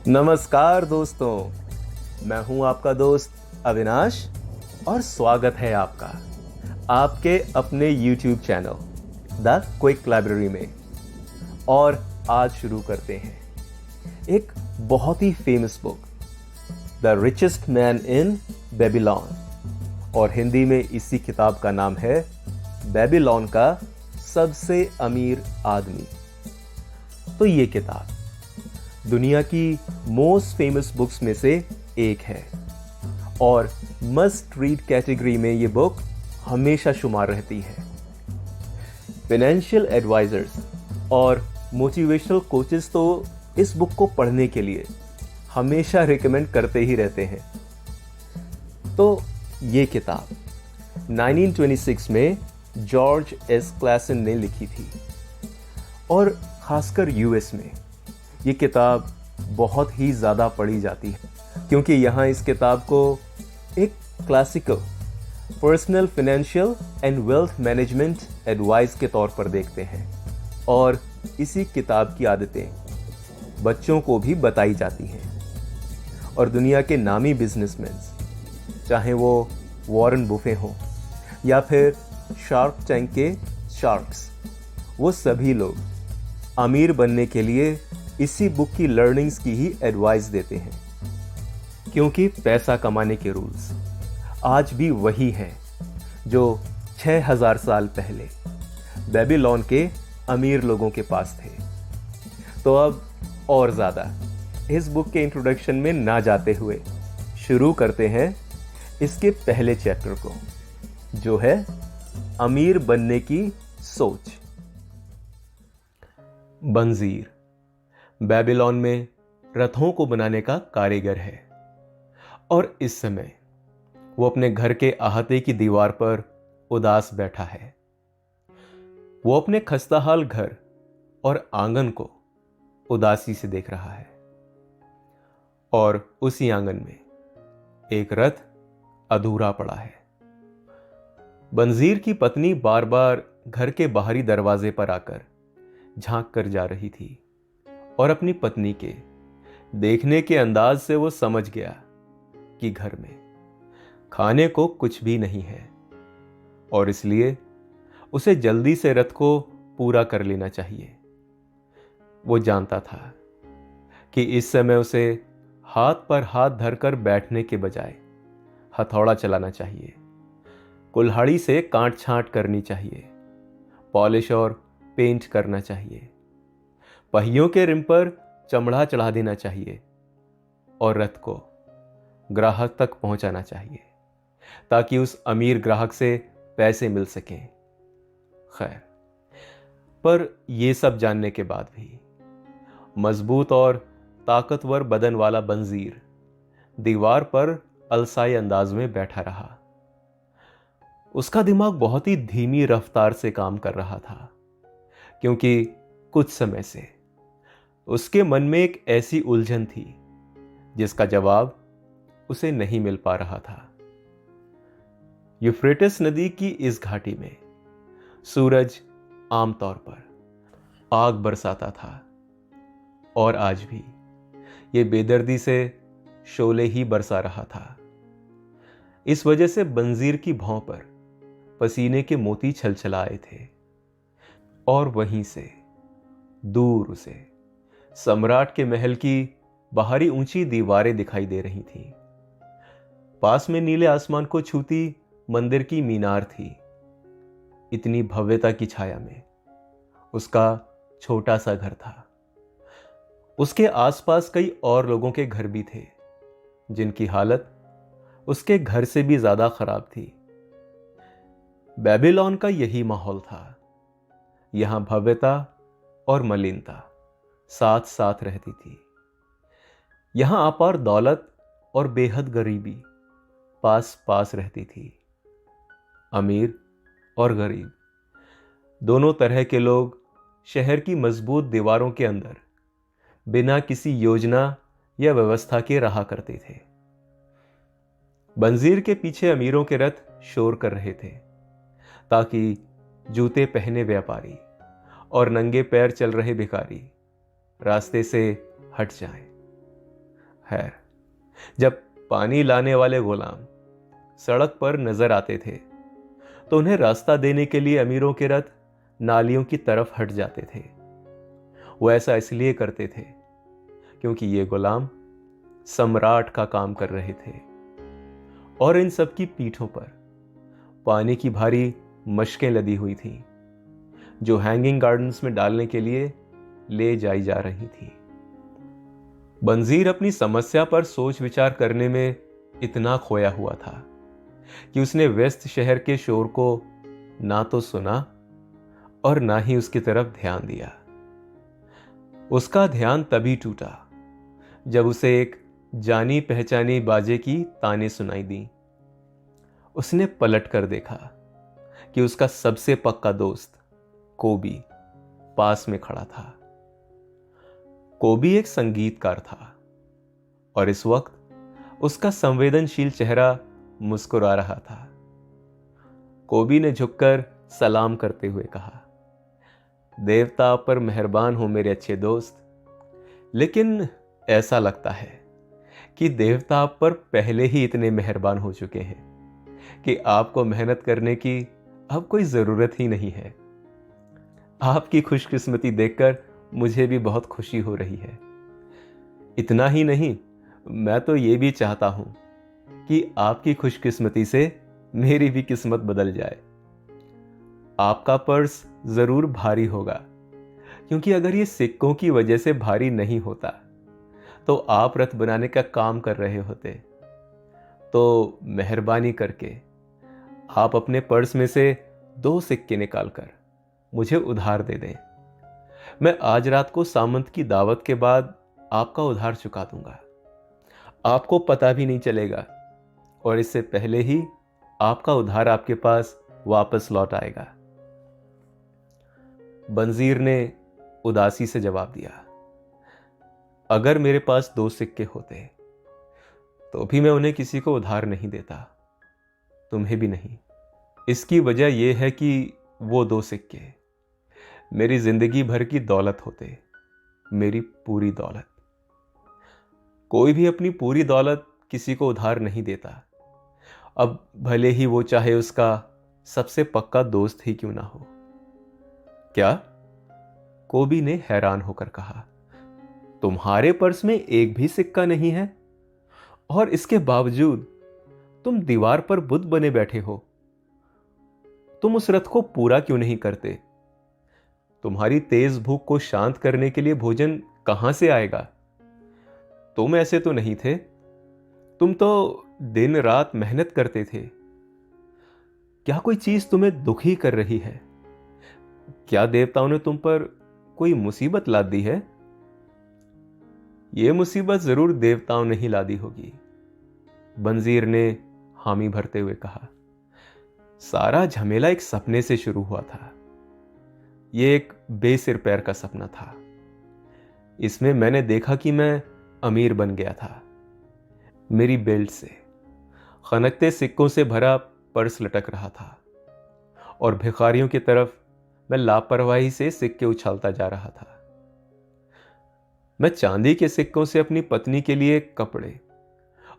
नमस्कार दोस्तों, मैं हूं आपका दोस्त अविनाश और स्वागत है आपका आपके अपने YouTube channel the quick library में। और आज शुरू करते हैं एक बहुत ही famous book, the richest man in Babylon, और हिंदी में इसी किताब का नाम है बेबीलोन का सबसे अमीर आदमी। तो ये किताब दुनिया की मोस्ट फेमस बुक्स में से एक है और मस्ट रीड कैटेगरी में ये बुक हमेशा शुमार रहती है। फाइनेंशियल एडवाइजर्स और मोटिवेशनल कोचेस तो इस बुक को पढ़ने के लिए हमेशा रिकमेंड करते ही रहते हैं। तो ये किताब 1926 में जॉर्ज एस क्लासन ने लिखी थी और खासकर यूएस में ये किताब बहुत ही ज़्यादा पढ़ी जाती है, क्योंकि यहाँ इस किताब को एक classical personal financial and wealth management advice के तौर पर देखते हैं। और इसी किताब की आदतें बच्चों को भी बताई जाती हैं और दुनिया के नामी बिजनेसमैन, चाहे वो वॉरेन बुफे हों या फिर शार्क टैंक के शार्क्स, वो सभी लोग अमीर बनने के लिए इसी बुक की लर्निंग्स की ही एडवाइस देते हैं, क्योंकि पैसा कमाने के रूल्स आज भी वही हैं जो 6000 साल पहले बेबीलोन के अमीर लोगों के पास थे। तो अब और ज़्यादा इस बुक के इंट्रोडक्शन में ना जाते हुए शुरू करते हैं इसके पहले चैप्टर को, जो है अमीर बनने की सोच। बंजीर बेबीलोन में रथों को बनाने का कारीगर है और इस समय वो अपने घर के अहाते की दीवार पर उदास बैठा है। वो अपने खस्ताहाल घर और आंगन को उदासी से देख रहा है और उसी आंगन में एक रथ अधूरा पड़ा है। बंजीर की पत्नी बार बार घर के बाहरी दरवाजे पर आकर झांक कर जा रही थी और अपनी पत्नी के देखने के अंदाज से वो समझ गया कि घर में खाने को कुछ भी नहीं है और इसलिए उसे जल्दी से रथ को पूरा कर लेना चाहिए। वो जानता था कि इस समय उसे हाथ पर हाथ धरकर बैठने के बजाय हथौड़ा चलाना चाहिए, कुल्हाड़ी से काट छांट करनी चाहिए, पॉलिश और पेंट करना चाहिए, पहियों के रिम पर चमड़ा चढ़ा देना चाहिए और रथ को ग्राहक तक पहुंचाना चाहिए ताकि उस अमीर ग्राहक से पैसे मिल सकें। खैर, पर यह सब जानने के बाद भी मजबूत और ताकतवर बदन वाला बंजीर दीवार पर अलसाई अंदाज में बैठा रहा। उसका दिमाग बहुत ही धीमी रफ्तार से काम कर रहा था, क्योंकि कुछ समय से उसके मन में एक ऐसी उलझन थी जिसका जवाब उसे नहीं मिल पा रहा था। यूफ्रेटिस नदी की इस घाटी में सूरज आमतौर पर आग बरसाता था और आज भी यह बेदर्दी से शोले ही बरसा रहा था। इस वजह से बंजीर की भौं पर पसीने के मोती छलछलाए थे और वहीं से दूर उसे सम्राट के महल की बाहरी ऊंची दीवारें दिखाई दे रही थीं। पास में नीले आसमान को छूती मंदिर की मीनार थी। इतनी भव्यता की छाया में उसका छोटा सा घर था। उसके आसपास कई और लोगों के घर भी थे जिनकी हालत उसके घर से भी ज्यादा खराब थी। बेबीलोन का यही माहौल था। यहां भव्यता और मलिनता साथ साथ रहती थी। यहां अपार दौलत और बेहद गरीबी पास पास रहती थी। अमीर और गरीब दोनों तरह के लोग शहर की मजबूत दीवारों के अंदर बिना किसी योजना या व्यवस्था के रहा करते थे। बंजीर के पीछे अमीरों के रथ शोर कर रहे थे ताकि जूते पहने व्यापारी और नंगे पैर चल रहे भिखारी रास्ते से हट जाएं। खैर, जब पानी लाने वाले गुलाम सड़क पर नजर आते थे तो उन्हें रास्ता देने के लिए अमीरों के रथ नालियों की तरफ हट जाते थे। वो ऐसा इसलिए करते थे क्योंकि ये गुलाम सम्राट का काम कर रहे थे और इन सब की पीठों पर पानी की भारी मशकें लदी हुई थीं जो हैंगिंग गार्डन्स में डालने के लिए ले जाई जा रही थी। बंजीर अपनी समस्या पर सोच विचार करने में इतना खोया हुआ था कि उसने व्यस्त शहर के शोर को ना तो सुना और ना ही उसकी तरफ ध्यान दिया। उसका ध्यान तभी टूटा जब उसे एक जानी पहचानी बाजे की ताने सुनाई दी। उसने पलट कर देखा कि उसका सबसे पक्का दोस्त कोबी पास में खड़ा था। कोबी एक संगीतकार था और इस वक्त उसका संवेदनशील चेहरा मुस्कुरा रहा था। कोबी ने झुककर सलाम करते हुए कहा, देवता आप पर मेहरबान हो मेरे अच्छे दोस्त, लेकिन ऐसा लगता है कि देवता आप पर पहले ही इतने मेहरबान हो चुके हैं कि आपको मेहनत करने की अब कोई जरूरत ही नहीं है। आपकी खुशकिस्मती देखकर मुझे भी बहुत खुशी हो रही है। इतना ही नहीं, मैं तो ये भी चाहता हूं कि आपकी खुशकिस्मती से मेरी भी किस्मत बदल जाए। आपका पर्स जरूर भारी होगा, क्योंकि अगर ये सिक्कों की वजह से भारी नहीं होता तो आप रथ बनाने का काम कर रहे होते। तो मेहरबानी करके आप अपने पर्स में से 2 सिक्के निकालकर मुझे उधार दे दें। मैं आज रात को सामंत की दावत के बाद आपका उधार चुका दूंगा। आपको पता भी नहीं चलेगा और इससे पहले ही आपका उधार आपके पास वापस लौट आएगा। बंजीर ने उदासी से जवाब दिया, अगर मेरे पास 2 सिक्के होते तो भी मैं उन्हें किसी को उधार नहीं देता, तुम्हें भी नहीं। इसकी वजह यह है कि वो 2 सिक्के मेरी जिंदगी भर की दौलत होते, मेरी पूरी दौलत। कोई भी अपनी पूरी दौलत किसी को उधार नहीं देता, अब भले ही वो चाहे उसका सबसे पक्का दोस्त ही क्यों ना हो। क्या? कोबी ने हैरान होकर कहा, तुम्हारे पर्स में एक भी सिक्का नहीं है और इसके बावजूद तुम दीवार पर बुद्ध बने बैठे हो। तुम उस रथ को पूरा क्यों नहीं करते? तुम्हारी तेज भूख को शांत करने के लिए भोजन कहां से आएगा? तुम ऐसे तो नहीं थे, तुम तो दिन रात मेहनत करते थे। क्या कोई चीज तुम्हें दुखी कर रही है? क्या देवताओं ने तुम पर कोई मुसीबत लाद दी है? यह मुसीबत जरूर देवताओं ने ही लादी होगी, बंजीर ने हामी भरते हुए कहा। सारा झमेला एक सपने से शुरू हुआ था। यह एक बेसिर पैर का सपना था। इसमें मैंने देखा कि मैं अमीर बन गया था। मेरी बेल्ट से खनकते सिक्कों से भरा पर्स लटक रहा था और भिखारियों की तरफ मैं लापरवाही से सिक्के उछालता जा रहा था। मैं चांदी के सिक्कों से अपनी पत्नी के लिए कपड़े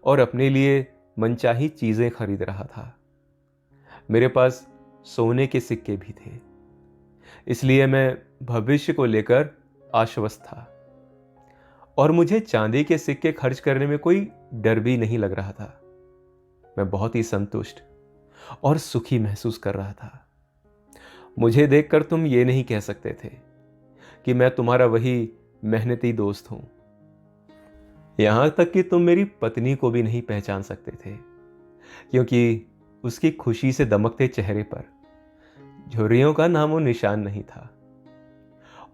और अपने लिए मनचाही चीजें खरीद रहा था। मेरे पास सोने के सिक्के भी थे, इसलिए मैं भविष्य को लेकर आश्वस्त था और मुझे चांदी के सिक्के खर्च करने में कोई डर भी नहीं लग रहा था। मैं बहुत ही संतुष्ट और सुखी महसूस कर रहा था। मुझे देखकर तुम ये नहीं कह सकते थे कि मैं तुम्हारा वही मेहनती दोस्त हूं। यहां तक कि तुम मेरी पत्नी को भी नहीं पहचान सकते थे, क्योंकि उसकी खुशी से दमकते चेहरे पर झुर्रियों का नामो निशान नहीं था।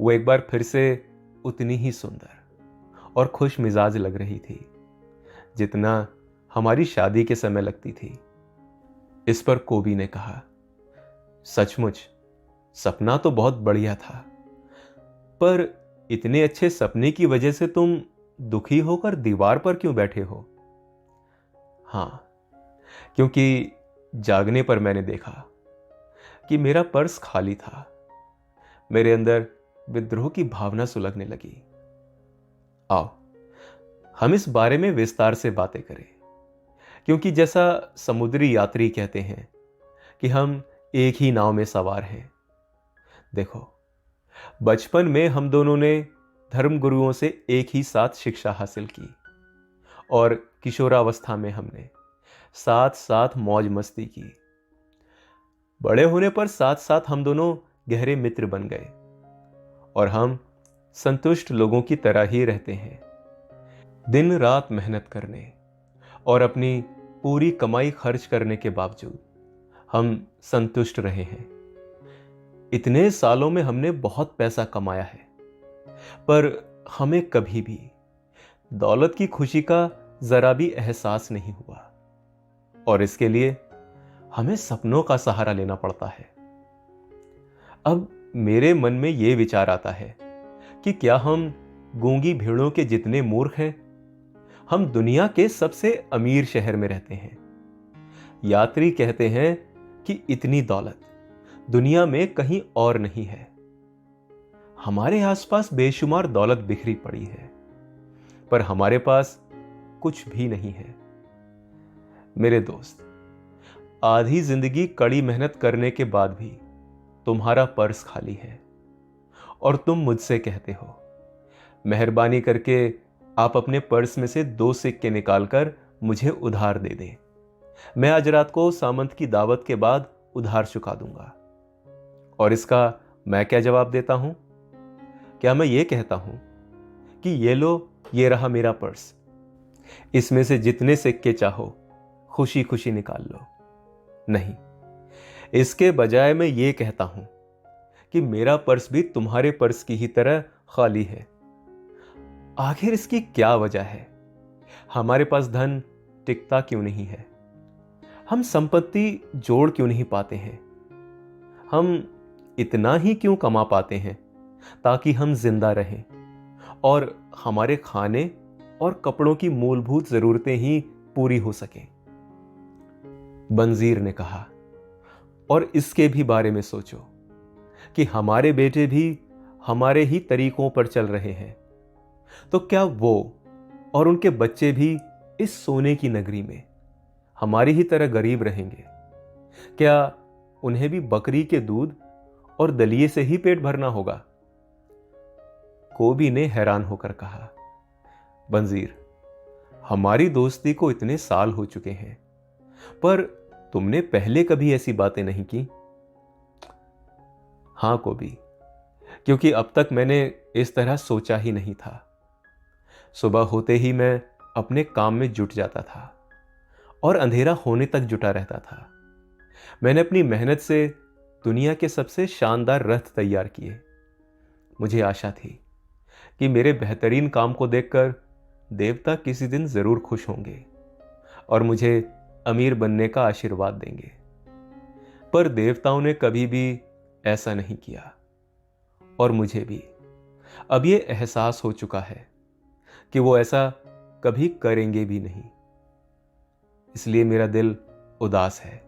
वो एक बार फिर से उतनी ही सुंदर और खुश मिजाज लग रही थी जितना हमारी शादी के समय लगती थी। इस पर कोबी ने कहा, सचमुच सपना तो बहुत बढ़िया था, पर इतने अच्छे सपने की वजह से तुम दुखी होकर दीवार पर क्यों बैठे हो? हां, क्योंकि जागने पर मैंने देखा कि मेरा पर्स खाली था। मेरे अंदर विद्रोह की भावना सुलगने लगी। आओ, हम इस बारे में विस्तार से बातें करें, क्योंकि जैसा समुद्री यात्री कहते हैं कि हम एक ही नाव में सवार हैं। देखो, बचपन में हम दोनों ने धर्म गुरुओं से एक ही साथ शिक्षा हासिल की और किशोरावस्था में हमने साथ साथ मौज मस्ती की। बड़े होने पर साथ साथ हम दोनों गहरे मित्र बन गए और हम संतुष्ट लोगों की तरह ही रहते हैं। दिन रात मेहनत करने और अपनी पूरी कमाई खर्च करने के बावजूद हम संतुष्ट रहे हैं। इतने सालों में हमने बहुत पैसा कमाया है, पर हमें कभी भी दौलत की खुशी का जरा भी एहसास नहीं हुआ और इसके लिए हमें सपनों का सहारा लेना पड़ता है। अब मेरे मन में यह विचार आता है कि क्या हम गूंगी भेड़ों के जितने मूर्ख हैं? हम दुनिया के सबसे अमीर शहर में रहते हैं। यात्री कहते हैं कि इतनी दौलत दुनिया में कहीं और नहीं है। हमारे आसपास बेशुमार दौलत बिखरी पड़ी है, पर हमारे पास कुछ भी नहीं है। मेरे दोस्त, आधी जिंदगी कड़ी मेहनत करने के बाद भी तुम्हारा पर्स खाली है और तुम मुझसे कहते हो, मेहरबानी करके आप अपने पर्स में से 2 सिक्के निकालकर मुझे उधार दे दें। मैं आज रात को सामंत की दावत के बाद उधार चुका दूंगा। और इसका मैं क्या जवाब देता हूं? क्या मैं ये कहता हूं कि ये लो, ये रहा मेरा पर्स, इसमें से जितने सिक्के चाहो खुशी खुशी निकाल लो? नहीं, इसके बजाय मैं ये कहता हूं कि मेरा पर्स भी तुम्हारे पर्स की ही तरह खाली है। आखिर इसकी क्या वजह है? हमारे पास धन टिकता क्यों नहीं है? हम संपत्ति जोड़ क्यों नहीं पाते हैं? हम इतना ही क्यों कमा पाते हैं ताकि हम जिंदा रहें और हमारे खाने और कपड़ों की मूलभूत जरूरतें ही पूरी हो सकें? बंजीर ने कहा, और इसके भी बारे में सोचो कि हमारे बेटे भी हमारे ही तरीकों पर चल रहे हैं, तो क्या वो और उनके बच्चे भी इस सोने की नगरी में हमारी ही तरह गरीब रहेंगे? क्या उन्हें भी बकरी के दूध और दलिए से ही पेट भरना होगा? कोबी ने हैरान होकर कहा, बंजीर, हमारी दोस्ती को इतने साल हो चुके हैं, पर तुमने पहले कभी ऐसी बातें नहीं की। हां कोबी, क्योंकि अब तक मैंने इस तरह सोचा ही नहीं था। सुबह होते ही मैं अपने काम में जुट जाता था और अंधेरा होने तक जुटा रहता था। मैंने अपनी मेहनत से दुनिया के सबसे शानदार रथ तैयार किए। मुझे आशा थी कि मेरे बेहतरीन काम को देखकर देवता किसी दिन जरूर खुश होंगे और मुझे अमीर बनने का आशीर्वाद देंगे, पर देवताओं ने कभी भी ऐसा नहीं किया और मुझे भी अब यह एहसास हो चुका है कि वो ऐसा कभी करेंगे भी नहीं। इसलिए मेरा दिल उदास है।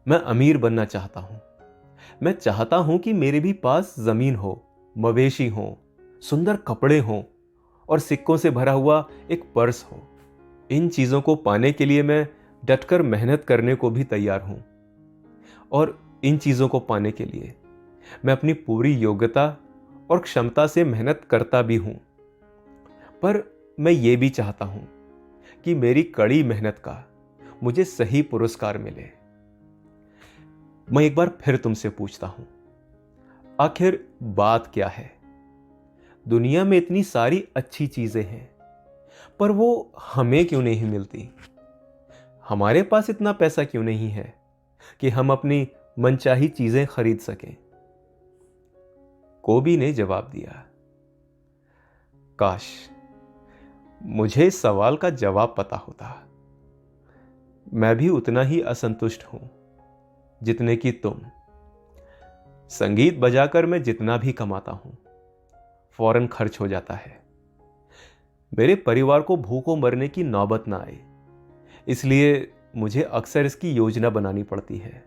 मैं अमीर बनना चाहता हूं। मैं चाहता हूं कि मेरे भी पास जमीन हो, मवेशी हो, सुंदर कपड़े हों और सिक्कों से भरा हुआ एक पर्स हो। इन चीजों को पाने के लिए मैं डटकर मेहनत करने को भी तैयार हूं और इन चीजों को पाने के लिए मैं अपनी पूरी योग्यता और क्षमता से मेहनत करता भी हूं। पर मैं ये भी चाहता हूं कि मेरी कड़ी मेहनत का मुझे सही पुरस्कार मिले। मैं एक बार फिर तुमसे पूछता हूं, आखिर बात क्या है? दुनिया में इतनी सारी अच्छी चीजें हैं, पर वो हमें क्यों नहीं मिलती? हमारे पास इतना पैसा क्यों नहीं है कि हम अपनी मनचाही चीजें खरीद सकें? कोबी ने जवाब दिया, काश मुझे इस सवाल का जवाब पता होता। मैं भी उतना ही असंतुष्ट हूं जितने कि तुम। संगीत बजाकर मैं जितना भी कमाता हूं, फौरन खर्च हो जाता है। मेरे परिवार को भूखों मरने की नौबत ना आए, इसलिए मुझे अक्सर इसकी योजना बनानी पड़ती है।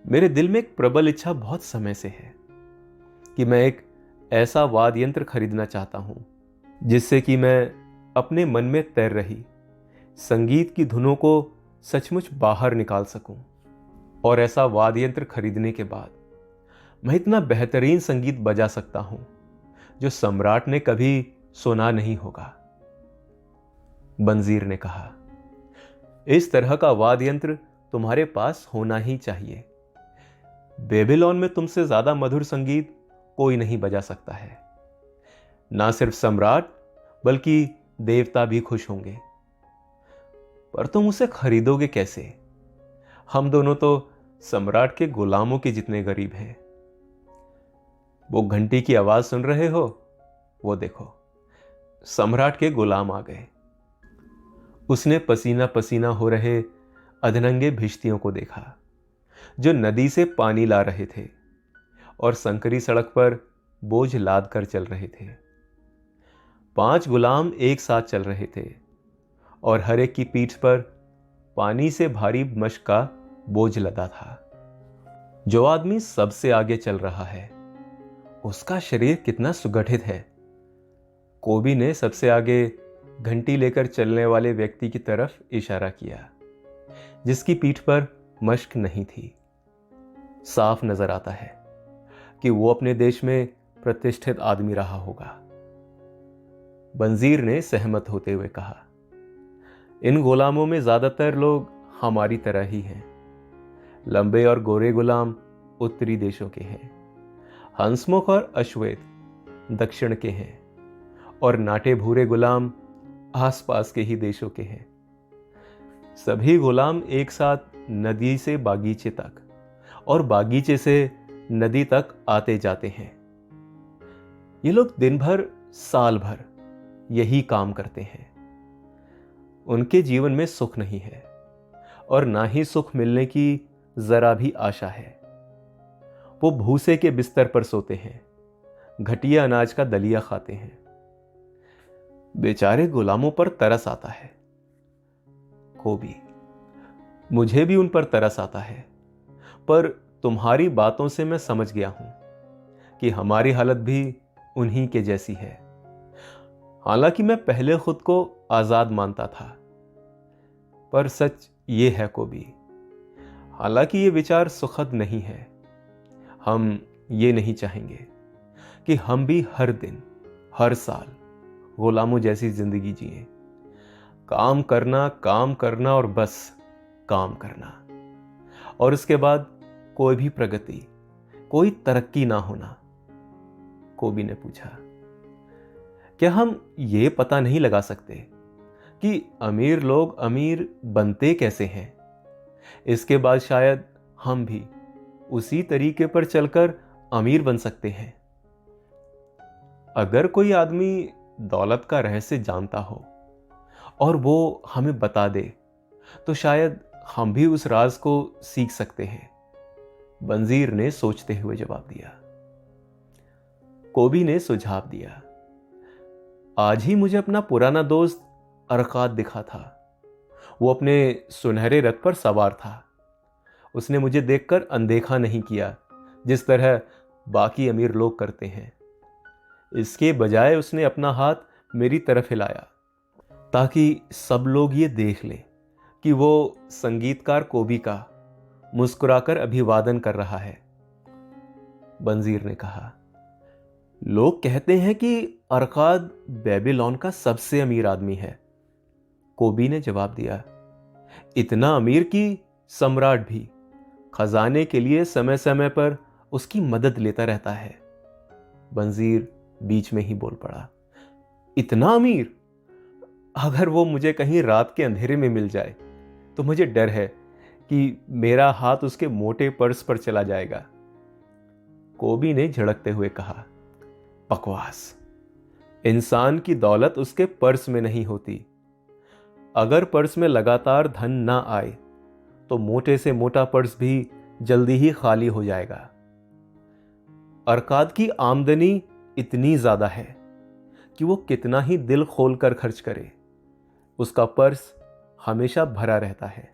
मेरे दिल में एक प्रबल इच्छा बहुत समय से है कि मैं एक ऐसा वाद्य यंत्र खरीदना चाहता हूं जिससे कि मैं अपने मन में तैर रही संगीत की धुनों को सचमुच बाहर निकाल सकूं। और ऐसा वाद्य यंत्र खरीदने के बाद मैं इतना बेहतरीन संगीत बजा सकता हूं जो सम्राट ने कभी सुना नहीं होगा। बंजीर ने कहा, इस तरह का वाद्य यंत्र तुम्हारे पास होना ही चाहिए। बेबीलोन में तुमसे ज्यादा मधुर संगीत कोई नहीं बजा सकता है। ना सिर्फ सम्राट बल्कि देवता भी खुश होंगे। पर तुम उसे खरीदोगे कैसे? हम दोनों तो सम्राट के गुलामों के जितने गरीब हैं। वो घंटी की आवाज सुन रहे हो? वो देखो, सम्राट के गुलाम आ गए। उसने पसीना पसीना हो रहे अधनंगे भिश्तियों को देखा जो नदी से पानी ला रहे थे और संकरी सड़क पर बोझ लाद कर चल रहे थे। 5 गुलाम एक साथ चल रहे थे और हर एक की पीठ पर पानी से भारी मश्क का बोझ लदा था। जो आदमी सबसे आगे चल रहा है उसका शरीर कितना सुगठित है। कोबी ने सबसे आगे घंटी लेकर चलने वाले व्यक्ति की तरफ इशारा किया जिसकी पीठ पर मश्क नहीं थी। साफ नजर आता है कि वो अपने देश में प्रतिष्ठित आदमी रहा होगा। बंजीर ने सहमत होते हुए कहा, इन गुलामों में ज्यादातर लोग हमारी तरह ही हैं। लंबे और गोरे गुलाम उत्तरी देशों के हैं, हंसमुख और अश्वेत दक्षिण के हैं और नाटे भूरे गुलाम आसपास के ही देशों के हैं। सभी गुलाम एक साथ नदी से बागीचे तक और बागीचे से नदी तक आते जाते हैं। ये लोग दिन भर साल भर यही काम करते हैं। उनके जीवन में सुख नहीं है और ना ही सुख मिलने की जरा भी आशा है। वो भूसे के बिस्तर पर सोते हैं, घटिया अनाज का दलिया खाते हैं। बेचारे गुलामों पर तरस आता है। कोबी, मुझे भी उन पर तरस आता है, पर तुम्हारी बातों से मैं समझ गया हूं कि हमारी हालत भी उन्हीं के जैसी है। हालांकि मैं पहले खुद को आजाद मानता था, पर सच ये है कोबी, हालांकि ये विचार सुखद नहीं है। हम ये नहीं चाहेंगे कि हम भी हर दिन हर साल गुलामों जैसी जिंदगी जिए। काम करना और बस काम करना, और इसके बाद कोई भी प्रगति, कोई तरक्की ना होना। कोबी ने पूछा, क्या हम ये पता नहीं लगा सकते कि अमीर लोग अमीर बनते कैसे हैं? इसके बाद शायद हम भी उसी तरीके पर चलकर अमीर बन सकते हैं। अगर कोई आदमी दौलत का रहस्य जानता हो और वो हमें बता दे तो शायद हम भी उस राज को सीख सकते हैं। बंजीर ने सोचते हुए जवाब दिया। कोबी ने सुझाव दिया, आज ही मुझे अपना पुराना दोस्त अरकाद दिखा था। वो अपने सुनहरे रथ पर सवार था। उसने मुझे देखकर अनदेखा नहीं किया जिस तरह बाकी अमीर लोग करते हैं। इसके बजाय उसने अपना हाथ मेरी तरफ हिलाया ताकि सब लोग ये देख लें कि वो संगीतकार कोबी का मुस्कुराकर अभिवादन कर रहा है। बंजीर ने कहा, लोग कहते हैं कि अरकाद बेबीलोन का सबसे अमीर आदमी है। कोबी ने जवाब दिया, इतना अमीर कि सम्राट भी खजाने के लिए समय समय पर उसकी मदद लेता रहता है। बंजीर बीच में ही बोल पड़ा, इतना अमीर? अगर वो मुझे कहीं रात के अंधेरे में मिल जाए तो मुझे डर है कि मेरा हाथ उसके मोटे पर्स पर चला जाएगा। कोबी ने झड़कते हुए कहा, बकवास। इंसान की दौलत उसके पर्स में नहीं होती। अगर पर्स में लगातार धन ना आए तो मोटे से मोटा पर्स भी जल्दी ही खाली हो जाएगा। अरकाद की आमदनी इतनी ज्यादा है कि वो कितना ही दिल खोलकर खर्च करे, उसका पर्स हमेशा भरा रहता है।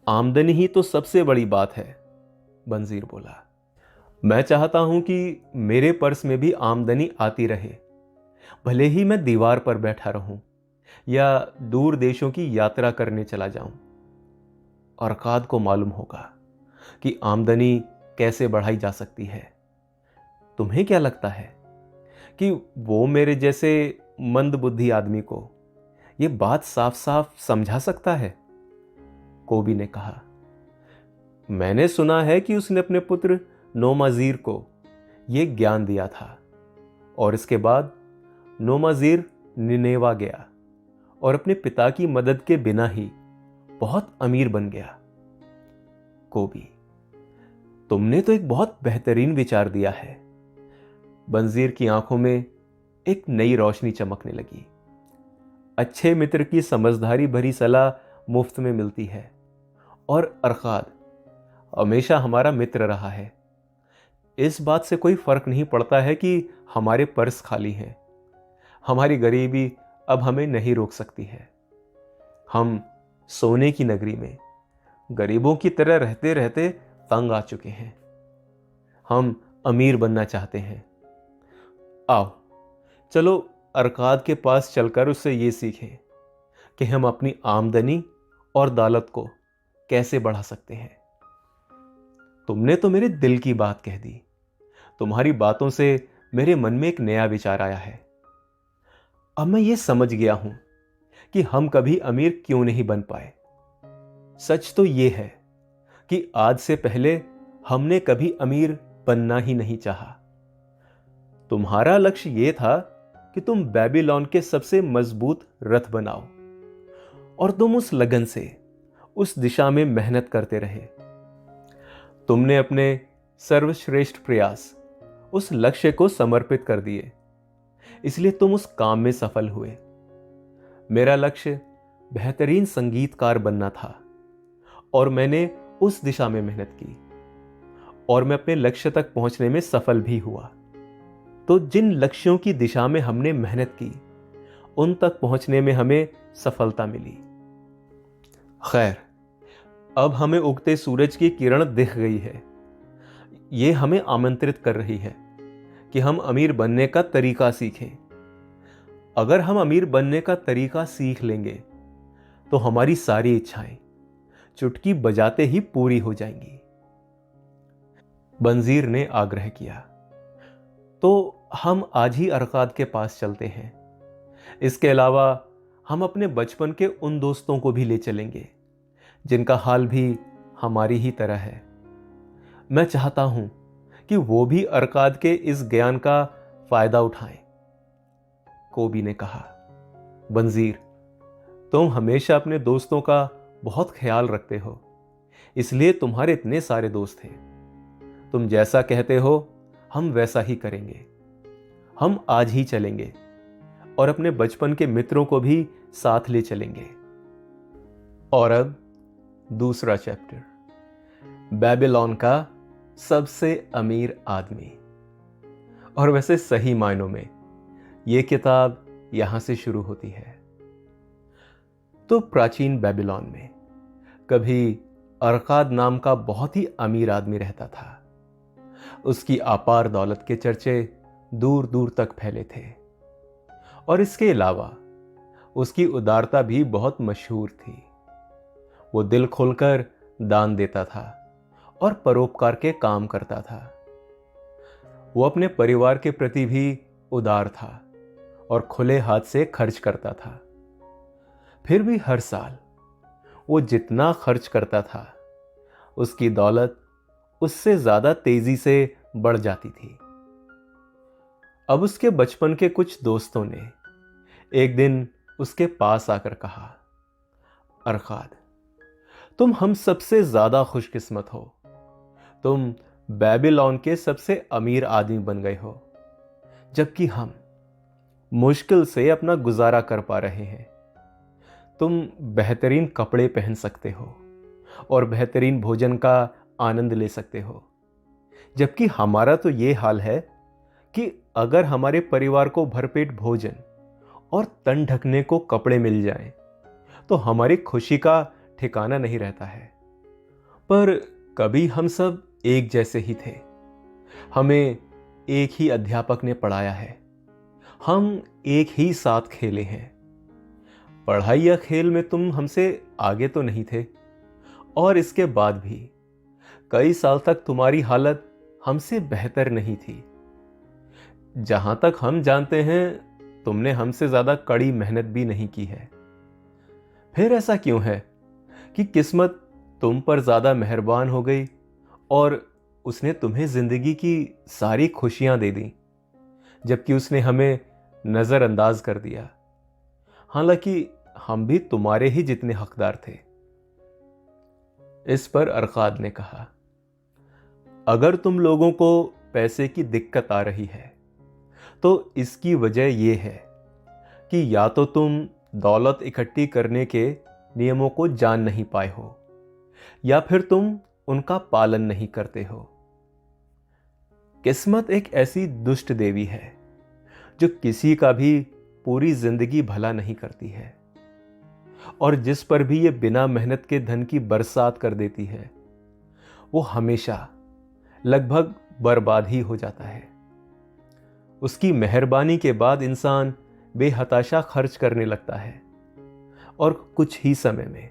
आमदनी ही तो सबसे बड़ी बात है, बंजीर बोला। मैं चाहता हूं कि मेरे पर्स में भी आमदनी आती रहे, भले ही मैं दीवार पर बैठा रहूं या दूर देशों की यात्रा करने चला जाऊं, अरकाद को मालूम होगा कि आमदनी कैसे बढ़ाई जा सकती है। तुम्हें क्या लगता है कि वो मेरे जैसे मंदबुद्धि आदमी को ये बात साफ साफ समझा सकता है? कोबी ने कहा, मैंने सुना है कि उसने अपने पुत्र नोमाजीर को यह ज्ञान दिया था और इसके बाद नोमाजीर निनेवा गया और अपने पिता की मदद के बिना ही बहुत अमीर बन गया। कोबी, तुमने तो एक बहुत बेहतरीन विचार दिया है। बंजीर की आंखों में एक नई रोशनी चमकने लगी। अच्छे मित्र की समझदारी भरी सलाह मुफ्त में मिलती है और अरकाद हमेशा हमारा मित्र रहा है। इस बात से कोई फर्क नहीं पड़ता है कि हमारे पर्स खाली हैं। हमारी गरीबी अब हमें नहीं रोक सकती है। हम सोने की नगरी में गरीबों की तरह रहते रहते तंग आ चुके हैं। हम अमीर बनना चाहते हैं। आओ चलो अरकाद के पास चलकर उससे ये सीखें कि हम अपनी आमदनी और दौलत को कैसे बढ़ा सकते हैं। तुमने तो मेरे दिल की बात कह दी। तुम्हारी बातों से मेरे मन में एक नया विचार आया है। अब मैं ये समझ गया हूं कि हम कभी अमीर क्यों नहीं बन पाए। सच तो ये है कि आज से पहले हमने कभी अमीर बनना ही नहीं चाहा। तुम्हारा लक्ष्य यह था कि तुम बेबीलोन के सबसे मजबूत रथ बनाओ और तुम उस लगन से उस दिशा में मेहनत करते रहे। तुमने अपने सर्वश्रेष्ठ प्रयास उस लक्ष्य को समर्पित कर दिए, इसलिए तुम उस काम में सफल हुए। मेरा लक्ष्य बेहतरीन संगीतकार बनना था और मैंने उस दिशा में मेहनत की और मैं अपने लक्ष्य तक पहुंचने में सफल भी हुआ। तो जिन लक्ष्यों की दिशा में हमने मेहनत की उन तक पहुंचने में हमें सफलता मिली। खैर, अब हमें उगते सूरज की किरण दिख गई है। यह हमें आमंत्रित कर रही है कि हम अमीर बनने का तरीका सीखें। अगर हम अमीर बनने का तरीका सीख लेंगे तो हमारी सारी इच्छाएं चुटकी बजाते ही पूरी हो जाएंगी। बंजीर ने आग्रह किया, तो हम आज ही अरकाद के पास चलते हैं। इसके अलावा हम अपने बचपन के उन दोस्तों को भी ले चलेंगे जिनका हाल भी हमारी ही तरह है। मैं चाहता हूं कि वो भी अरकाद के इस ज्ञान का फायदा उठाएं। कोबी ने कहा, बंजीर, तुम हमेशा अपने दोस्तों का बहुत ख्याल रखते हो, इसलिए तुम्हारे इतने सारे दोस्त हैं। तुम जैसा कहते हो हम वैसा ही करेंगे। हम आज ही चलेंगे और अपने बचपन के मित्रों को भी साथ ले चलेंगे। और अब दूसरा चैप्टर, बेबीलोन का सबसे अमीर आदमी। और वैसे सही मायनों में यह किताब यहां से शुरू होती है। तो प्राचीन बेबीलोन में कभी अरकाद नाम का बहुत ही अमीर आदमी रहता था। उसकी अपार दौलत के चर्चे दूर दूर तक फैले थे और इसके अलावा उसकी उदारता भी बहुत मशहूर थी। वो दिल खोलकर दान देता था और परोपकार के काम करता था। वो अपने परिवार के प्रति भी उदार था और खुले हाथ से खर्च करता था। फिर भी हर साल वो जितना खर्च करता था उसकी दौलत उससे ज्यादा तेजी से बढ़ जाती थी। अब उसके बचपन के कुछ दोस्तों ने एक दिन उसके पास आकर कहा, अरकाद, तुम हम सबसे ज्यादा खुशकिस्मत हो। तुम बेबीलोन के सबसे अमीर आदमी बन गए हो, जबकि हम मुश्किल से अपना गुजारा कर पा रहे हैं। तुम बेहतरीन कपड़े पहन सकते हो और बेहतरीन भोजन का आनंद ले सकते हो, जबकि हमारा तो ये हाल है कि अगर हमारे परिवार को भरपेट भोजन और तन ढकने को कपड़े मिल जाएं, तो हमारी खुशी का ठिकाना नहीं रहता है। पर कभी हम सब एक जैसे ही थे। हमें एक ही अध्यापक ने पढ़ाया है। हम एक ही साथ खेले हैं। पढ़ाई या खेल में तुम हमसे आगे तो नहीं थे, और इसके बाद भी कई साल तक तुम्हारी हालत हमसे बेहतर नहीं थी। जहां तक हम जानते हैं, तुमने हमसे ज्यादा कड़ी मेहनत भी नहीं की है। फिर ऐसा क्यों है कि किस्मत तुम पर ज्यादा मेहरबान हो गई और उसने तुम्हें जिंदगी की सारी खुशियां दे दी, जबकि उसने हमें नजरअंदाज कर दिया। हालांकि हम भी तुम्हारे ही जितने हकदार थे। इस पर अरकाद ने कहा, अगर तुम लोगों को पैसे की दिक्कत आ रही है तो इसकी वजह यह है कि या तो तुम दौलत इकट्ठी करने के नियमों को जान नहीं पाए हो, या फिर तुम उनका पालन नहीं करते हो। किस्मत एक ऐसी दुष्ट देवी है जो किसी का भी पूरी जिंदगी भला नहीं करती है, और जिस पर भी ये बिना मेहनत के धन की बरसात कर देती है, वो हमेशा लगभग बर्बाद ही हो जाता है। उसकी मेहरबानी के बाद इंसान बेहताशा खर्च करने लगता है और कुछ ही समय में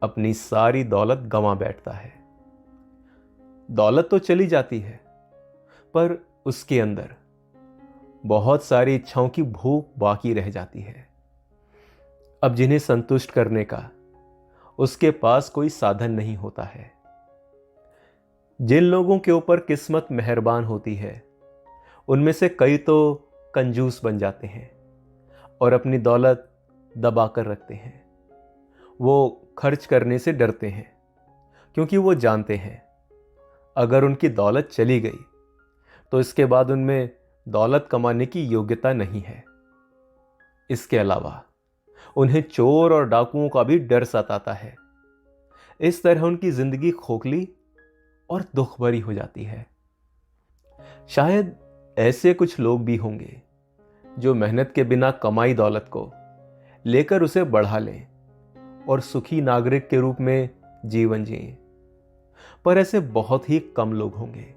अपनी सारी दौलत गंवा बैठता है। दौलत तो चली जाती है, पर उसके अंदर बहुत सारी इच्छाओं की भूख बाकी रह जाती है। अब जिन्हें संतुष्ट करने का उसके पास कोई साधन नहीं होता है। जिन लोगों के ऊपर किस्मत मेहरबान होती है, उनमें से कई तो कंजूस बन जाते हैं और अपनी दौलत दबा कर रखते हैं। वो खर्च करने से डरते हैं, क्योंकि वो जानते हैं अगर उनकी दौलत चली गई तो इसके बाद उनमें दौलत कमाने की योग्यता नहीं है। इसके अलावा उन्हें चोर और डाकुओं का भी डर सताता है। इस तरह उनकी जिंदगी खोखली और दुख भरी हो जाती है। शायद ऐसे कुछ लोग भी होंगे जो मेहनत के बिना कमाई दौलत को लेकर उसे बढ़ा लें और सुखी नागरिक के रूप में जीवन जिएं, पर ऐसे बहुत ही कम लोग होंगे।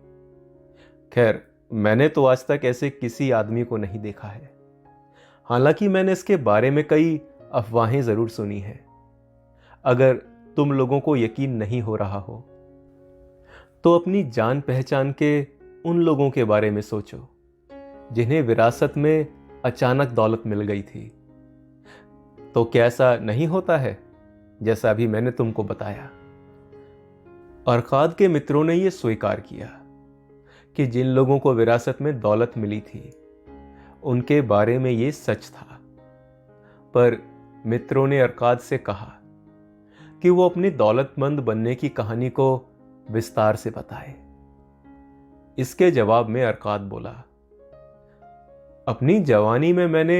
खैर, मैंने तो आज तक ऐसे किसी आदमी को नहीं देखा है। हालांकि मैंने इसके बारे में कई अफवाहें जरूर सुनी हैं। अगर तुम लोगों को यकीन नहीं हो रहा हो तो अपनी जान पहचान के उन लोगों के बारे में सोचो जिन्हें विरासत में अचानक दौलत मिल गई थी। तो क्या ऐसा नहीं होता है जैसा अभी मैंने तुमको बताया? अरकाद के मित्रों ने यह स्वीकार किया कि जिन लोगों को विरासत में दौलत मिली थी उनके बारे में यह सच था, पर मित्रों ने अरकाद से कहा कि वो अपनी दौलतमंद बनने की कहानी को विस्तार से बताए। इसके जवाब में अरकाद बोला, अपनी जवानी में मैंने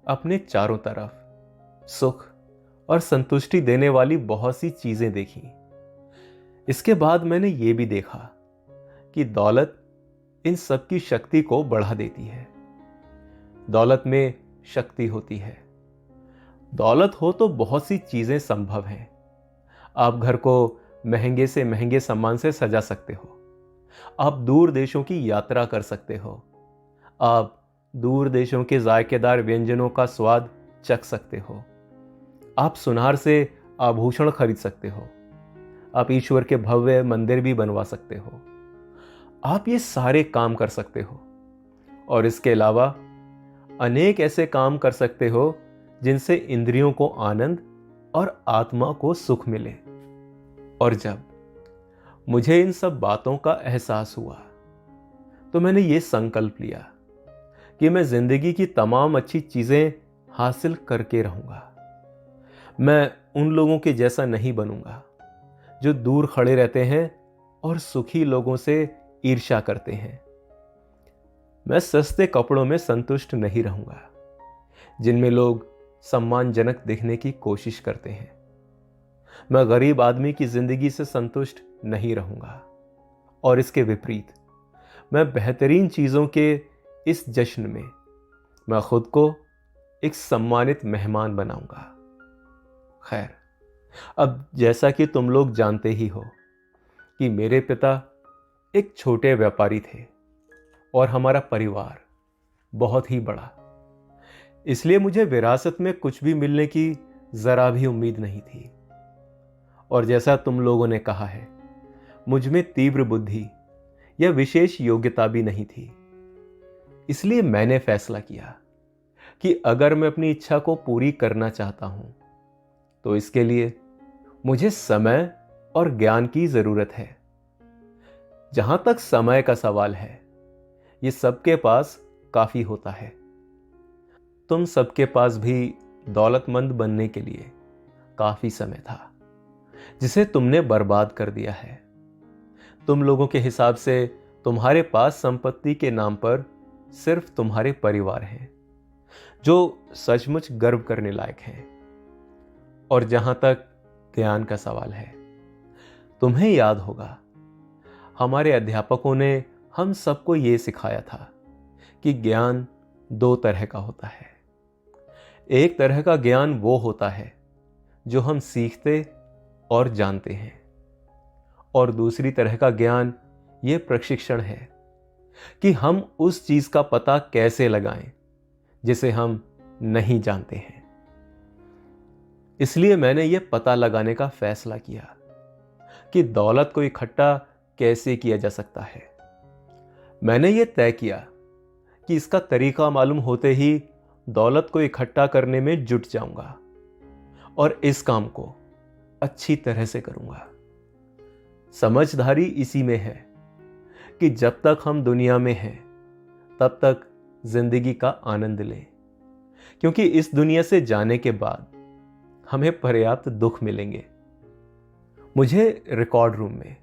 अपने चारों तरफ सुख और संतुष्टि देने वाली बहुत सी चीजें देखी। इसके बाद मैंने यह भी देखा कि दौलत इन सब की शक्ति को बढ़ा देती है। दौलत में शक्ति होती है। दौलत हो तो बहुत सी चीजें संभव हैं। आप घर को महंगे से महंगे सामान से सजा सकते हो। आप दूर देशों की यात्रा कर सकते हो। आप दूर देशों के जायकेदार व्यंजनों का स्वाद चख सकते हो। आप सुनार से आभूषण खरीद सकते हो। आप ईश्वर के भव्य मंदिर भी बनवा सकते हो। आप ये सारे काम कर सकते हो, और इसके अलावा अनेक ऐसे काम कर सकते हो जिनसे इंद्रियों को आनंद और आत्मा को सुख मिले। और जब मुझे इन सब बातों का एहसास हुआ तो मैंने ये संकल्प लिया कि मैं जिंदगी की तमाम अच्छी चीजें हासिल करके रहूंगा। मैं उन लोगों के जैसा नहीं बनूंगा जो दूर खड़े रहते हैं और सुखी लोगों से ईर्ष्या करते हैं। मैं सस्ते कपड़ों में संतुष्ट नहीं रहूंगा जिनमें लोग सम्मानजनक दिखने की कोशिश करते हैं। मैं गरीब आदमी की जिंदगी से संतुष्ट नहीं रहूंगा, और इसके विपरीत मैं बेहतरीन चीजों के इस जश्न में मैं खुद को एक सम्मानित मेहमान बनाऊंगा। खैर, अब जैसा कि तुम लोग जानते ही हो कि मेरे पिता एक छोटे व्यापारी थे और हमारा परिवार बहुत ही बड़ा। इसलिए मुझे विरासत में कुछ भी मिलने की जरा भी उम्मीद नहीं थी। और जैसा तुम लोगों ने कहा है, मुझ में तीव्र बुद्धि या विशेष योग्यता भी नहीं थी। इसलिए मैंने फैसला किया कि अगर मैं अपनी इच्छा को पूरी करना चाहता हूं तो इसके लिए मुझे समय और ज्ञान की जरूरत है। जहां तक समय का सवाल है, ये सबके पास काफी होता है। तुम सबके पास भी दौलतमंद बनने के लिए काफी समय था, जिसे तुमने बर्बाद कर दिया है। तुम लोगों के हिसाब से तुम्हारे पास संपत्ति के नाम पर सिर्फ तुम्हारे परिवार हैं, जो सचमुच गर्व करने लायक हैं। और जहां तक ज्ञान का सवाल है, तुम्हें याद होगा हमारे अध्यापकों ने हम सबको यह सिखाया था कि ज्ञान दो तरह का होता है। एक तरह का ज्ञान वो होता है जो हम सीखते और जानते हैं, और दूसरी तरह का ज्ञान ये प्रशिक्षण है कि हम उस चीज का पता कैसे लगाएं जिसे हम नहीं जानते हैं। इसलिए मैंने ये पता लगाने का फैसला किया कि दौलत को इकट्ठा कैसे किया जा सकता है। मैंने ये तय किया कि इसका तरीका मालूम होते ही दौलत को इकट्ठा करने में जुट जाऊंगा और इस काम को अच्छी तरह से करूंगा। समझदारी इसी में है कि जब तक हम दुनिया में हैं तब तक जिंदगी का आनंद लें, क्योंकि इस दुनिया से जाने के बाद हमें पर्याप्त दुख मिलेंगे। मुझे रिकॉर्ड रूम में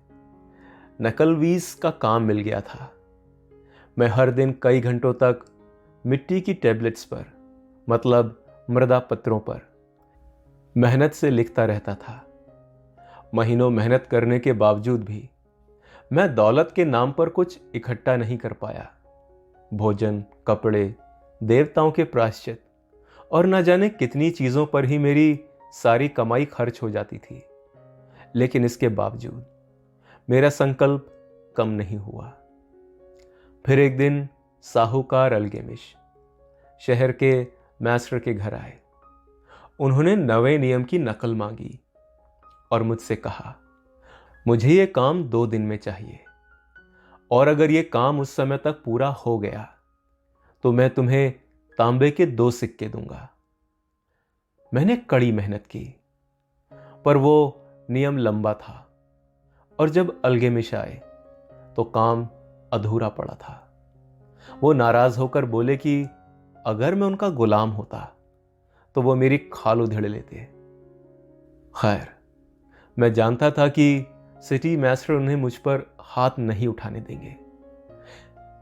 नकलवीज का काम मिल गया था। मैं हर दिन कई घंटों तक मिट्टी की टैबलेट्स पर, मतलब मृदा पत्रों पर मेहनत से लिखता रहता था। महीनों मेहनत करने के बावजूद भी मैं दौलत के नाम पर कुछ इकट्ठा नहीं कर पाया। भोजन, कपड़े, देवताओं के प्रायश्चित और न जाने कितनी चीजों पर ही मेरी सारी कमाई खर्च हो जाती थी। लेकिन इसके बावजूद मेरा संकल्प कम नहीं हुआ। फिर एक दिन साहूकार अल्गेमिश शहर के मास्टर के घर आए। उन्होंने नवे नियम की नकल मांगी और मुझसे कहा, मुझे ये काम 2 दिन में चाहिए, और अगर ये काम उस समय तक पूरा हो गया तो मैं तुम्हें तांबे के 2 सिक्के दूंगा। मैंने कड़ी मेहनत की, पर वो नियम लंबा था और जब अल्गेमिश आए तो काम अधूरा पड़ा था। वो नाराज होकर बोले कि अगर मैं उनका गुलाम होता तो वो मेरी खाल उधेड़ लेते। खैर, मैं जानता था कि सिटी मास्टर उन्हें मुझ पर हाथ नहीं उठाने देंगे,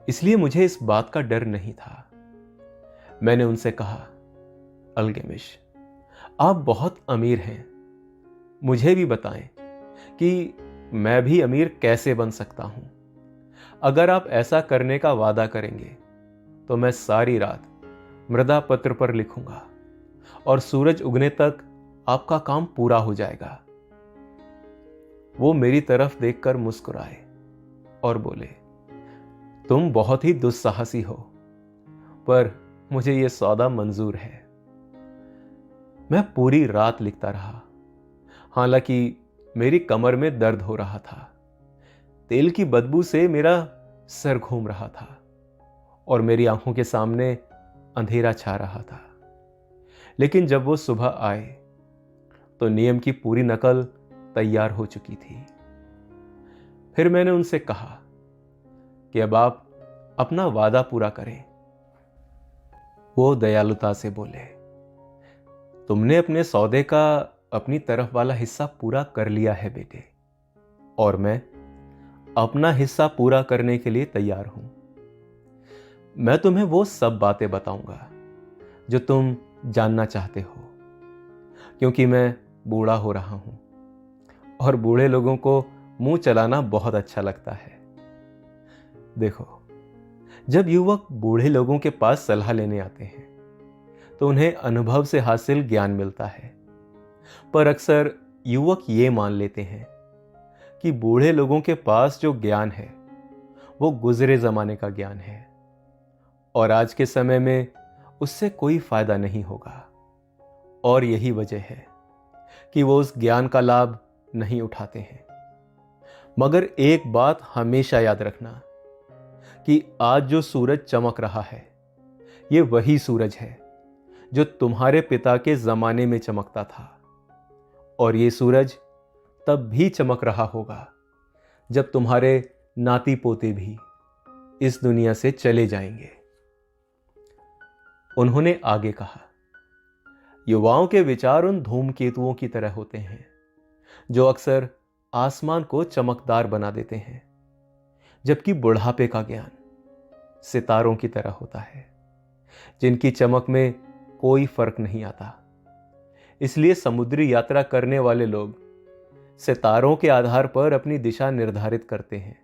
इसलिए मुझे इस बात का डर नहीं था। मैंने उनसे कहा, अल्गेमिश, आप बहुत अमीर हैं, मुझे भी बताएं कि मैं भी अमीर कैसे बन सकता हूं। अगर आप ऐसा करने का वादा करेंगे तो मैं सारी रात मृदा पत्र पर लिखूंगा और सूरज उगने तक आपका काम पूरा हो जाएगा। वो मेरी तरफ देखकर मुस्कुराए और बोले, तुम बहुत ही दुस्साहसी हो, पर मुझे यह सौदा मंजूर है। मैं पूरी रात लिखता रहा, हालांकि मेरी कमर में दर्द हो रहा था। तेल की बदबू से मेरा सर घूम रहा था और मेरी आंखों के सामने अंधेरा छा रहा था। लेकिन जब वो सुबह आए तो नियम की पूरी नकल तैयार हो चुकी थी। फिर मैंने उनसे कहा कि अब आप अपना वादा पूरा करें। वो दयालुता से बोले, तुमने अपने सौदे का अपनी तरफ वाला हिस्सा पूरा कर लिया है बेटे, और मैं अपना हिस्सा पूरा करने के लिए तैयार हूं। मैं तुम्हें वो सब बातें बताऊंगा जो तुम जानना चाहते हो, क्योंकि मैं बूढ़ा हो रहा हूं और बूढ़े लोगों को मुंह चलाना बहुत अच्छा लगता है। देखो, जब युवक बूढ़े लोगों के पास सलाह लेने आते हैं तो उन्हें अनुभव से हासिल ज्ञान मिलता है, पर अक्सर युवक ये मान लेते हैं कि बूढ़े लोगों के पास जो ज्ञान है वो गुजरे जमाने का ज्ञान है, और आज के समय में उससे कोई फायदा नहीं होगा। और यही वजह है कि वो उस ज्ञान का लाभ नहीं उठाते हैं। मगर एक बात हमेशा याद रखना कि आज जो सूरज चमक रहा है, ये वही सूरज है जो तुम्हारे पिता के जमाने में चमकता था। और ये सूरज तब भी चमक रहा होगा जब तुम्हारे नाती पोते भी इस दुनिया से चले जाएंगे। उन्होंने आगे कहा, युवाओं के विचार उन धूमकेतुओं की तरह होते हैं जो अक्सर आसमान को चमकदार बना देते हैं, जबकि बुढ़ापे का ज्ञान सितारों की तरह होता है जिनकी चमक में कोई फर्क नहीं आता। इसलिए समुद्री यात्रा करने वाले लोग सितारों के आधार पर अपनी दिशा निर्धारित करते हैं,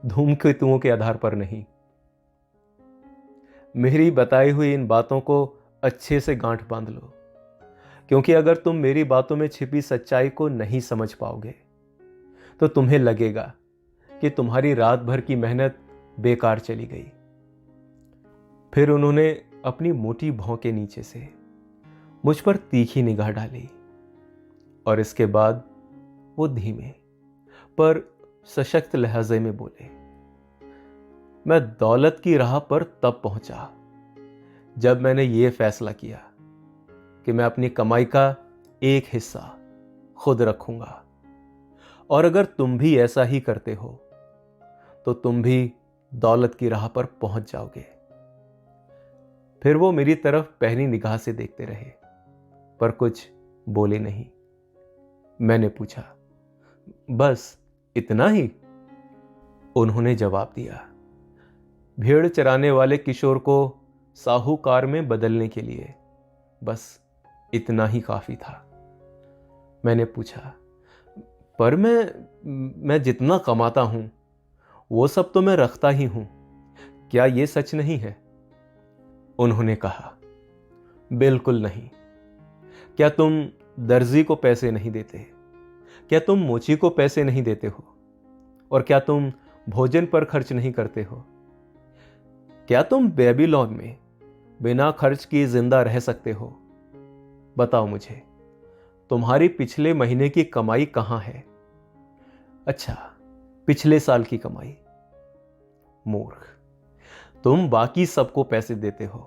धूमकेतुओं के आधार पर नहीं। मेरी बताई हुई इन बातों को अच्छे से गांठ बांध लो, क्योंकि अगर तुम मेरी बातों में छिपी सच्चाई को नहीं समझ पाओगे तो तुम्हें लगेगा कि तुम्हारी रात भर की मेहनत बेकार चली गई। फिर उन्होंने अपनी मोटी भौं के नीचे से मुझ पर तीखी निगाह डाली और इसके बाद वो धीमे पर सशक्त लहजे में बोले, मैं दौलत की राह पर तब पहुंचा जब मैंने ये फैसला किया कि मैं अपनी कमाई का एक हिस्सा खुद रखूंगा। और अगर तुम भी ऐसा ही करते हो तो तुम भी दौलत की राह पर पहुंच जाओगे। फिर वो मेरी तरफ पहली निगाह से देखते रहे पर कुछ बोले नहीं। मैंने पूछा, बस इतना ही? उन्होंने जवाब दिया, भेड़ चराने वाले किशोर को साहूकार में बदलने के लिए बस इतना ही काफी था। मैंने पूछा, पर मैं जितना कमाता हूं वो सब तो मैं रखता ही हूं, क्या ये सच नहीं है? उन्होंने कहा, बिल्कुल नहीं। क्या तुम दर्जी को पैसे नहीं देते? क्या तुम मोची को पैसे नहीं देते हो? और क्या तुम भोजन पर खर्च नहीं करते हो? क्या तुम बेबीलोन में बिना खर्च किए जिंदा रह सकते हो? बताओ मुझे, तुम्हारी पिछले महीने की कमाई कहां है? अच्छा, पिछले साल की कमाई। मूर्ख, तुम बाकी सबको पैसे देते हो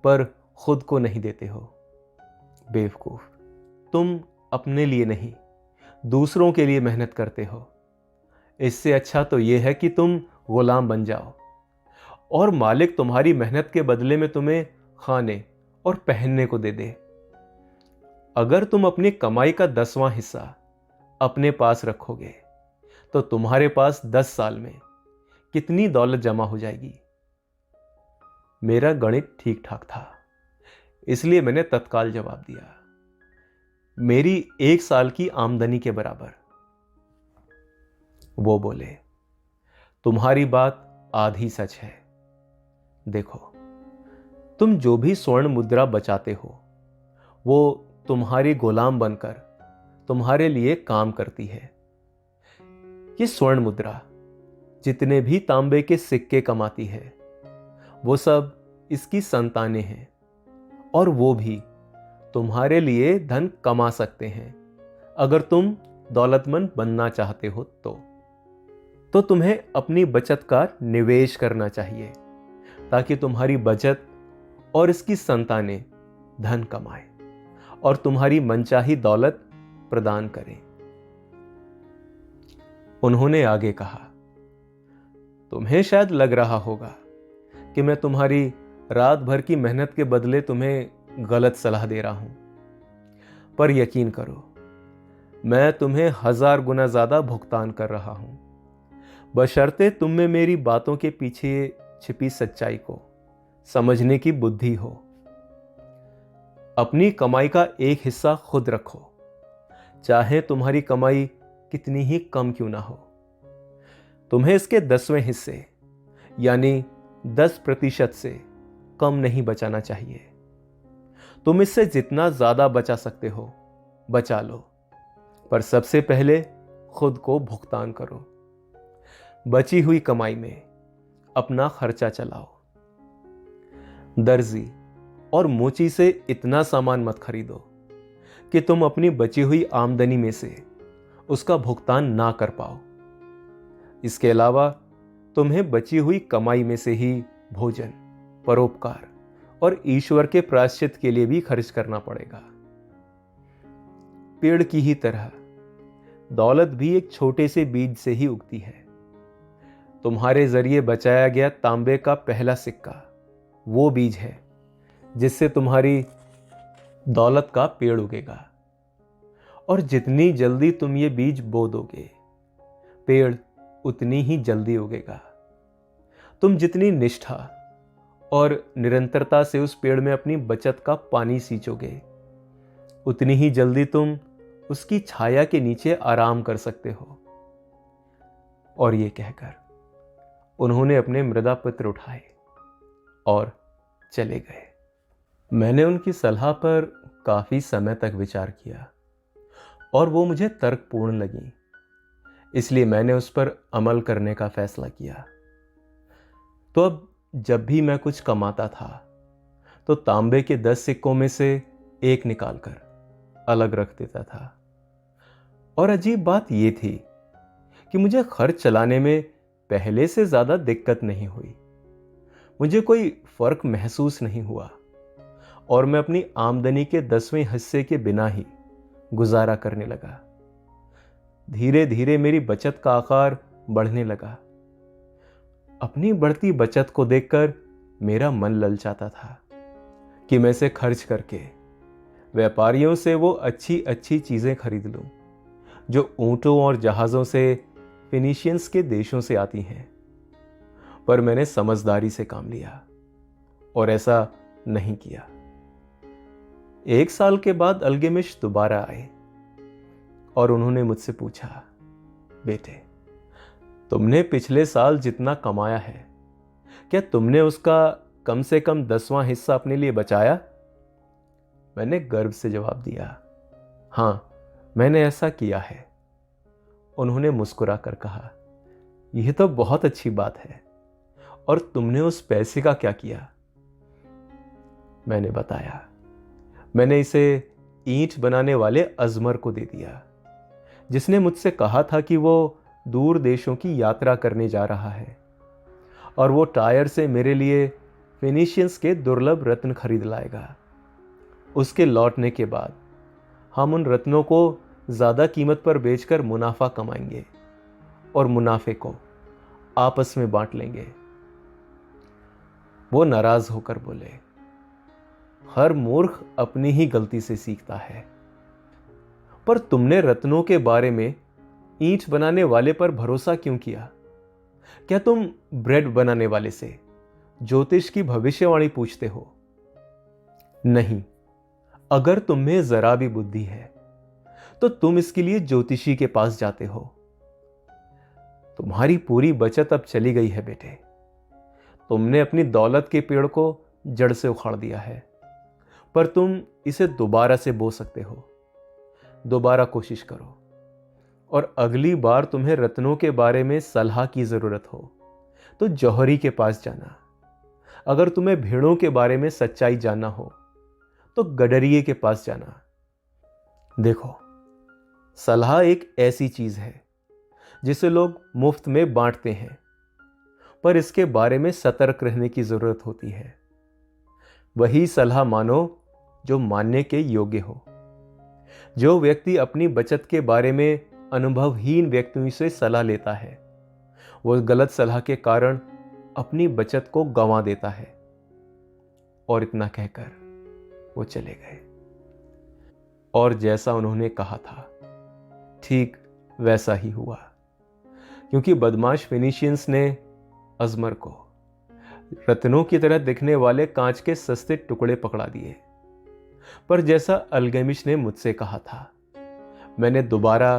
पर खुद को नहीं देते हो। बेवकूफ, तुम अपने लिए नहीं दूसरों के लिए मेहनत करते हो। इससे अच्छा तो यह है कि तुम गुलाम बन जाओ और मालिक तुम्हारी मेहनत के बदले में तुम्हें खाने और पहनने को दे दे। अगर तुम अपनी कमाई का 10वां हिस्सा अपने पास रखोगे तो तुम्हारे पास 10 साल में कितनी दौलत जमा हो जाएगी? मेरा गणित ठीक ठाक था, इसलिए मैंने तत्काल जवाब दिया, मेरी 1 साल की आमदनी के बराबर। वो बोले, तुम्हारी बात आधी सच है। देखो, तुम जो भी स्वर्ण मुद्रा बचाते हो वो तुम्हारी गुलाम बनकर तुम्हारे लिए काम करती है। ये स्वर्ण मुद्रा जितने भी तांबे के सिक्के कमाती है वो सब इसकी संतानें हैं, और वो भी तुम्हारे लिए धन कमा सकते हैं अगर तुम दौलतमंद बनना चाहते हो तो तुम्हें अपनी बचत का निवेश करना चाहिए ताकि तुम्हारी बचत और इसकी संतानें धन कमाएं और तुम्हारी मनचाही दौलत प्रदान करें। उन्होंने आगे कहा, तुम्हें शायद लग रहा होगा कि मैं तुम्हारी रात भर की मेहनत के बदले तुम्हें गलत सलाह दे रहा हूं, पर यकीन करो, मैं तुम्हें 1000 गुना ज्यादा भुगतान कर रहा हूं, बशर्ते तुम में मेरी बातों के पीछे छिपी सच्चाई को समझने की बुद्धि हो। अपनी कमाई का एक हिस्सा खुद रखो, चाहे तुम्हारी कमाई कितनी ही कम क्यों ना हो। तुम्हें इसके 10वें हिस्से यानी 10% से कम नहीं बचाना चाहिए। तुम इससे जितना ज्यादा बचा सकते हो बचा लो, पर सबसे पहले खुद को भुगतान करो। बची हुई कमाई में अपना खर्चा चलाओ। दर्जी और मोची से इतना सामान मत खरीदो कि तुम अपनी बची हुई आमदनी में से उसका भुगतान ना कर पाओ। इसके अलावा तुम्हें बची हुई कमाई में से ही भोजन, परोपकार और ईश्वर के प्रायश्चित के लिए भी खर्च करना पड़ेगा। पेड़ की ही तरह दौलत भी एक छोटे से बीज से ही उगती है। तुम्हारे जरिए बचाया गया तांबे का पहला सिक्का वो बीज है जिससे तुम्हारी दौलत का पेड़ उगेगा। और जितनी जल्दी तुम ये बीज बो दोगे, पेड़ उतनी ही जल्दी उगेगा। तुम जितनी निष्ठा और निरंतरता से उस पेड़ में अपनी बचत का पानी सींचोगे, उतनी ही जल्दी तुम उसकी छाया के नीचे आराम कर सकते हो। और ये कहकर उन्होंने अपने मृदा पत्र उठाए और चले गए। मैंने उनकी सलाह पर काफी समय तक विचार किया और वो मुझे तर्कपूर्ण लगी, इसलिए मैंने उस पर अमल करने का फैसला किया। तो अब जब भी मैं कुछ कमाता था तो तांबे के 10 सिक्कों में से एक निकालकर अलग रख देता था। और अजीब बात यह थी कि मुझे खर्च चलाने में पहले से ज्यादा दिक्कत नहीं हुई। मुझे कोई फर्क महसूस नहीं हुआ और मैं अपनी आमदनी के 10वें हिस्से के बिना ही गुजारा करने लगा। धीरे धीरे मेरी बचत का आकार बढ़ने लगा। अपनी बढ़ती बचत को देखकर मेरा मन ललचाता था कि मैं इसे खर्च करके व्यापारियों से वो अच्छी अच्छी चीजें खरीद लूं जो ऊंटों और जहाजों से फिनिशियंस के देशों से आती हैं। पर मैंने समझदारी से काम लिया और ऐसा नहीं किया। 1 साल के बाद अल्गेमिश दोबारा आए और उन्होंने मुझसे पूछा, बेटे, तुमने पिछले साल जितना कमाया है, क्या तुमने उसका कम से कम 10वां हिस्सा अपने लिए बचाया? मैंने गर्व से जवाब दिया, हाँ, मैंने ऐसा किया है। उन्होंने मुस्कुरा कर कहा, यह तो बहुत अच्छी बात है, और तुमने उस पैसे का क्या किया? मैंने बताया, मैंने इसे ईंट बनाने वाले अजमर को दे दिया, जिसने मुझसे कहा था कि वो दूर देशों की यात्रा करने जा रहा है और वो टायर से मेरे लिए फिनिशियंस के दुर्लभ रत्न खरीद लाएगा। उसके लौटने के बाद हम उन रत्नों को ज्यादा कीमत पर बेचकर मुनाफा कमाएंगे और मुनाफे को आपस में बांट लेंगे। वो नाराज होकर बोले, हर मूर्ख अपनी ही गलती से सीखता है। पर तुमने रत्नों के बारे में ईंट बनाने वाले पर भरोसा क्यों किया? क्या तुम ब्रेड बनाने वाले से ज्योतिष की भविष्यवाणी पूछते हो? नहीं, अगर तुम्हें जरा भी बुद्धि है तो तुम इसके लिए ज्योतिषी के पास जाते हो। तुम्हारी पूरी बचत अब चली गई है बेटे। तुमने अपनी दौलत के पेड़ को जड़ से उखाड़ दिया है, पर तुम इसे दोबारा से बो सकते हो। दोबारा कोशिश करो, और अगली बार तुम्हें रत्नों के बारे में सलाह की जरूरत हो तो जौहरी के पास जाना। अगर तुम्हें भेड़ों के बारे में सच्चाई जानना हो तो गडरिये के पास जाना। देखो, सलाह एक ऐसी चीज है जिसे लोग मुफ्त में बांटते हैं, पर इसके बारे में सतर्क रहने की जरूरत होती है। वही सलाह मानो जो मानने के योग्य हो। जो व्यक्ति अपनी बचत के बारे में अनुभवहीन व्यक्तियों से सलाह लेता है, वो गलत सलाह के कारण अपनी बचत को गंवा देता है। और इतना कहकर वो चले गए। और जैसा उन्होंने कहा था, ठीक वैसा ही हुआ, क्योंकि बदमाश फिनिशियंस ने अजमर को रत्नों की तरह दिखने वाले कांच के सस्ते टुकड़े पकड़ा दिए। पर जैसा अल्गेमिश ने मुझसे कहा था, मैंने दोबारा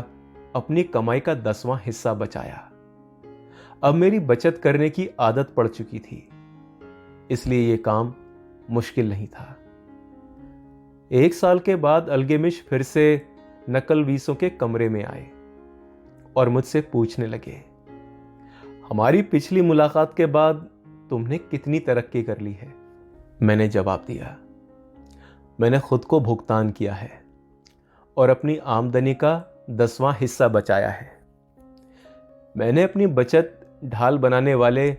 अपनी कमाई का 10वां हिस्सा बचाया। अब मेरी बचत करने की आदत पड़ चुकी थी, इसलिए यह काम मुश्किल नहीं था। 1 साल के बाद अल्गेमिश फिर से नकलवीसों के कमरे में आए और मुझसे पूछने लगे, हमारी पिछली मुलाकात के बाद तुमने कितनी तरक्की कर ली है? मैंने जवाब दिया, मैंने खुद को भुगतान किया है और अपनी आमदनी का 10वां हिस्सा बचाया है। मैंने अपनी बचत ढाल बनाने वाले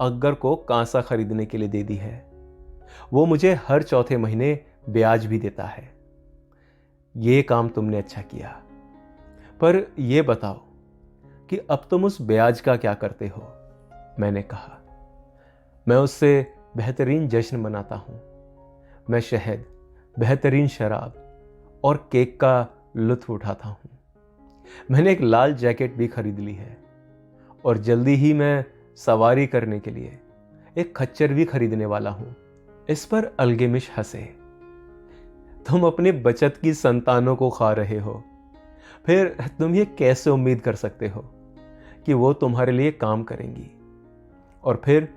अकबर को कांसा खरीदने के लिए दे दी है। वो मुझे हर चौथे महीने ब्याज भी देता है। ये काम तुमने अच्छा किया, पर यह बताओ कि अब तुम उस ब्याज का क्या करते हो? मैंने कहा। मैं उससे बेहतरीन जश्न मनाता हूं। मैं शहद, बेहतरीन शराब और केक का लुत्फ उठाता हूं। मैंने एक लाल जैकेट भी खरीद ली है और जल्दी ही मैं सवारी करने के लिए एक खच्चर भी खरीदने वाला हूं। इस पर अल्गेमिश हंसे। तुम अपनी बचत की संतानों को खा रहे हो, फिर तुम ये कैसे उम्मीद कर सकते हो कि वो तुम्हारे लिए काम करेंगी? और फिर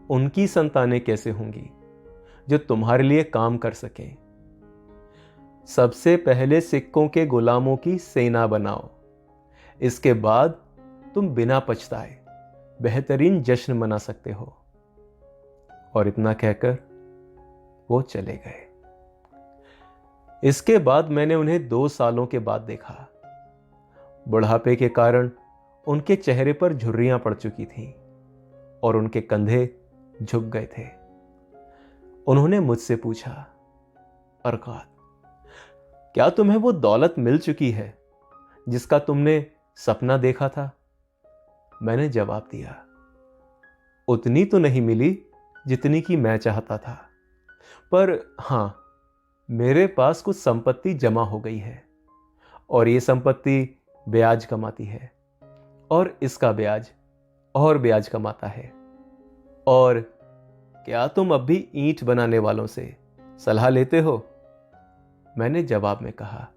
उनकी संतानें कैसे होंगी जो तुम्हारे लिए काम कर सकें? सबसे पहले सिक्कों के गुलामों की सेना बनाओ। इसके बाद तुम बिना पछताए बेहतरीन जश्न मना सकते हो। और इतना कहकर वो चले गए। इसके बाद मैंने उन्हें 2 सालों के बाद देखा। बुढ़ापे के कारण उनके चेहरे पर झुर्रियां पड़ चुकी थीं और उनके कंधे झुक गए थे। उन्होंने मुझसे पूछा, अरकाद, क्या तुम्हें वो दौलत मिल चुकी है जिसका तुमने सपना देखा था? मैंने जवाब दिया, उतनी तो नहीं मिली जितनी कि मैं चाहता था, पर हां, मेरे पास कुछ संपत्ति जमा हो गई है और ये संपत्ति ब्याज कमाती है और इसका ब्याज और ब्याज कमाता है। और क्या तुम अब भी ईंट बनाने वालों से सलाह लेते हो? मैंने जवाब में कहा,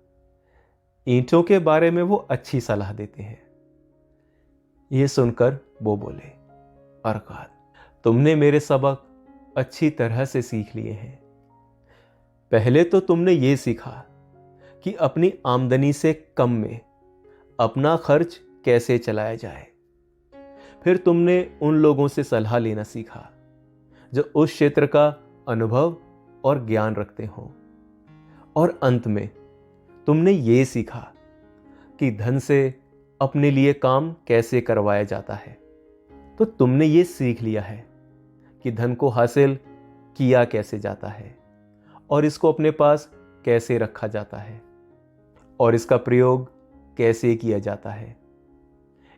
ईंटों के बारे में वो अच्छी सलाह देते हैं। यह सुनकर वो बोले, अरकाद, तुमने मेरे सबक अच्छी तरह से सीख लिए हैं। पहले तो तुमने ये सीखा कि अपनी आमदनी से कम में अपना खर्च कैसे चलाया जाए। फिर तुमने उन लोगों से सलाह लेना सीखा जो उस क्षेत्र का अनुभव और ज्ञान रखते हों। और अंत में तुमने ये सीखा कि धन से अपने लिए काम कैसे करवाया जाता है। तो तुमने ये सीख लिया है कि धन को हासिल किया कैसे जाता है और इसको अपने पास कैसे रखा जाता है और इसका प्रयोग कैसे किया जाता है।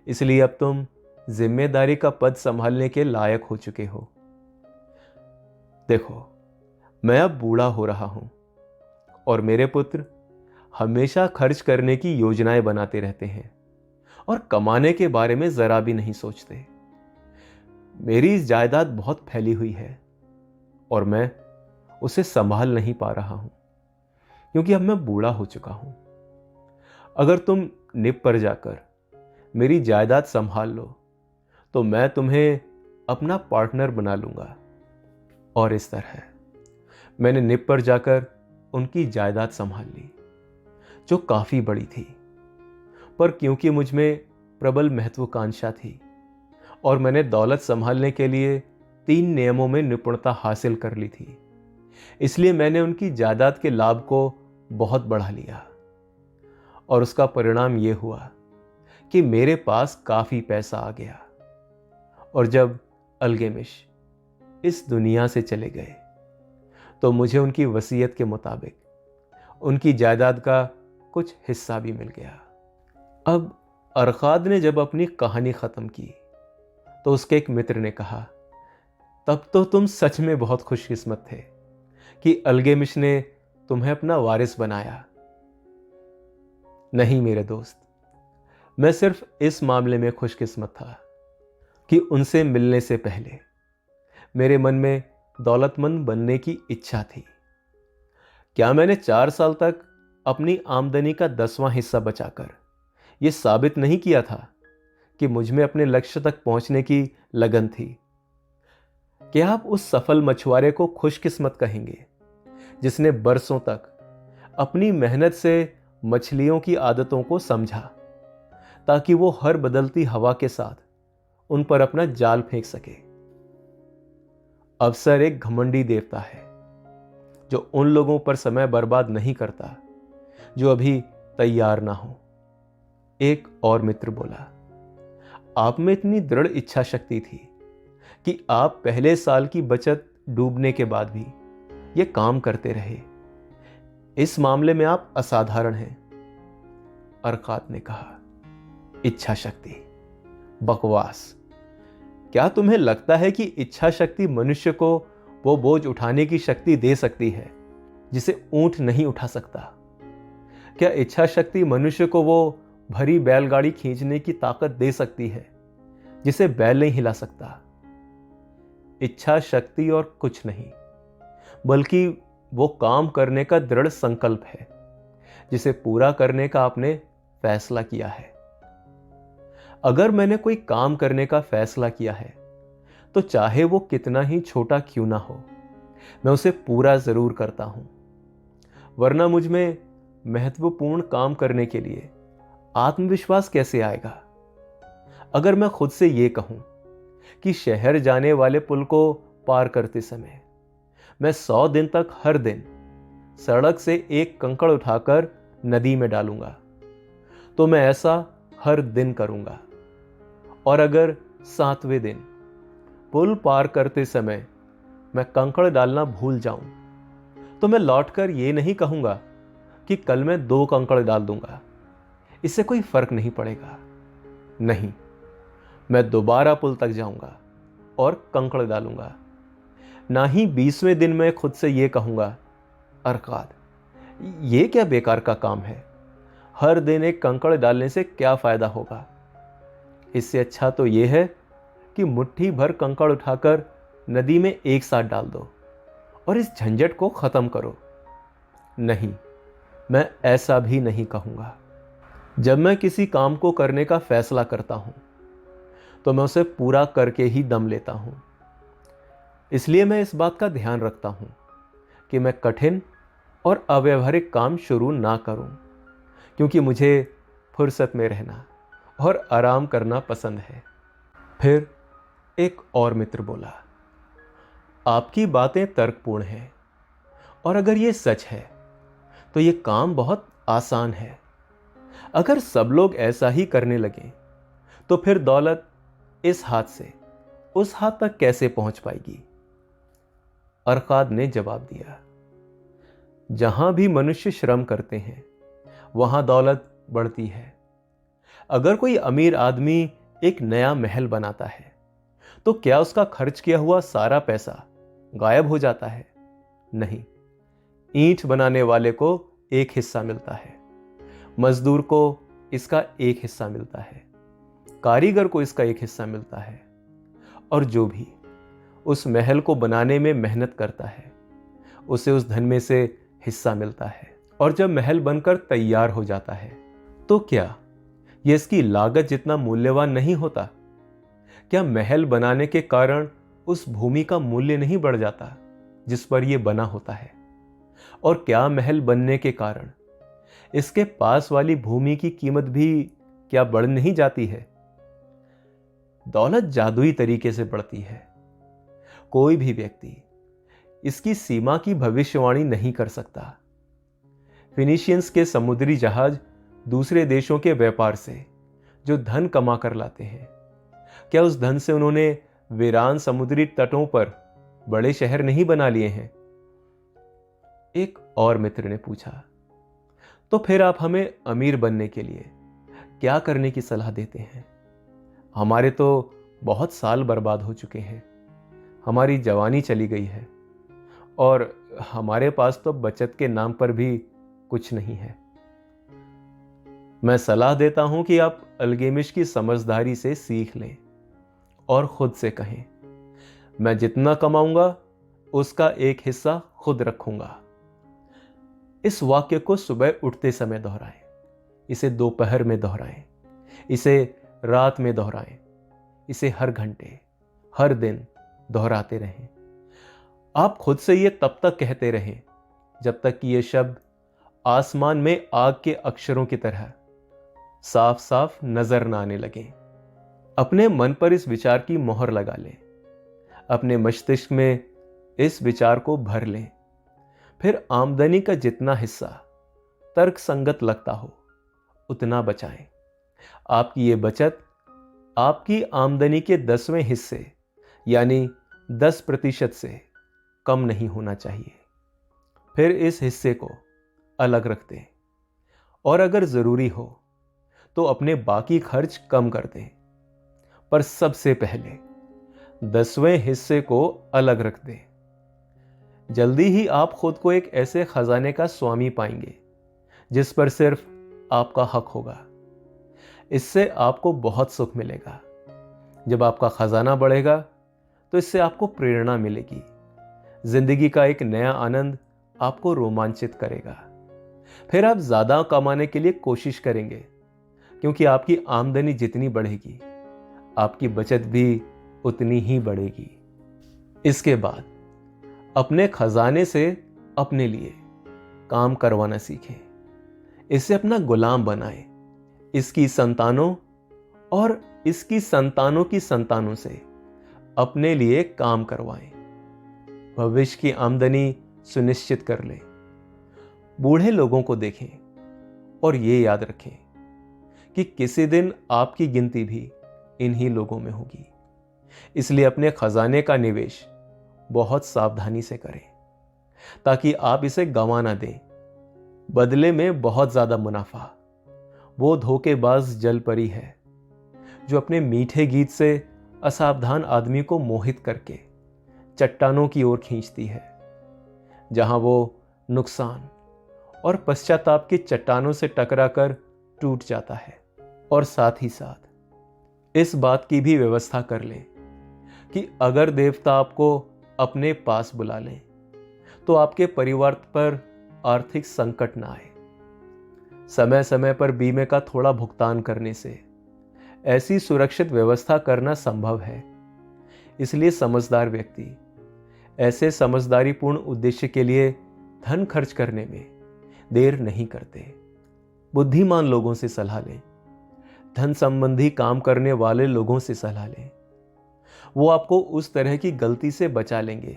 इसलिए अब तुम जिम्मेदारी का पद संभालने के लायक हो चुके हो। देखो, मैं अब बूढ़ा हो रहा हूं और मेरे पुत्र हमेशा खर्च करने की योजनाएं बनाते रहते हैं और कमाने के बारे में जरा भी नहीं सोचते। मेरी जायदाद बहुत फैली हुई है और मैं उसे संभाल नहीं पा रहा हूं क्योंकि अब मैं बूढ़ा हो चुका हूं। अगर तुम निप पर जाकर मेरी जायदाद संभाल लो तो मैं तुम्हें अपना पार्टनर बना लूंगा। और इस तरह मैंने निप पर जाकर उनकी जायदाद संभाल ली जो काफी बड़ी थी, पर क्योंकि मुझ में प्रबल महत्वाकांक्षा थी और मैंने दौलत संभालने के लिए 3 नियमों में निपुणता हासिल कर ली थी, इसलिए मैंने उनकी जायदाद के लाभ को बहुत बढ़ा लिया। और उसका परिणाम यह हुआ कि मेरे पास काफी पैसा आ गया। और जब अल्गेमिश इस दुनिया से चले गए तो मुझे उनकी वसीयत के मुताबिक उनकी जायदाद का कुछ हिस्सा भी मिल गया। अब अरकाद ने जब अपनी कहानी खत्म की तो उसके एक मित्र ने कहा, तब तो तुम सच में बहुत खुशकिस्मत थे कि अल्गेमिश ने तुम्हें अपना वारिस बनाया। नहीं मेरे दोस्त, मैं सिर्फ इस मामले में खुशकिस्मत था कि उनसे मिलने से पहले मेरे मन में दौलतमंद बनने की इच्छा थी। क्या मैंने 4 साल तक अपनी आमदनी का 10वां हिस्सा बचाकर यह साबित नहीं किया था कि मुझ में अपने लक्ष्य तक पहुंचने की लगन थी? क्या आप उस सफल मछुआरे को खुशकिस्मत कहेंगे जिसने बरसों तक अपनी मेहनत से मछलियों की आदतों को समझा ताकि वो हर बदलती हवा के साथ उन पर अपना जाल फेंक सके? अवसर एक घमंडी देवता है जो उन लोगों पर समय बर्बाद नहीं करता जो अभी तैयार ना हो। एक और मित्र बोला, आप में इतनी दृढ़ इच्छा शक्ति थी कि आप पहले साल की बचत डूबने के बाद भी ये काम करते रहे। इस मामले में आप असाधारण हैं। अरकाद ने कहा, इच्छा शक्ति? बकवास। क्या तुम्हें लगता है कि इच्छा शक्ति मनुष्य को वो बोझ उठाने की शक्ति दे सकती है जिसे ऊंट नहीं उठा सकता? क्या इच्छा शक्ति मनुष्य को वो भरी बैलगाड़ी खींचने की ताकत दे सकती है जिसे बैल नहीं हिला सकता? इच्छा शक्ति और कुछ नहीं, बल्कि वो काम करने का दृढ़ संकल्प है जिसे पूरा करने का आपने फैसला किया है। अगर मैंने कोई काम करने का फैसला किया है तो चाहे वो कितना ही छोटा क्यों ना हो, मैं उसे पूरा जरूर करता हूं। वरना मुझ में महत्वपूर्ण काम करने के लिए आत्मविश्वास कैसे आएगा? अगर मैं खुद से ये कहूं कि शहर जाने वाले पुल को पार करते समय मैं 100 दिन तक हर दिन सड़क से एक कंकड़ उठाकर नदी में डालूंगा, तो मैं ऐसा हर दिन करूंगा। और अगर 7वें दिन पुल पार करते समय मैं कंकड़ डालना भूल जाऊं, तो मैं लौटकर ये नहीं कहूंगा कि कल मैं 2 कंकड़ डाल दूंगा, इससे कोई फर्क नहीं पड़ेगा। नहीं, मैं दोबारा पुल तक जाऊंगा और कंकड़ डालूंगा। ना ही 20वें दिन में खुद से ये कहूंगा, अरकाद, ये क्या बेकार का काम है, हर दिन एक कंकड़ डालने से क्या फायदा होगा? इससे अच्छा तो यह है कि मुट्ठी भर कंकड़ उठाकर नदी में एक साथ डाल दो और इस झंझट को खत्म करो। नहीं, मैं ऐसा भी नहीं कहूंगा। जब मैं किसी काम को करने का फैसला करता हूं तो मैं उसे पूरा करके ही दम लेता हूं। इसलिए मैं इस बात का ध्यान रखता हूं कि मैं कठिन और अव्यावहारिक काम शुरू ना करूं, क्योंकि मुझे फुर्सत में रहना और आराम करना पसंद है। फिर एक और मित्र बोला, आपकी बातें तर्कपूर्ण हैं और अगर ये सच है तो ये काम बहुत आसान है। अगर सब लोग ऐसा ही करने लगे तो फिर दौलत इस हाथ से उस हाथ तक कैसे पहुंच पाएगी? अरकाद ने जवाब दिया, जहां भी मनुष्य श्रम करते हैं वहां दौलत बढ़ती है। अगर कोई अमीर आदमी एक नया महल बनाता है तो क्या उसका खर्च किया हुआ सारा पैसा गायब हो जाता है? नहीं, ईंट बनाने वाले को एक हिस्सा मिलता है, मजदूर को इसका एक हिस्सा मिलता है, कारीगर को इसका एक हिस्सा मिलता है, और जो भी उस महल को बनाने में मेहनत करता है उसे उस धन में से हिस्सा मिलता है। और जब महल बनकर तैयार हो जाता है तो क्या यह इसकी लागत जितना मूल्यवान नहीं होता? क्या महल बनाने के कारण उस भूमि का मूल्य नहीं बढ़ जाता जिस पर यह बना होता है? और क्या महल बनने के कारण इसके पास वाली भूमि की कीमत भी क्या बढ़ नहीं जाती है? दौलत जादुई तरीके से बढ़ती है। कोई भी व्यक्ति इसकी सीमा की भविष्यवाणी नहीं कर सकता। फिनिशियंस के समुद्री जहाज दूसरे देशों के व्यापार से जो धन कमा कर लाते हैं, क्या उस धन से उन्होंने वीरान समुद्री तटों पर बड़े शहर नहीं बना लिए हैं? एक और मित्र ने पूछा, तो फिर आप हमें अमीर बनने के लिए क्या करने की सलाह देते हैं? हमारे तो बहुत साल बर्बाद हो चुके हैं, हमारी जवानी चली गई है और हमारे पास तो बचत के नाम पर भी कुछ नहीं है। मैं सलाह देता हूं कि आप अल्गेमिश की समझदारी से सीख लें और खुद से कहें, मैं जितना कमाऊंगा उसका एक हिस्सा खुद रखूंगा। इस वाक्य को सुबह उठते समय दोहराएं, इसे दोपहर में दोहराएं, इसे रात में दोहराएं, इसे हर घंटे हर दिन दोहराते रहें। आप खुद से ये तब तक कहते रहें जब तक कि ये शब्द आसमान में आग के अक्षरों की तरह साफ साफ नजर ना आने लगे। अपने मन पर इस विचार की मोहर लगा लें, अपने मस्तिष्क में इस विचार को भर लें, फिर आमदनी का जितना हिस्सा तर्क संगत लगता हो उतना बचाएं। आपकी ये बचत आपकी आमदनी के 10वें हिस्से यानी 10% से कम नहीं होना चाहिए। फिर इस हिस्से को अलग रख दें और अगर जरूरी हो तो अपने बाकी खर्च कम कर दें। पर सबसे पहले 10वें हिस्से को अलग रख दें। जल्दी ही आप खुद को एक ऐसे खजाने का स्वामी पाएंगे जिस पर सिर्फ आपका हक होगा। इससे आपको बहुत सुख मिलेगा। जब आपका खजाना बढ़ेगा तो इससे आपको प्रेरणा मिलेगी। जिंदगी का एक नया आनंद आपको रोमांचित करेगा। फिर आप ज्यादा कमाने के लिए कोशिश करेंगे, क्योंकि आपकी आमदनी जितनी बढ़ेगी आपकी बचत भी उतनी ही बढ़ेगी। इसके बाद अपने खजाने से अपने लिए काम करवाना सीखें। इसे अपना गुलाम बनाएं। इसकी संतानों और इसकी संतानों की संतानों से अपने लिए काम करवाएं। भविष्य की आमदनी सुनिश्चित कर लें। बूढ़े लोगों को देखें और ये याद रखें कि किसी दिन आपकी गिनती भी इन्हीं लोगों में होगी। इसलिए अपने खजाने का निवेश बहुत सावधानी से करें ताकि आप इसे गंवा ना दें। बदले में बहुत ज्यादा मुनाफा वो धोखेबाज जलपरी है जो अपने मीठे गीत से असावधान आदमी को मोहित करके चट्टानों की ओर खींचती है, जहां वो नुकसान और पश्चाताप की चट्टानों से टकराकर टूट जाता है। और साथ ही साथ इस बात की भी व्यवस्था कर लें कि अगर देवता आपको अपने पास बुला लें तो आपके परिवार पर आर्थिक संकट ना आए। समय समय पर बीमे का थोड़ा भुगतान करने से ऐसी सुरक्षित व्यवस्था करना संभव है। इसलिए समझदार व्यक्ति ऐसे समझदारीपूर्ण उद्देश्य के लिए धन खर्च करने में देर नहीं करते। बुद्धिमान लोगों से सलाह लें। धन संबंधी काम करने वाले लोगों से सलाह लें। वो आपको उस तरह की गलती से बचा लेंगे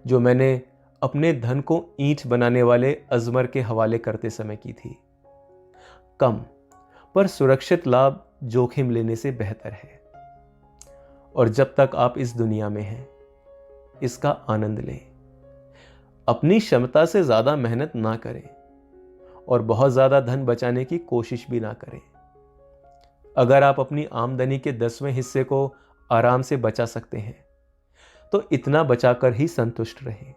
जो मैंने अपने धन को ईंट बनाने वाले अजमर के हवाले करते समय की थी। कम पर सुरक्षित लाभ जोखिम लेने से बेहतर है। और जब तक आप इस दुनिया में हैं इसका आनंद लें। अपनी क्षमता से ज्यादा मेहनत ना करें और बहुत ज्यादा धन बचाने की कोशिश भी ना करें। अगर आप अपनी आमदनी के 10वें हिस्से को आराम से बचा सकते हैं तो इतना बचाकर ही संतुष्ट रहें।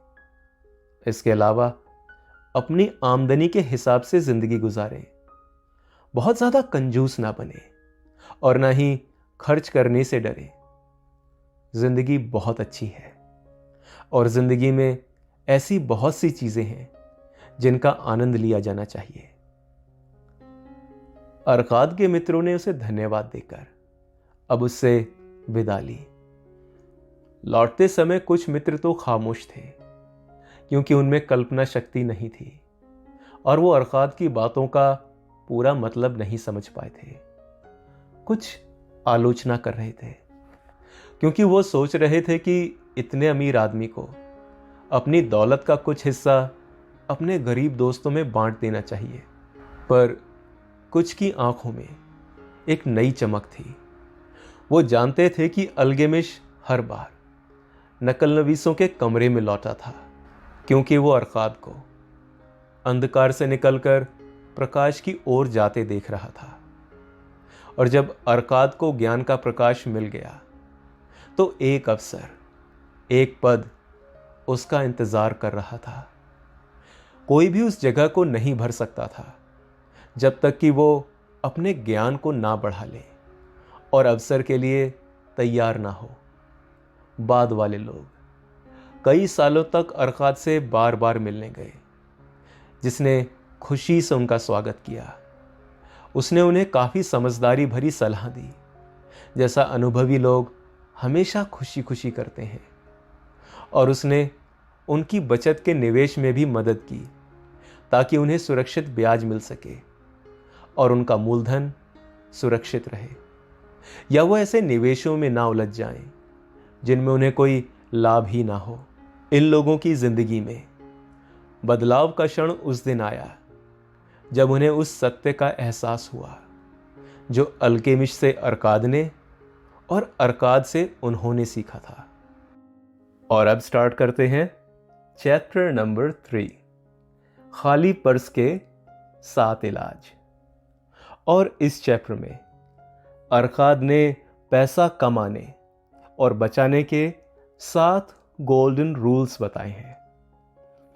इसके अलावा अपनी आमदनी के हिसाब से जिंदगी गुजारें। बहुत ज्यादा कंजूस ना बने और ना ही खर्च करने से डरे। जिंदगी बहुत अच्छी है और जिंदगी में ऐसी बहुत सी चीजें हैं जिनका आनंद लिया जाना चाहिए। अरकाद के मित्रों ने उसे धन्यवाद देकर अब उससे विदा ली। लौटते समय कुछ मित्र तो खामोश थे, क्योंकि उनमें कल्पना शक्ति नहीं थी और वो अरकाद की बातों का पूरा मतलब नहीं समझ पाए थे। कुछ आलोचना कर रहे थे, क्योंकि वो सोच रहे थे कि इतने अमीर आदमी को अपनी दौलत का कुछ हिस्सा अपने गरीब दोस्तों में बांट देना चाहिए। पर कुछ की आंखों में एक नई चमक थी। वो जानते थे कि अल्गेमिश हर बार नकलनवीसों के कमरे में लौटा था, क्योंकि वो अरकाद को अंधकार से निकलकर प्रकाश की ओर जाते देख रहा था। और जब अरकाद को ज्ञान का प्रकाश मिल गया तो एक अवसर, एक पद उसका इंतजार कर रहा था। कोई भी उस जगह को नहीं भर सकता था जब तक कि वो अपने ज्ञान को ना बढ़ा ले और अवसर के लिए तैयार ना हो। बाद वाले लोग कई सालों तक अरकाद से बार बार मिलने गए, जिसने खुशी से उनका स्वागत किया। उसने उन्हें काफी समझदारी भरी सलाह दी, जैसा अनुभवी लोग हमेशा खुशी खुशी करते हैं। और उसने उनकी बचत के निवेश में भी मदद की, ताकि उन्हें सुरक्षित ब्याज मिल सके और उनका मूलधन सुरक्षित रहे, या वो ऐसे निवेशों में ना उलझ जाएं जिनमें उन्हें कोई लाभ ही ना हो। इन लोगों की जिंदगी में बदलाव का क्षण उस दिन आया जब उन्हें उस सत्य का एहसास हुआ जो अल्केमिस्ट से अरकाद ने और अरकाद से उन्होंने सीखा था। और अब स्टार्ट करते हैं चैप्टर नंबर 3, खाली पर्स के 7 इलाज। और इस चैप्टर में अरकाद ने पैसा कमाने और बचाने के 7 गोल्डन रूल्स बताए हैं।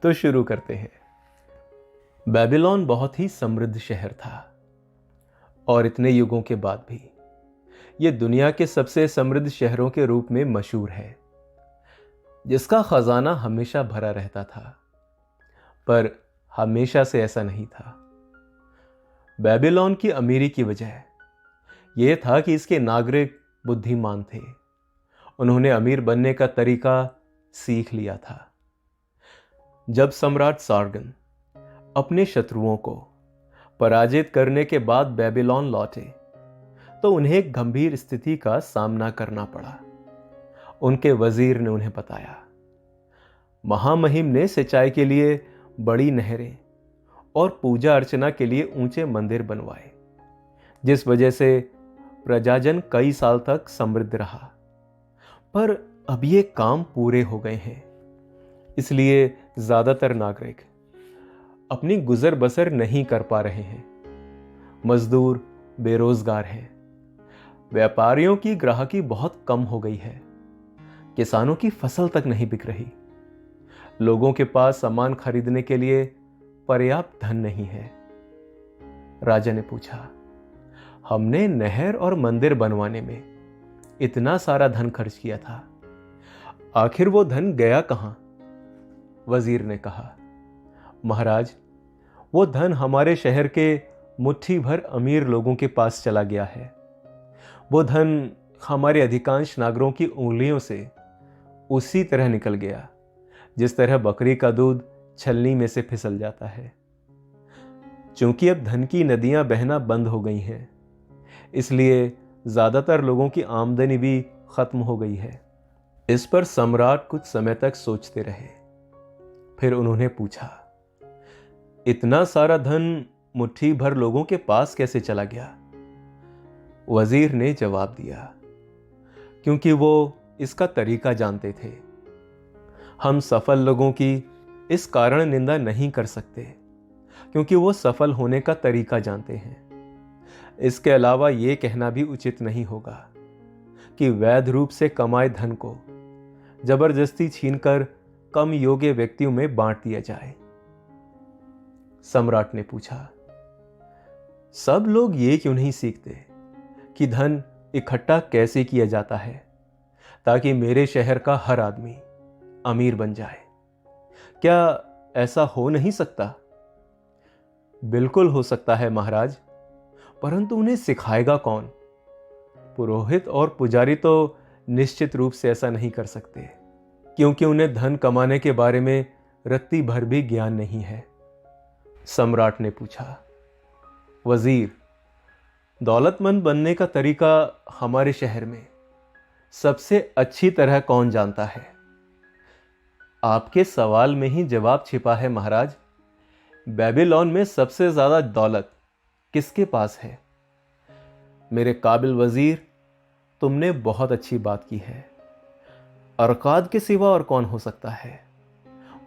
तो शुरू करते हैं। बेबीलोन बहुत ही समृद्ध शहर था और इतने युगों के बाद भी यह दुनिया के सबसे समृद्ध शहरों के रूप में मशहूर है, जिसका खजाना हमेशा भरा रहता था। पर हमेशा से ऐसा नहीं था। बेबीलोन की अमीरी की वजह यह था कि इसके नागरिक बुद्धिमान थे। उन्होंने अमीर बनने का तरीका सीख लिया था। जब सम्राट सार्गन अपने शत्रुओं को पराजित करने के बाद बेबीलोन लौटे तो उन्हें एक गंभीर स्थिति का सामना करना पड़ा। उनके वजीर ने उन्हें बताया, महामहिम ने सिंचाई के लिए बड़ी नहरें और पूजा अर्चना के लिए ऊंचे मंदिर बनवाए, जिस वजह से प्रजाजन कई साल तक समृद्ध रहा। पर अब ये काम पूरे हो गए हैं, इसलिए ज्यादातर नागरिक अपनी गुजर बसर नहीं कर पा रहे हैं। मजदूर बेरोजगार हैं, व्यापारियों की ग्राहकी बहुत कम हो गई है, किसानों की फसल तक नहीं बिक रही, लोगों के पास सामान खरीदने के लिए पर्याप्त धन नहीं है। राजा ने पूछा, हमने नहर और मंदिर बनवाने में इतना सारा धन खर्च किया था, आखिर वो धन गया कहां? वजीर ने कहा, महाराज, वो धन हमारे शहर के मुट्ठी भर अमीर लोगों के पास चला गया है। वो धन हमारे अधिकांश नागरों की उंगलियों से उसी तरह निकल गया जिस तरह बकरी का दूध छलनी में से फिसल जाता है। चूंकि अब धन की नदियां बहना बंद हो गई हैं, इसलिए ज्यादातर लोगों की आमदनी भी खत्म हो गई है। इस पर सम्राट कुछ समय तक सोचते रहे। फिर उन्होंने पूछा, इतना सारा धन मुट्ठी भर लोगों के पास कैसे चला गया? वजीर ने जवाब दिया, क्योंकि वो इसका तरीका जानते थे। हम सफल लोगों की इस कारण निंदा नहीं कर सकते, क्योंकि वो सफल होने का तरीका जानते हैं। इसके अलावा ये कहना भी उचित नहीं होगा कि वैध रूप से कमाए धन को जबरदस्ती छीनकर कम योग्य व्यक्तियों में बांट दिया जाए। सम्राट ने पूछा, सब लोग ये क्यों नहीं सीखते कि धन इकट्ठा कैसे किया जाता है ताकि मेरे शहर का हर आदमी अमीर बन जाए? क्या ऐसा हो नहीं सकता? बिल्कुल हो सकता है महाराज, परंतु उन्हें सिखाएगा कौन? पुरोहित और पुजारी तो निश्चित रूप से ऐसा नहीं कर सकते, क्योंकि उन्हें धन कमाने के बारे में रत्ती भर भी ज्ञान नहीं है। सम्राट ने पूछा, वजीर, दौलतमंद बनने का तरीका हमारे शहर में सबसे अच्छी तरह कौन जानता है? आपके सवाल में ही जवाब छिपा है महाराज। बेबीलोन में सबसे ज्यादा दौलत किसके पास है? मेरे काबिल वजीर, तुमने बहुत अच्छी बात की है। अरकाद के सिवा और कौन हो सकता है?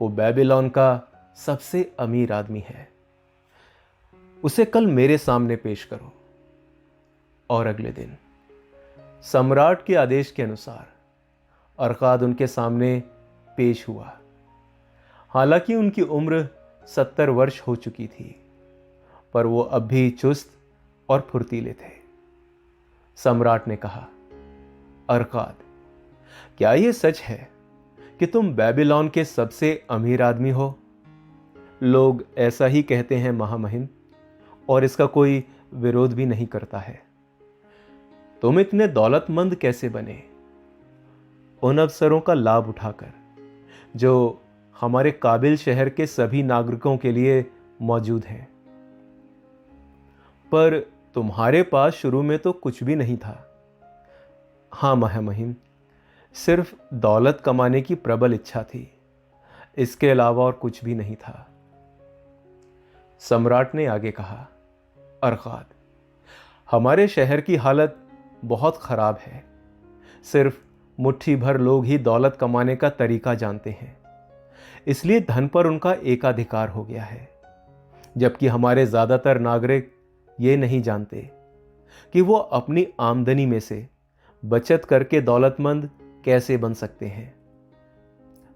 वो बेबीलोन का सबसे अमीर आदमी है। उसे कल मेरे सामने पेश करो। और अगले दिन सम्राट के आदेश के अनुसार अरकाद उनके सामने पेश हुआ। हालांकि उनकी उम्र 70 वर्ष हो चुकी थी, पर वो अब भी चुस्त और फुर्तीले थे। सम्राट ने कहा, अरकाद, क्या यह सच है कि तुम बेबीलोन के सबसे अमीर आदमी हो? लोग ऐसा ही कहते हैं महामहिम, और इसका कोई विरोध भी नहीं करता है। तुम इतने दौलतमंद कैसे बने? उन अवसरों का लाभ उठाकर जो हमारे काबिल शहर के सभी नागरिकों के लिए मौजूद हैं। पर तुम्हारे पास शुरू में तो कुछ भी नहीं था। हाँ महामहिम, सिर्फ दौलत कमाने की प्रबल इच्छा थी, इसके अलावा और कुछ भी नहीं था। सम्राट ने आगे कहा, अरकाद, हमारे शहर की हालत बहुत खराब है। सिर्फ मुट्ठी भर लोग ही दौलत कमाने का तरीका जानते हैं, इसलिए धन पर उनका एकाधिकार हो गया है, जबकि हमारे ज्यादातर नागरिक ये नहीं जानते कि वो अपनी आमदनी में से बचत करके दौलतमंद कैसे बन सकते हैं।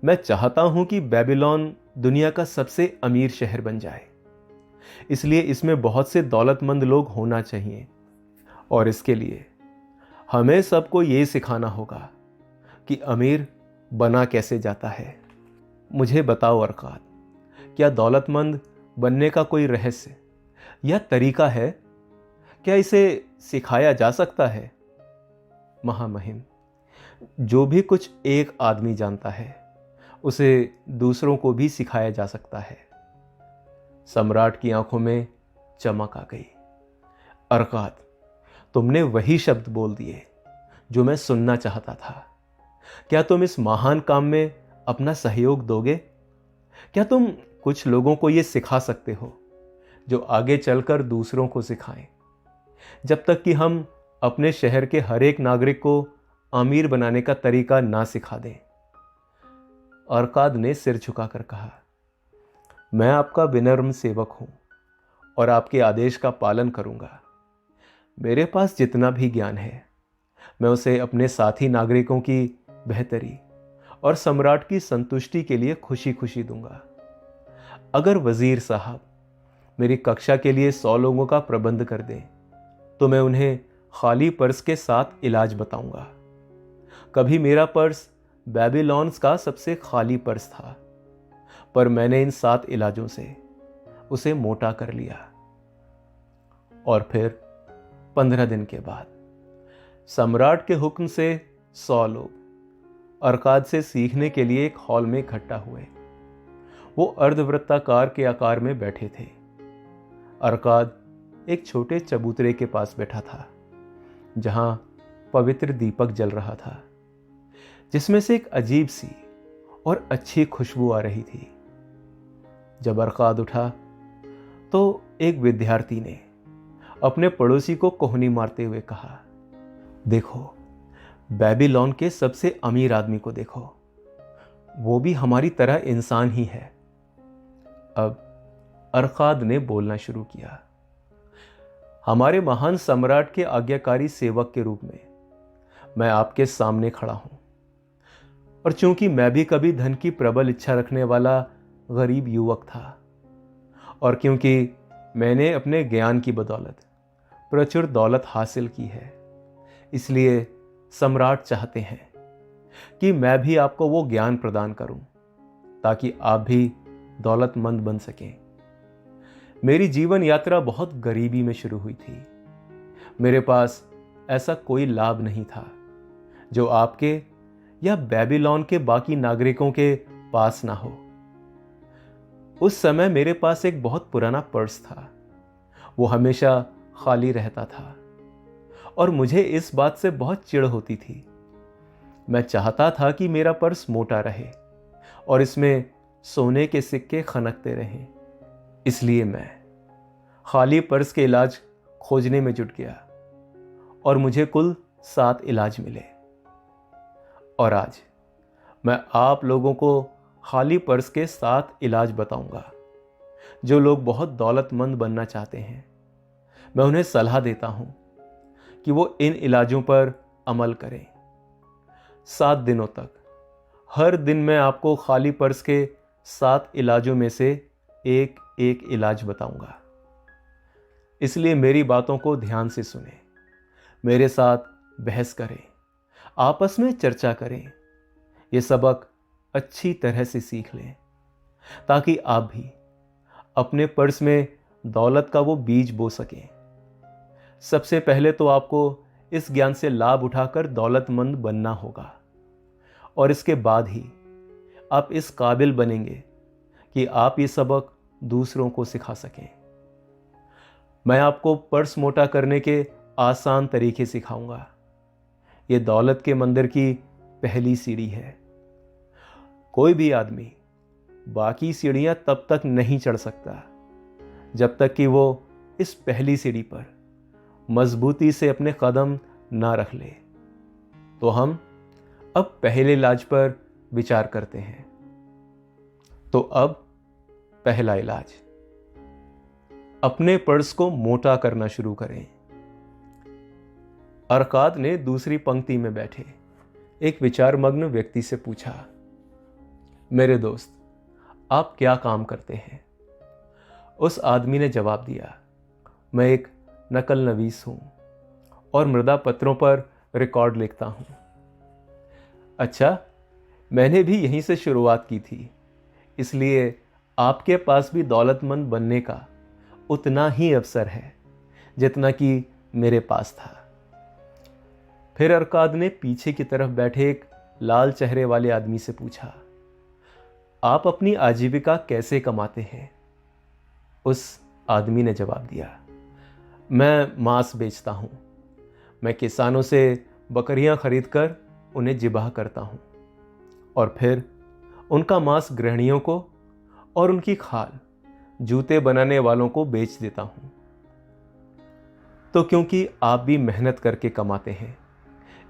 मैं चाहता हूं कि बेबीलोन दुनिया का सबसे अमीर शहर बन जाए, इसलिए इसमें बहुत से दौलतमंद लोग होना चाहिए, और इसके लिए हमें सबको ये सिखाना होगा कि अमीर बना कैसे जाता है। मुझे बताओ अरकाद, क्या दौलतमंद बनने का कोई रहस्य या तरीका है? क्या इसे सिखाया जा सकता है? महामहिम, जो भी कुछ एक आदमी जानता है उसे दूसरों को भी सिखाया जा सकता है। सम्राट की आंखों में चमक आ गई। अरकाद, तुमने वही शब्द बोल दिए जो मैं सुनना चाहता था। क्या तुम इस महान काम में अपना सहयोग दोगे? क्या तुम कुछ लोगों को यह सिखा सकते हो जो आगे चलकर दूसरों को सिखाएं, जब तक कि हम अपने शहर के हर एक नागरिक को अमीर बनाने का तरीका ना सिखा दें? अरकाद ने सिर झुकाकर कहा, मैं आपका विनम्र सेवक हूं और आपके आदेश का पालन करूंगा। मेरे पास जितना भी ज्ञान है मैं उसे अपने साथी नागरिकों की बेहतरी और सम्राट की संतुष्टि के लिए खुशी खुशी दूंगा। अगर वजीर साहब मेरी कक्षा के लिए 100 लोगों का प्रबंध कर दें तो मैं उन्हें खाली पर्स के साथ इलाज बताऊंगा। कभी मेरा पर्स बेबीलोन्स का सबसे खाली पर्स था, पर मैंने इन 7 इलाजों से उसे मोटा कर लिया। और फिर 15 दिन के बाद सम्राट के हुक्म से 100 लोग अरकाद से सीखने के लिए एक हॉल में इकट्ठा हुए। वो अर्धवृत्ताकार के आकार में बैठे थे। अरकाद एक छोटे चबूतरे के पास बैठा था, जहां पवित्र दीपक जल रहा था, जिसमें से एक अजीब सी और अच्छी खुशबू आ रही थी। जब अरकाद उठा तो एक विद्यार्थी ने अपने पड़ोसी को कोहनी मारते हुए कहा, देखो, बेबीलोन के सबसे अमीर आदमी को देखो, वो भी हमारी तरह इंसान ही है। अब अरकाद ने बोलना शुरू किया, हमारे महान सम्राट के आज्ञाकारी सेवक के रूप में मैं आपके सामने खड़ा हूं, और चूंकि मैं भी कभी धन की प्रबल इच्छा रखने वाला गरीब युवक था, और क्योंकि मैंने अपने ज्ञान की बदौलत प्रचुर दौलत हासिल की है, इसलिए सम्राट चाहते हैं कि मैं भी आपको वो ज्ञान प्रदान करूं ताकि आप भी दौलतमंद बन सकें। मेरी जीवन यात्रा बहुत गरीबी में शुरू हुई थी। मेरे पास ऐसा कोई लाभ नहीं था जो आपके या बेबीलोन के बाकी नागरिकों के पास ना हो। उस समय मेरे पास एक बहुत पुराना पर्स था। वो हमेशा खाली रहता था और मुझे इस बात से बहुत चिढ़ होती थी। मैं चाहता था कि मेरा पर्स मोटा रहे और इसमें सोने के सिक्के खनकते रहें। इसलिए मैं खाली पर्स के इलाज खोजने में जुट गया और मुझे कुल 7 इलाज मिले। और आज मैं आप लोगों को खाली पर्स के 7 इलाज बताऊंगा। जो लोग बहुत दौलतमंद बनना चाहते हैं, मैं उन्हें सलाह देता हूं कि वो इन इलाजों पर अमल करें। 7 दिनों तक हर दिन मैं आपको खाली पर्स के 7 इलाजों में से एक एक इलाज बताऊंगा। इसलिए मेरी बातों को ध्यान से सुनें, मेरे साथ बहस करें, आपस में चर्चा करें। ये सबक अच्छी तरह से सीख लें ताकि आप भी अपने पर्स में दौलत का वो बीज बो सकें। सबसे पहले तो आपको इस ज्ञान से लाभ उठाकर दौलतमंद बनना होगा, और इसके बाद ही आप इस काबिल बनेंगे कि आप ये सबक दूसरों को सिखा सकें। मैं आपको पर्स मोटा करने के आसान तरीके सिखाऊंगा। ये दौलत के मंदिर की पहली सीढ़ी है। कोई भी आदमी बाकी सीढ़ियां तब तक नहीं चढ़ सकता जब तक कि वो इस पहली सीढ़ी पर मजबूती से अपने कदम ना रख ले। तो हम अब पहले इलाज पर विचार करते हैं। तो अब पहला इलाज, अपने पर्स को मोटा करना शुरू करें। अरकाद ने दूसरी पंक्ति में बैठे एक विचारमग्न व्यक्ति से पूछा, मेरे दोस्त, आप क्या काम करते हैं? उस आदमी ने जवाब दिया, मैं एक नकल नवीस हूं और मृदा पत्रों पर रिकॉर्ड लिखता हूं। अच्छा, मैंने भी यहीं से शुरुआत की थी, इसलिए आपके पास भी दौलतमंद बनने का उतना ही अवसर है जितना कि मेरे पास था। फिर अरकाद ने पीछे की तरफ बैठे एक लाल चेहरे वाले आदमी से पूछा, आप अपनी आजीविका कैसे कमाते हैं? उस आदमी ने जवाब दिया, मैं मांस बेचता हूं। मैं किसानों से बकरियां खरीदकर उन्हें ज़िबह करता हूं और फिर उनका मांस गृहिणियों को और उनकी खाल जूते बनाने वालों को बेच देता हूं। तो क्योंकि आप भी मेहनत करके कमाते हैं,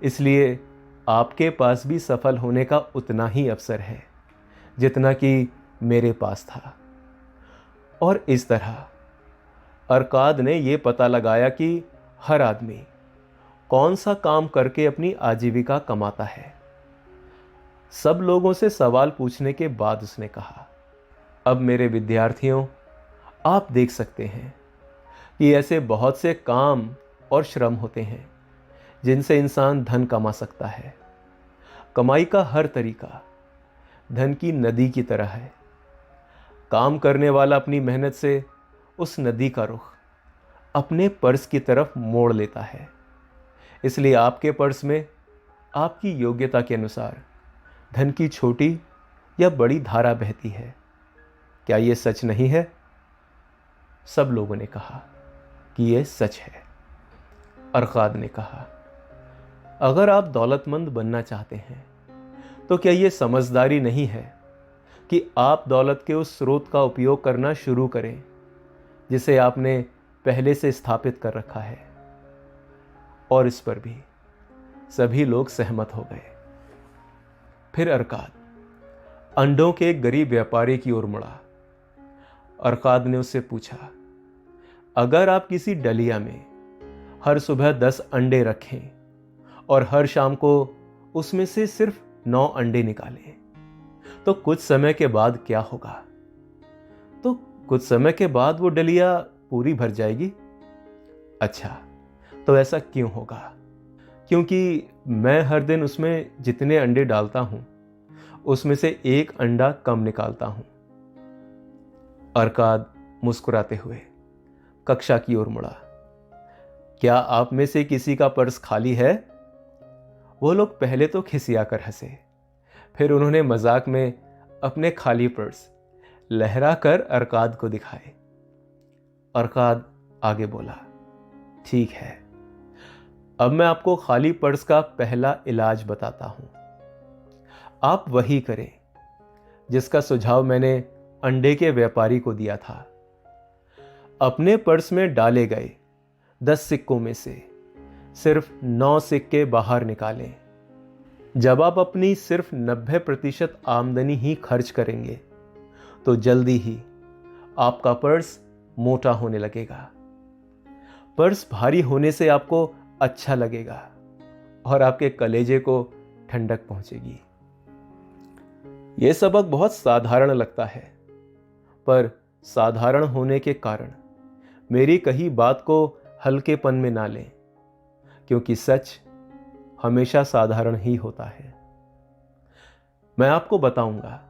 इसलिए आपके पास भी सफल होने का उतना ही अवसर है जितना कि मेरे पास था। और इस तरह अरकाद ने यह पता लगाया कि हर आदमी कौन सा काम करके अपनी आजीविका कमाता है। सब लोगों से सवाल पूछने के बाद उसने कहा, अब मेरे विद्यार्थियों, आप देख सकते हैं कि ऐसे बहुत से काम और श्रम होते हैं जिनसे इंसान धन कमा सकता है। कमाई का हर तरीका धन की नदी की तरह है। काम करने वाला अपनी मेहनत से उस नदी का रुख अपने पर्स की तरफ मोड़ लेता है। इसलिए आपके पर्स में आपकी योग्यता के अनुसार धन की छोटी या बड़ी धारा बहती है। क्या यह सच नहीं है? सब लोगों ने कहा कि यह सच है। अरकाद ने कहा, अगर आप दौलतमंद बनना चाहते हैं तो क्या यह समझदारी नहीं है कि आप दौलत के उस स्रोत का उपयोग करना शुरू करें जिसे आपने पहले से स्थापित कर रखा है? और इस पर भी सभी लोग सहमत हो गए। फिर अरकाद अंडों के एक गरीब व्यापारी की ओर मुड़ा। अरकाद ने उससे पूछा, अगर आप किसी डलिया में हर सुबह 10 अंडे रखें और हर शाम को उसमें से सिर्फ 9 अंडे निकालें, तो कुछ समय के बाद क्या होगा? तो कुछ समय के बाद वो डलिया पूरी भर जाएगी। अच्छा, तो ऐसा क्यों होगा? क्योंकि मैं हर दिन उसमें जितने अंडे डालता हूं, उसमें से एक अंडा कम निकालता हूं। अरकाद मुस्कुराते हुए कक्षा की ओर मुड़ा। क्या आप में से किसी का पर्स खाली है? वो लोग पहले तो खिसिया कर हंसे, फिर उन्होंने मजाक में अपने खाली पर्स लहरा कर अरकाद को दिखाए। अरकाद आगे बोला, ठीक है, अब मैं आपको खाली पर्स का पहला इलाज बताता हूं। आप वही करें जिसका सुझाव मैंने अंडे के व्यापारी को दिया था। अपने पर्स में डाले गए 10 सिक्कों में से सिर्फ 9 सिक्के बाहर निकालें। जब आप अपनी सिर्फ 90% आमदनी ही खर्च करेंगे तो जल्दी ही आपका पर्स मोटा होने लगेगा। पर्स भारी होने से आपको अच्छा लगेगा और आपके कलेजे को ठंडक पहुंचेगी। यह सबक बहुत साधारण लगता है, पर साधारण होने के कारण मेरी कही बात को हल्केपन में ना लें, क्योंकि सच हमेशा साधारण ही होता है। मैं आपको बताऊंगा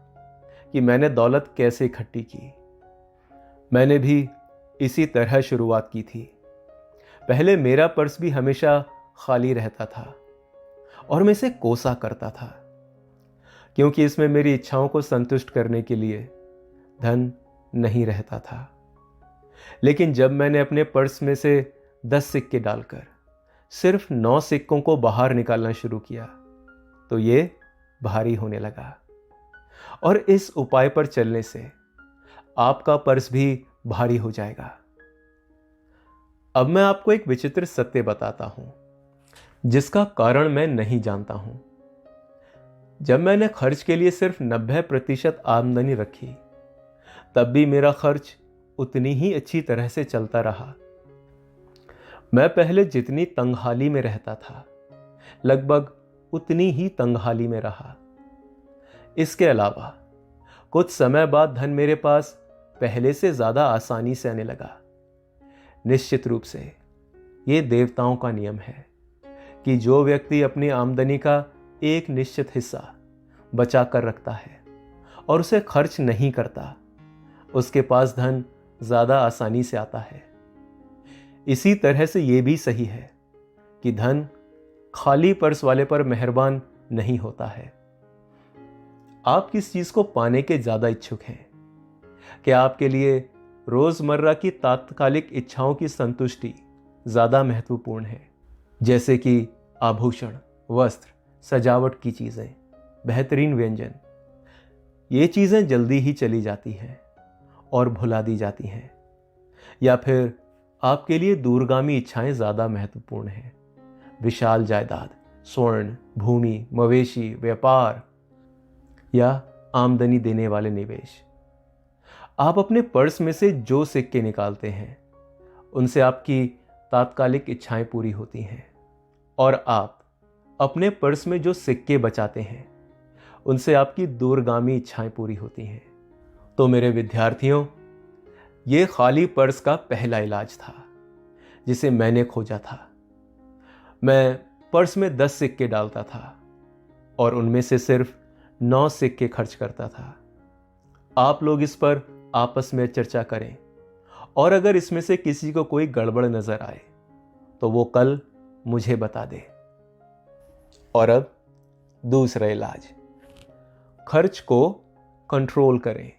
कि मैंने दौलत कैसे इकट्ठी की। मैंने भी इसी तरह शुरुआत की थी। पहले मेरा पर्स भी हमेशा खाली रहता था और मैं इसे कोसा करता था, क्योंकि इसमें मेरी इच्छाओं को संतुष्ट करने के लिए धन नहीं रहता था। लेकिन जब मैंने अपने पर्स में से 10 सिक्के डालकर सिर्फ 9 सिक्कों को बाहर निकालना शुरू किया तो ये भारी होने लगा। और इस उपाय पर चलने से आपका पर्स भी भारी हो जाएगा। अब मैं आपको एक विचित्र सत्य बताता हूं, जिसका कारण मैं नहीं जानता हूं। जब मैंने खर्च के लिए सिर्फ 90% आमदनी रखी, तब भी मेरा खर्च उतनी ही अच्छी तरह से चलता रहा। मैं पहले जितनी तंगहाली में रहता था, लगभग उतनी ही तंगहाली में रहा। इसके अलावा कुछ समय बाद धन मेरे पास पहले से ज्यादा आसानी से आने लगा। निश्चित रूप से ये देवताओं का नियम है कि जो व्यक्ति अपनी आमदनी का एक निश्चित हिस्सा बचा कर रखता है और उसे खर्च नहीं करता, उसके पास धन ज्यादा आसानी से आता है। इसी तरह से यह भी सही है कि धन खाली पर्स वाले पर मेहरबान नहीं होता है। आप किस चीज को पाने के ज्यादा इच्छुक हैं? क्या आपके लिए रोजमर्रा की तात्कालिक इच्छाओं की संतुष्टि ज्यादा महत्वपूर्ण है, जैसे कि आभूषण, वस्त्र, सजावट की चीजें, बेहतरीन व्यंजन? ये चीजें जल्दी ही चली जाती हैं और भुला दी जाती हैं। या फिर आपके लिए दूरगामी इच्छाएं ज्यादा महत्वपूर्ण हैं? विशाल जायदाद, स्वर्ण, भूमि, मवेशी, व्यापार या आमदनी देने वाले निवेश? आप अपने पर्स में से जो सिक्के निकालते हैं, उनसे आपकी तात्कालिक इच्छाएं पूरी होती हैं, और आप अपने पर्स में जो सिक्के बचाते हैं, उनसे आपकी दूरगामी इच्छाएं पूरी होती हैं। तो मेरे विद्यार्थियों, ये खाली पर्स का पहला इलाज था जिसे मैंने खोजा था। मैं पर्स में 10 सिक्के डालता था और उनमें से सिर्फ 9 सिक्के खर्च करता था। आप लोग इस पर आपस में चर्चा करें, और अगर इसमें से किसी को कोई गड़बड़ नजर आए तो वो कल मुझे बता दे। और अब दूसरा इलाज, खर्च को कंट्रोल करें।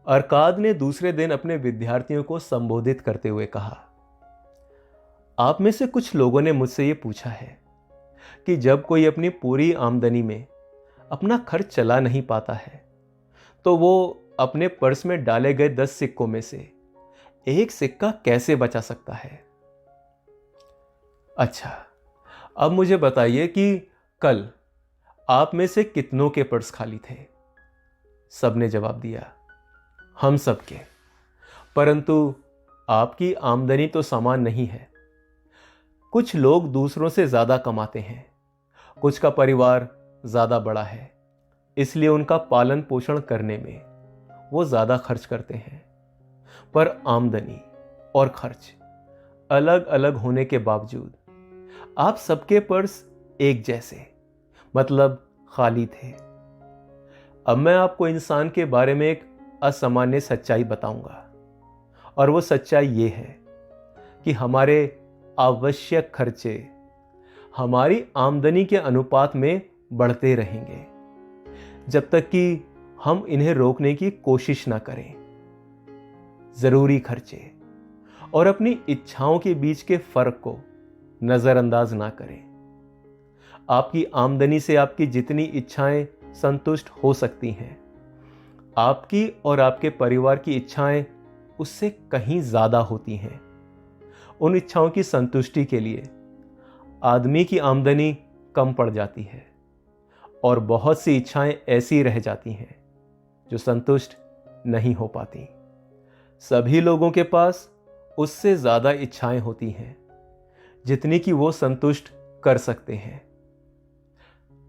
अरकाद ने दूसरे दिन अपने विद्यार्थियों को संबोधित करते हुए कहा, आप में से कुछ लोगों ने मुझसे यह पूछा है कि जब कोई अपनी पूरी आमदनी में अपना खर्च चला नहीं पाता है, तो वो अपने पर्स में डाले गए 10 सिक्कों में से एक सिक्का कैसे बचा सकता है। अच्छा, अब मुझे बताइए कि कल आप में से कितनों के पर्स खाली थे? सबने जवाब दिया, हम सबके। परंतु आपकी आमदनी तो समान नहीं है। कुछ लोग दूसरों से ज्यादा कमाते हैं, कुछ का परिवार ज्यादा बड़ा है, इसलिए उनका पालन पोषण करने में वो ज्यादा खर्च करते हैं। पर आमदनी और खर्च अलग अलग होने के बावजूद आप सबके पर्स एक जैसे, मतलब खाली थे। अब मैं आपको इंसान के बारे में एक असामान्य सच्चाई बताऊंगा, और वो सच्चाई ये है कि हमारे आवश्यक खर्चे हमारी आमदनी के अनुपात में बढ़ते रहेंगे जब तक कि हम इन्हें रोकने की कोशिश ना करें। जरूरी खर्चे और अपनी इच्छाओं के बीच के फर्क को नजरअंदाज ना करें। आपकी आमदनी से आपकी जितनी इच्छाएं संतुष्ट हो सकती हैं, आपकी और आपके परिवार की इच्छाएं उससे कहीं ज्यादा होती हैं। उन इच्छाओं की संतुष्टि के लिए आदमी की आमदनी कम पड़ जाती है, और बहुत सी इच्छाएं ऐसी रह जाती हैं जो संतुष्ट नहीं हो पाती। सभी लोगों के पास उससे ज्यादा इच्छाएं होती हैं जितनी कि वो संतुष्ट कर सकते हैं।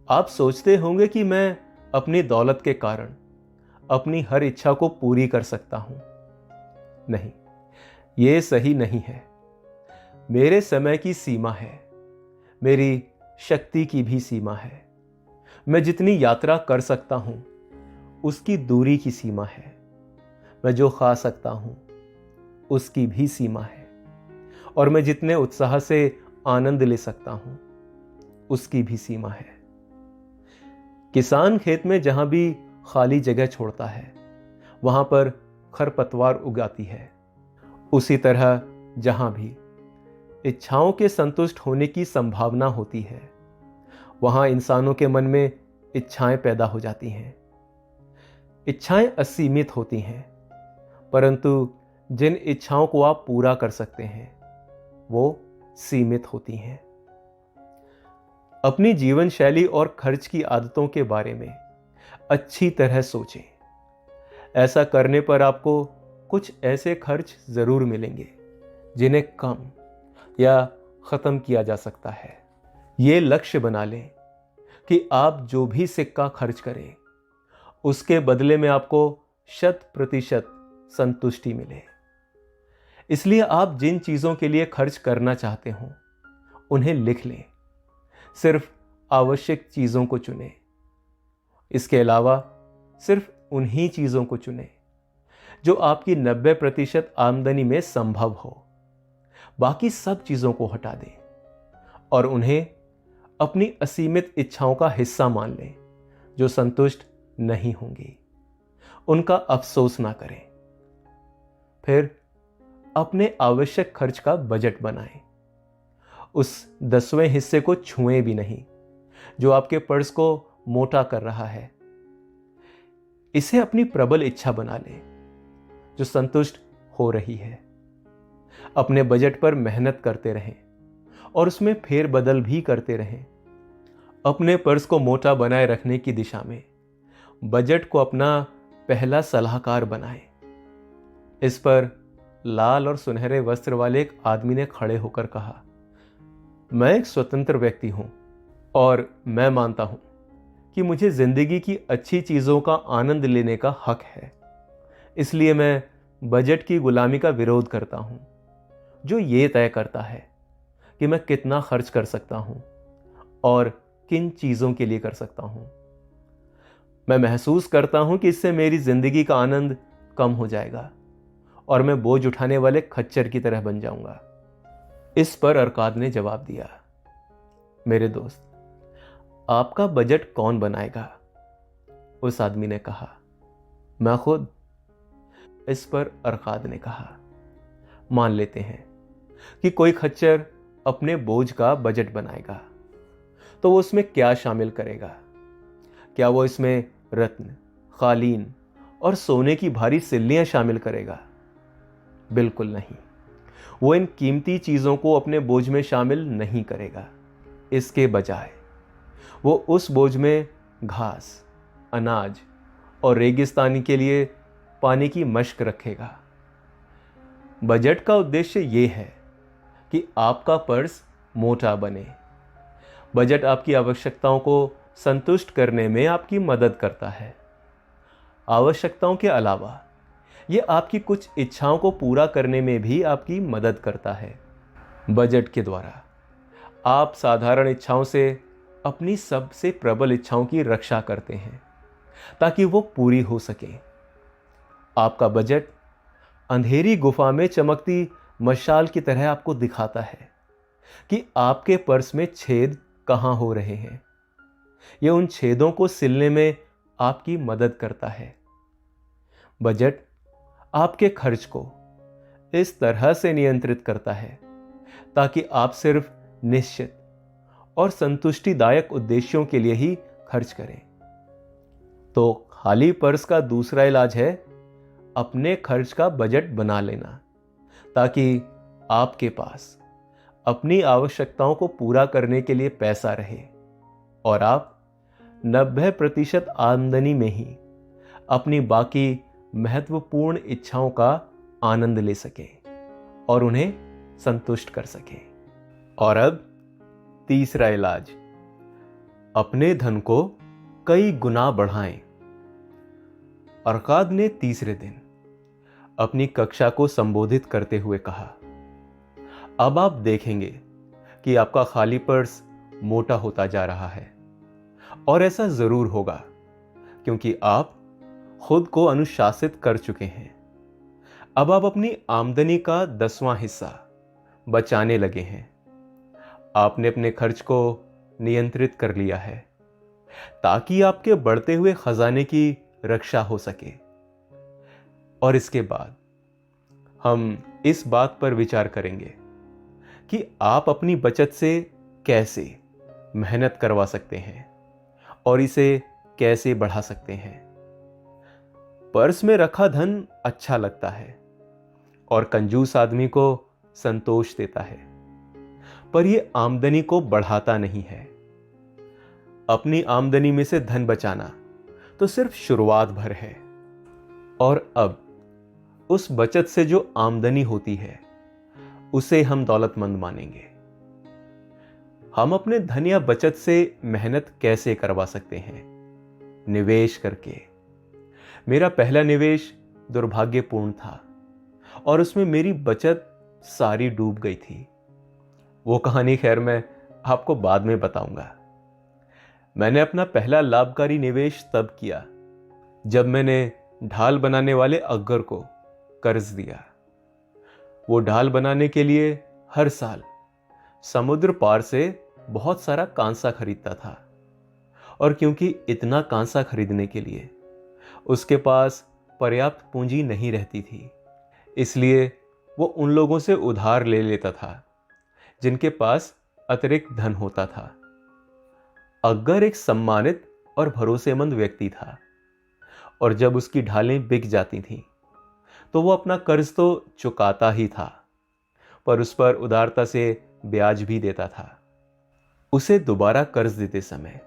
आप सोचते होंगे कि मैं अपनी दौलत के कारण अपनी हर इच्छा को पूरी कर सकता हूं। नहीं, यह सही नहीं है। मेरे समय की सीमा है, मेरी शक्ति की भी सीमा है। मैं जितनी यात्रा कर सकता हूं उसकी दूरी की सीमा है। मैं जो खा सकता हूं उसकी भी सीमा है, और मैं जितने उत्साह से आनंद ले सकता हूं उसकी भी सीमा है। किसान खेत में जहां भी खाली जगह छोड़ता है, वहां पर खरपतवार उगाती है। उसी तरह जहां भी इच्छाओं के संतुष्ट होने की संभावना होती है, वहां इंसानों के मन में इच्छाएं पैदा हो जाती हैं। इच्छाएं असीमित होती हैं, परंतु जिन इच्छाओं को आप पूरा कर सकते हैं वो सीमित होती हैं। अपनी जीवन शैली और खर्च की आदतों के बारे में अच्छी तरह सोचें। ऐसा करने पर आपको कुछ ऐसे खर्च जरूर मिलेंगे जिन्हें कम या खत्म किया जा सकता है। ये लक्ष्य बना लें कि आप जो भी सिक्का खर्च करें उसके बदले में आपको 100% संतुष्टि मिले। इसलिए आप जिन चीजों के लिए खर्च करना चाहते हो उन्हें लिख लें। सिर्फ आवश्यक चीजों को चुनें। इसके अलावा सिर्फ उन्हीं चीजों को चुनें जो आपकी 90% आमदनी में संभव हो। बाकी सब चीजों को हटा दें और उन्हें अपनी असीमित इच्छाओं का हिस्सा मान लें जो संतुष्ट नहीं होंगी। उनका अफसोस ना करें। फिर अपने आवश्यक खर्च का बजट बनाएं। उस 10वें हिस्से को छुएं भी नहीं जो आपके पर्स को मोटा कर रहा है। इसे अपनी प्रबल इच्छा बना लें जो संतुष्ट हो रही है। अपने बजट पर मेहनत करते रहें और उसमें फेरबदल भी करते रहें। अपने पर्स को मोटा बनाए रखने की दिशा में बजट को अपना पहला सलाहकार बनाएं। इस पर लाल और सुनहरे वस्त्र वाले एक आदमी ने खड़े होकर कहा, मैं एक स्वतंत्र व्यक्ति हूं और मैं मानता हूं कि मुझे जिंदगी की अच्छी चीजों का आनंद लेने का हक है। इसलिए मैं बजट की गुलामी का विरोध करता हूं जो ये तय करता है कि मैं कितना खर्च कर सकता हूं और किन चीजों के लिए कर सकता हूं। मैं महसूस करता हूं कि इससे मेरी जिंदगी का आनंद कम हो जाएगा और मैं बोझ उठाने वाले खच्चर की तरह बन जाऊंगा। इस पर अरकाद ने जवाब दिया, मेरे दोस्त, आपका बजट कौन बनाएगा? उस आदमी ने कहा, मैं खुद। इस पर अरकाद ने कहा, मान लेते हैं कि कोई खच्चर अपने बोझ का बजट बनाएगा, तो वो उसमें क्या शामिल करेगा? क्या वो इसमें रत्न, कालीन और सोने की भारी सिल्लियां शामिल करेगा? बिल्कुल नहीं। वो इन कीमती चीजों को अपने बोझ में शामिल नहीं करेगा। इसके बजाय वो उस बोझ में घास, अनाज और रेगिस्तानी के लिए पानी की मश्क रखेगा। बजट का उद्देश्य ये है कि आपका पर्स मोटा बने। बजट आपकी आवश्यकताओं को संतुष्ट करने में आपकी मदद करता है। आवश्यकताओं के अलावा यह आपकी कुछ इच्छाओं को पूरा करने में भी आपकी मदद करता है। बजट के द्वारा आप साधारण इच्छाओं से अपनी सबसे प्रबल इच्छाओं की रक्षा करते हैं ताकि वो पूरी हो सके। आपका बजट अंधेरी गुफा में चमकती मशाल की तरह आपको दिखाता है कि आपके पर्स में छेद कहां हो रहे हैं। यह उन छेदों को सिलने में आपकी मदद करता है। बजट आपके खर्च को इस तरह से नियंत्रित करता है ताकि आप सिर्फ निश्चित और संतुष्टिदायक उद्देश्यों के लिए ही खर्च करें। तो खाली पर्स का दूसरा इलाज है अपने खर्च का बजट बना लेना, ताकि आपके पास अपनी आवश्यकताओं को पूरा करने के लिए पैसा रहे और आप 90% आमदनी में ही अपनी बाकी महत्वपूर्ण इच्छाओं का आनंद ले सकें और उन्हें संतुष्ट कर सकें। और अब तीसरा इलाज, अपने धन को कई गुना बढ़ाएं। अरकाद ने तीसरे दिन अपनी कक्षा को संबोधित करते हुए कहा, अब आप देखेंगे कि आपका खाली पर्स मोटा होता जा रहा है और ऐसा जरूर होगा क्योंकि आप खुद को अनुशासित कर चुके हैं। अब आप अपनी आमदनी का 10वां हिस्सा बचाने लगे हैं। आपने अपने खर्च को नियंत्रित कर लिया है ताकि आपके बढ़ते हुए खजाने की रक्षा हो सके। और इसके बाद हम इस बात पर विचार करेंगे कि आप अपनी बचत से कैसे मेहनत करवा सकते हैं और इसे कैसे बढ़ा सकते हैं। पर्स में रखा धन अच्छा लगता है और कंजूस आदमी को संतोष देता है, पर यह आमदनी को बढ़ाता नहीं है। अपनी आमदनी में से धन बचाना तो सिर्फ शुरुआत भर है, और अब उस बचत से जो आमदनी होती है उसे हम दौलतमंद मानेंगे। हम अपने धन या बचत से मेहनत कैसे करवा सकते हैं? निवेश करके। मेरा पहला निवेश दुर्भाग्यपूर्ण था और उसमें मेरी बचत सारी डूब गई थी। वो कहानी खैर मैं आपको बाद में बताऊंगा। मैंने अपना पहला लाभकारी निवेश तब किया जब मैंने ढाल बनाने वाले अकबर को कर्ज दिया। वो ढाल बनाने के लिए हर साल समुद्र पार से बहुत सारा कांसा खरीदता था, और क्योंकि इतना कांसा खरीदने के लिए उसके पास पर्याप्त पूंजी नहीं रहती थी, इसलिए वो उन लोगों से उधार ले लेता था जिनके पास अतिरिक्त धन होता था। अकबर एक सम्मानित और भरोसेमंद व्यक्ति था, और जब उसकी ढालें बिक जाती थीं तो वो अपना कर्ज तो चुकाता ही था, पर उस पर उदारता से ब्याज भी देता था। उसे दोबारा कर्ज देते समय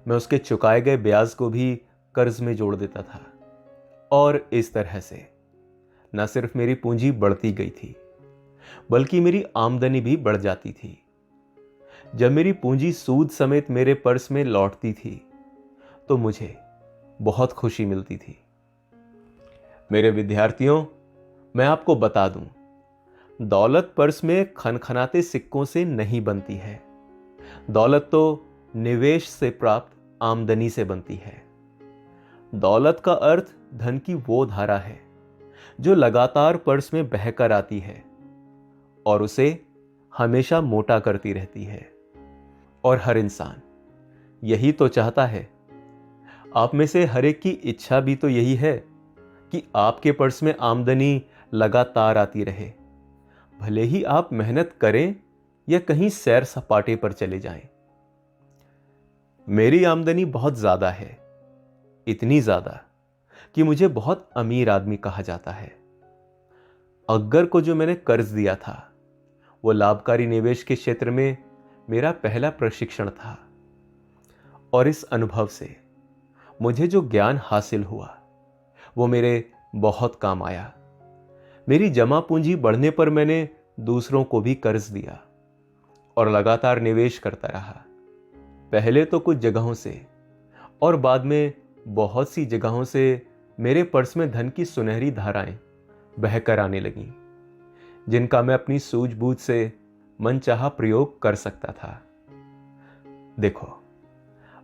मैं उसके चुकाए गए ब्याज को भी कर्ज में जोड़ देता था, और इस तरह से न सिर्फ मेरी पूंजी बढ़ती गई थी बल्कि मेरी आमदनी भी बढ़ जाती थी। जब मेरी पूंजी सूद समेत मेरे पर्स में लौटती थी तो मुझे बहुत खुशी मिलती थी। मेरे विद्यार्थियों, मैं आपको बता दूं, दौलत पर्स में खनखनाते सिक्कों से नहीं बनती है। दौलत तो निवेश से प्राप्त आमदनी से बनती है। दौलत का अर्थ धन की वो धारा है जो लगातार पर्स में बहकर आती है और उसे हमेशा मोटा करती रहती है। और हर इंसान यही तो चाहता है। आप में से हर एक की इच्छा भी तो यही है कि आपके पर्स में आमदनी लगातार आती रहे, भले ही आप मेहनत करें या कहीं सैर सपाटे पर चले जाएं। मेरी आमदनी बहुत ज्यादा है, इतनी ज्यादा कि मुझे बहुत अमीर आदमी कहा जाता है। अकबर को जो मैंने कर्ज दिया था वो लाभकारी निवेश के क्षेत्र में मेरा पहला प्रशिक्षण था, और इस अनुभव से मुझे जो ज्ञान हासिल हुआ वो मेरे बहुत काम आया। मेरी जमा पूंजी बढ़ने पर मैंने दूसरों को भी कर्ज दिया और लगातार निवेश करता रहा। पहले तो कुछ जगहों से और बाद में बहुत सी जगहों से मेरे पर्स में धन की सुनहरी धाराएं बहकर आने लगीं, जिनका मैं अपनी सूझबूझ से मनचाहा प्रयोग कर सकता था। देखो,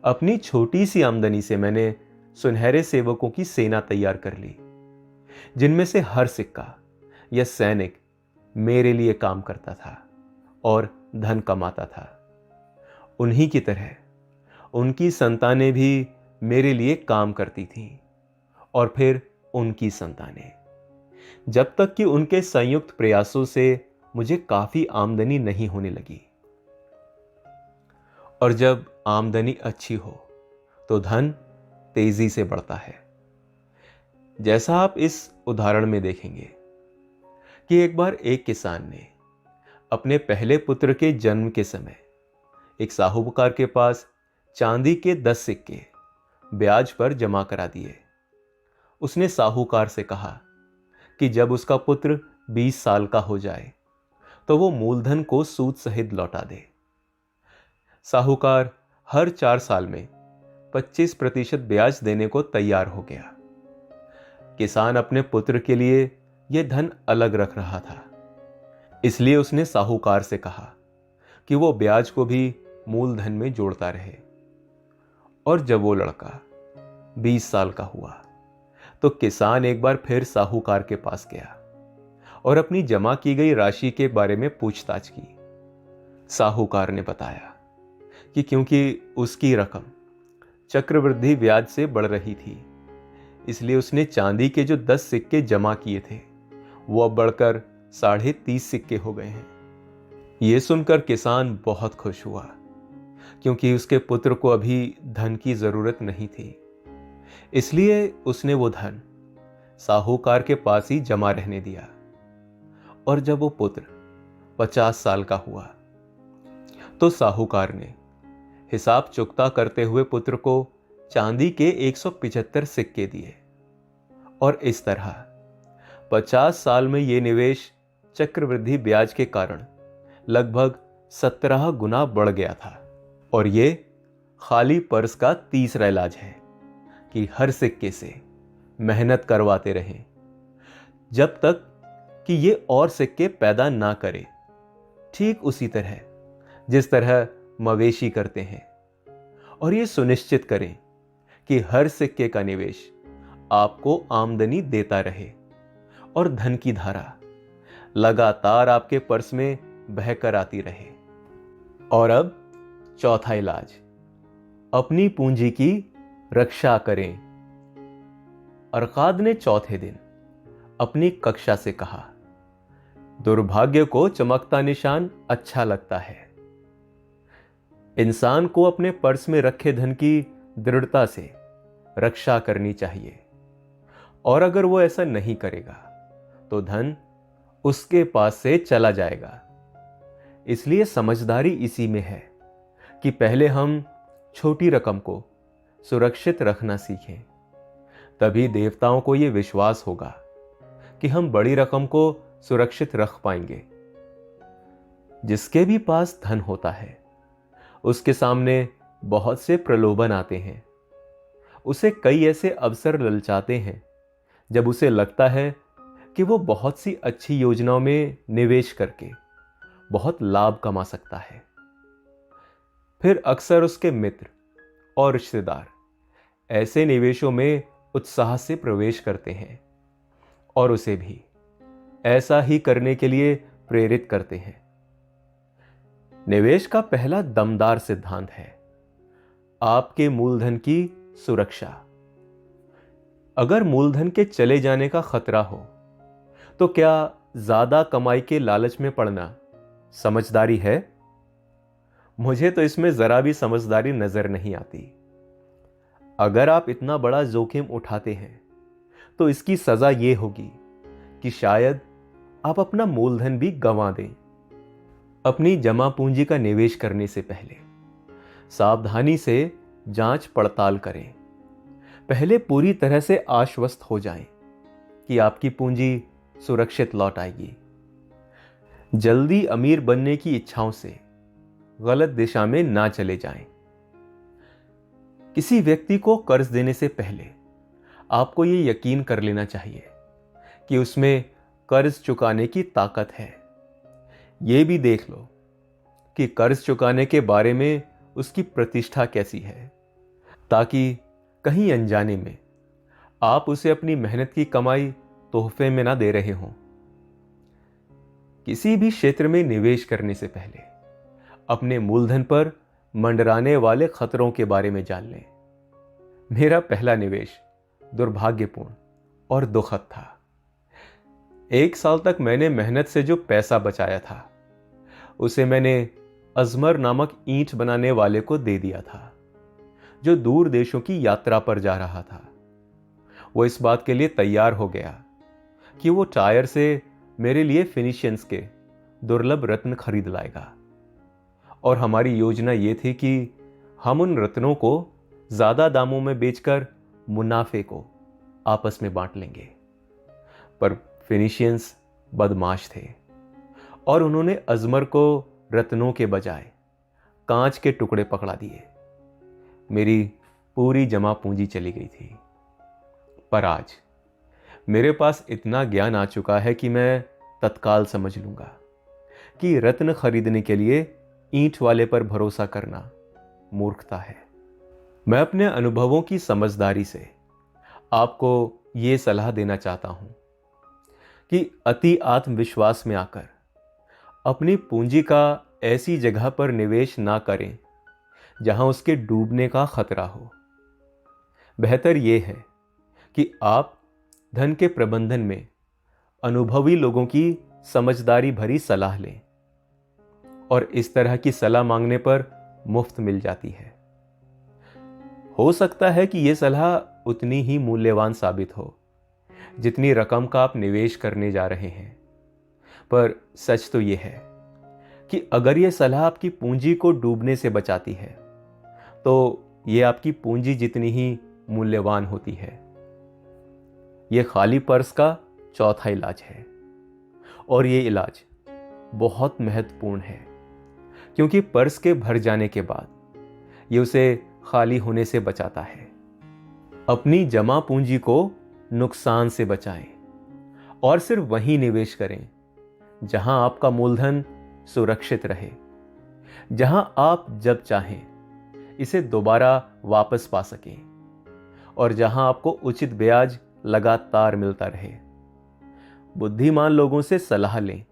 अपनी छोटी सी आमदनी से मैंने सुनहरे सेवकों की सेना तैयार कर ली, जिनमें से हर सिक्का या सैनिक मेरे लिए काम करता था और धन कमाता था। उन्हीं की तरह उनकी संतानें भी मेरे लिए काम करती थीं, और फिर उनकी संतानें, जब तक कि उनके संयुक्त प्रयासों से मुझे काफी आमदनी नहीं होने लगी। और जब आमदनी अच्छी हो तो धन तेजी से बढ़ता है। जैसा आप इस उदाहरण में देखेंगे कि एक बार एक किसान ने अपने पहले पुत्र के जन्म के समय एक साहूकार के पास चांदी के 10 सिक्के ब्याज पर जमा करा दिए। उसने साहूकार से कहा कि जब उसका पुत्र 20 साल का हो जाए तो वो मूलधन को सूद सहित लौटा दे। साहूकार हर 4 साल में 25% ब्याज देने को तैयार हो गया। किसान अपने पुत्र के लिए यह धन अलग रख रहा था, इसलिए उसने साहूकार से कहा कि वो ब्याज को भी मूलधन में जोड़ता रहे। और जब वो लड़का 20 साल का हुआ तो किसान एक बार फिर साहूकार के पास गया और अपनी जमा की गई राशि के बारे में पूछताछ की। साहूकार ने बताया कि क्योंकि उसकी रकम चक्रवृद्धि ब्याज से बढ़ रही थी, इसलिए उसने चांदी के जो 10 सिक्के जमा किए थे वो अब बढ़कर 30.5 सिक्के हो गए हैं। ये सुनकर किसान बहुत खुश हुआ, क्योंकि उसके पुत्र को अभी धन की जरूरत नहीं थी। इसलिए उसने वो धन साहूकार के पास ही जमा रहने दिया। और जब वो पुत्र 50 साल का हुआ तो साहूकार ने हिसाब चुकता करते हुए पुत्र को चांदी के 175 सिक्के दिए। और इस तरह 50 साल में यह निवेश चक्रवृद्धि ब्याज के कारण लगभग 17 गुना बढ़ गया था। और ये खाली पर्स का तीसरा इलाज है कि हर सिक्के से मेहनत करवाते रहें जब तक कि ये और सिक्के पैदा ना करे। ठीक उसी तरह जिस तरह मवेशी करते हैं, और ये सुनिश्चित करें कि हर सिक्के का निवेश आपको आमदनी देता रहे और धन की धारा लगातार आपके पर्स में बहकर आती रहे। और अब चौथा इलाज, अपनी पूंजी की रक्षा करें। अरकाद ने चौथे दिन अपनी कक्षा से कहा, दुर्भाग्य को चमकता निशान अच्छा लगता है। इंसान को अपने पर्स में रखे धन की दृढ़ता से रक्षा करनी चाहिए, और अगर वो ऐसा नहीं करेगा तो धन उसके पास से चला जाएगा। इसलिए समझदारी इसी में है कि पहले हम छोटी रकम को सुरक्षित रखना सीखें। तभी देवताओं को यह विश्वास होगा कि हम बड़ी रकम को सुरक्षित रख पाएंगे। जिसके भी पास धन होता है उसके सामने बहुत से प्रलोभन आते हैं। उसे कई ऐसे अवसर ललचाते हैं जब उसे लगता है कि वो बहुत सी अच्छी योजनाओं में निवेश करके बहुत लाभ कमा सकता है। फिर अक्सर उसके मित्र और रिश्तेदार ऐसे निवेशों में उत्साह से प्रवेश करते हैं और उसे भी ऐसा ही करने के लिए प्रेरित करते हैं। निवेश का पहला दमदार सिद्धांत है आपके मूलधन की सुरक्षा। अगर मूलधन के चले जाने का खतरा हो तो क्या ज्यादा कमाई के लालच में पड़ना समझदारी है? मुझे तो इसमें जरा भी समझदारी नजर नहीं आती। अगर आप इतना बड़ा जोखिम उठाते हैं तो इसकी सजा यह होगी कि शायद आप अपना मूलधन भी गंवा दें। अपनी जमा पूंजी का निवेश करने से पहले सावधानी से जांच पड़ताल करें। पहले पूरी तरह से आश्वस्त हो जाएं कि आपकी पूंजी सुरक्षित लौट आएगी। जल्दी अमीर बनने की इच्छाओं से गलत दिशा में ना चले जाएं। किसी व्यक्ति को कर्ज देने से पहले आपको यह यकीन कर लेना चाहिए कि उसमें कर्ज चुकाने की ताकत है। यह भी देख लो कि कर्ज चुकाने के बारे में उसकी प्रतिष्ठा कैसी है, ताकि कहीं अनजाने में आप उसे अपनी मेहनत की कमाई तोहफे में ना दे रहे हों। किसी भी क्षेत्र में निवेश करने से पहले अपने मूलधन पर मंडराने वाले खतरों के बारे में जान लें। मेरा पहला निवेश दुर्भाग्यपूर्ण और दुखद था। 1 साल तक मैंने मेहनत से जो पैसा बचाया था उसे मैंने अजमर नामक ईंट बनाने वाले को दे दिया था, जो दूर देशों की यात्रा पर जा रहा था। वो इस बात के लिए तैयार हो गया कि वो टायर से मेरे लिए फिनिशियंस के दुर्लभ रत्न खरीद लाएगा, और हमारी योजना ये थी कि हम उन रत्नों को ज्यादा दामों में बेचकर मुनाफे को आपस में बांट लेंगे। पर फिनिशियंस बदमाश थे और उन्होंने अजमर को रत्नों के बजाय कांच के टुकड़े पकड़ा दिए। मेरी पूरी जमा पूंजी चली गई थी। पर आज मेरे पास इतना ज्ञान आ चुका है कि मैं तत्काल समझ लूंगा कि रत्न खरीदने के लिए ईंट वाले पर भरोसा करना मूर्खता है। मैं अपने अनुभवों की समझदारी से आपको यह सलाह देना चाहता हूं कि अति आत्मविश्वास में आकर अपनी पूंजी का ऐसी जगह पर निवेश ना करें जहां उसके डूबने का खतरा हो। बेहतर यह है कि आप धन के प्रबंधन में अनुभवी लोगों की समझदारी भरी सलाह लें, और इस तरह की सलाह मांगने पर मुफ्त मिल जाती है। हो सकता है कि यह सलाह उतनी ही मूल्यवान साबित हो, जितनी रकम का आप निवेश करने जा रहे हैं। पर सच तो यह है कि अगर यह सलाह आपकी पूंजी को डूबने से बचाती है तो यह आपकी पूंजी जितनी ही मूल्यवान होती है। यह खाली पर्स का चौथा इलाज है और यह इलाज बहुत महत्वपूर्ण है, क्योंकि पर्स के भर जाने के बाद यह उसे खाली होने से बचाता है। अपनी जमा पूंजी को नुकसान से बचाएं और सिर्फ वहीं निवेश करें जहां आपका मूलधन सुरक्षित रहे, जहां आप जब चाहें इसे दोबारा वापस पा सकें और जहां आपको उचित ब्याज लगातार मिलता रहे। बुद्धिमान लोगों से सलाह लें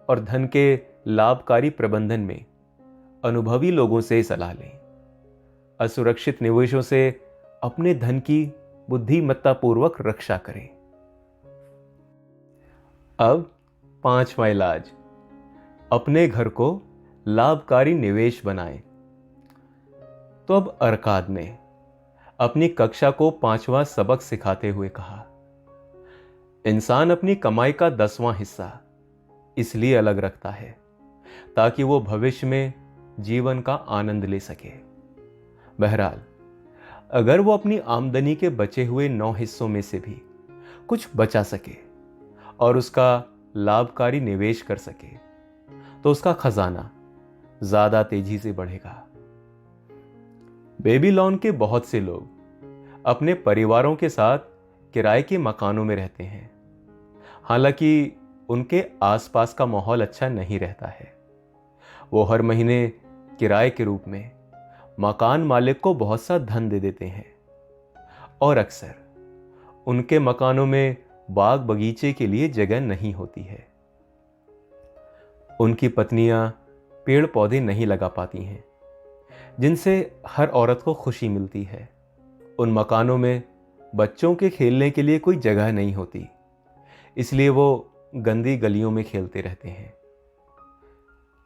और धन के लाभकारी प्रबंधन में अनुभवी लोगों से सलाह लें। असुरक्षित निवेशों से अपने धन की बुद्धिमत्तापूर्वक रक्षा करें। अब पांचवा इलाज, अपने घर को लाभकारी निवेश बनाएं। तो अब अरकाद ने अपनी कक्षा को 5वां सबक सिखाते हुए कहा, इंसान अपनी कमाई का 10वां हिस्सा इसलिए अलग रखता है ताकि वो भविष्य में जीवन का आनंद ले सके। बहरहाल, अगर वो अपनी आमदनी के बचे हुए 9 हिस्सों में से भी कुछ बचा सके और उसका लाभकारी निवेश कर सके तो उसका खजाना ज्यादा तेजी से बढ़ेगा। बेबीलोन के बहुत से लोग अपने परिवारों के साथ किराए के मकानों में रहते हैं। हालांकि उनके आसपास का माहौल अच्छा नहीं रहता है। वो हर महीने किराए के रूप में मकान मालिक को बहुत सा धन दे देते हैं और अक्सर उनके मकानों में बाग बगीचे के लिए जगह नहीं होती है। उनकी पत्नियां पेड़ पौधे नहीं लगा पाती हैं जिनसे हर औरत को खुशी मिलती है। उन मकानों में बच्चों के खेलने के लिए कोई जगह नहीं होती, इसलिए वो गंदी गलियों में खेलते रहते हैं।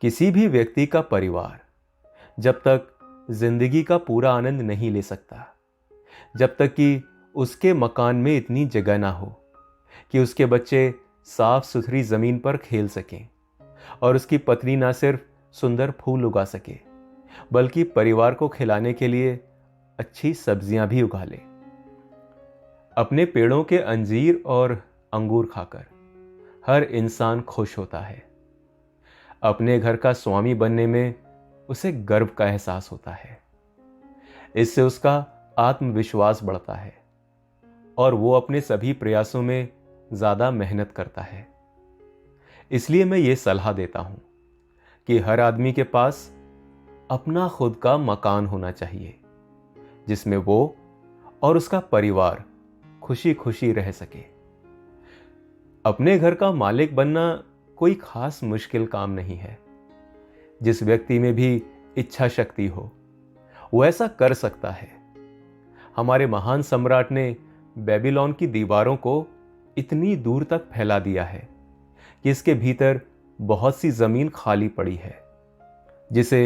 किसी भी व्यक्ति का परिवार जब तक जिंदगी का पूरा आनंद नहीं ले सकता, जब तक कि उसके मकान में इतनी जगह ना हो कि उसके बच्चे साफ सुथरी जमीन पर खेल सकें और उसकी पत्नी ना सिर्फ सुंदर फूल उगा सके बल्कि परिवार को खिलाने के लिए अच्छी सब्जियां भी उगा ले। अपने पेड़ों के अंजीर और अंगूर खाकर हर इंसान खुश होता है। अपने घर का स्वामी बनने में उसे गर्व का एहसास होता है। इससे उसका आत्मविश्वास बढ़ता है और वो अपने सभी प्रयासों में ज्यादा मेहनत करता है। इसलिए मैं ये सलाह देता हूं कि हर आदमी के पास अपना खुद का मकान होना चाहिए जिसमें वो और उसका परिवार खुशी खुशी रह सके। अपने घर का मालिक बनना कोई खास मुश्किल काम नहीं है। जिस व्यक्ति में भी इच्छा शक्ति हो वो ऐसा कर सकता है। हमारे महान सम्राट ने बेबीलोन की दीवारों को इतनी दूर तक फैला दिया है कि इसके भीतर बहुत सी जमीन खाली पड़ी है जिसे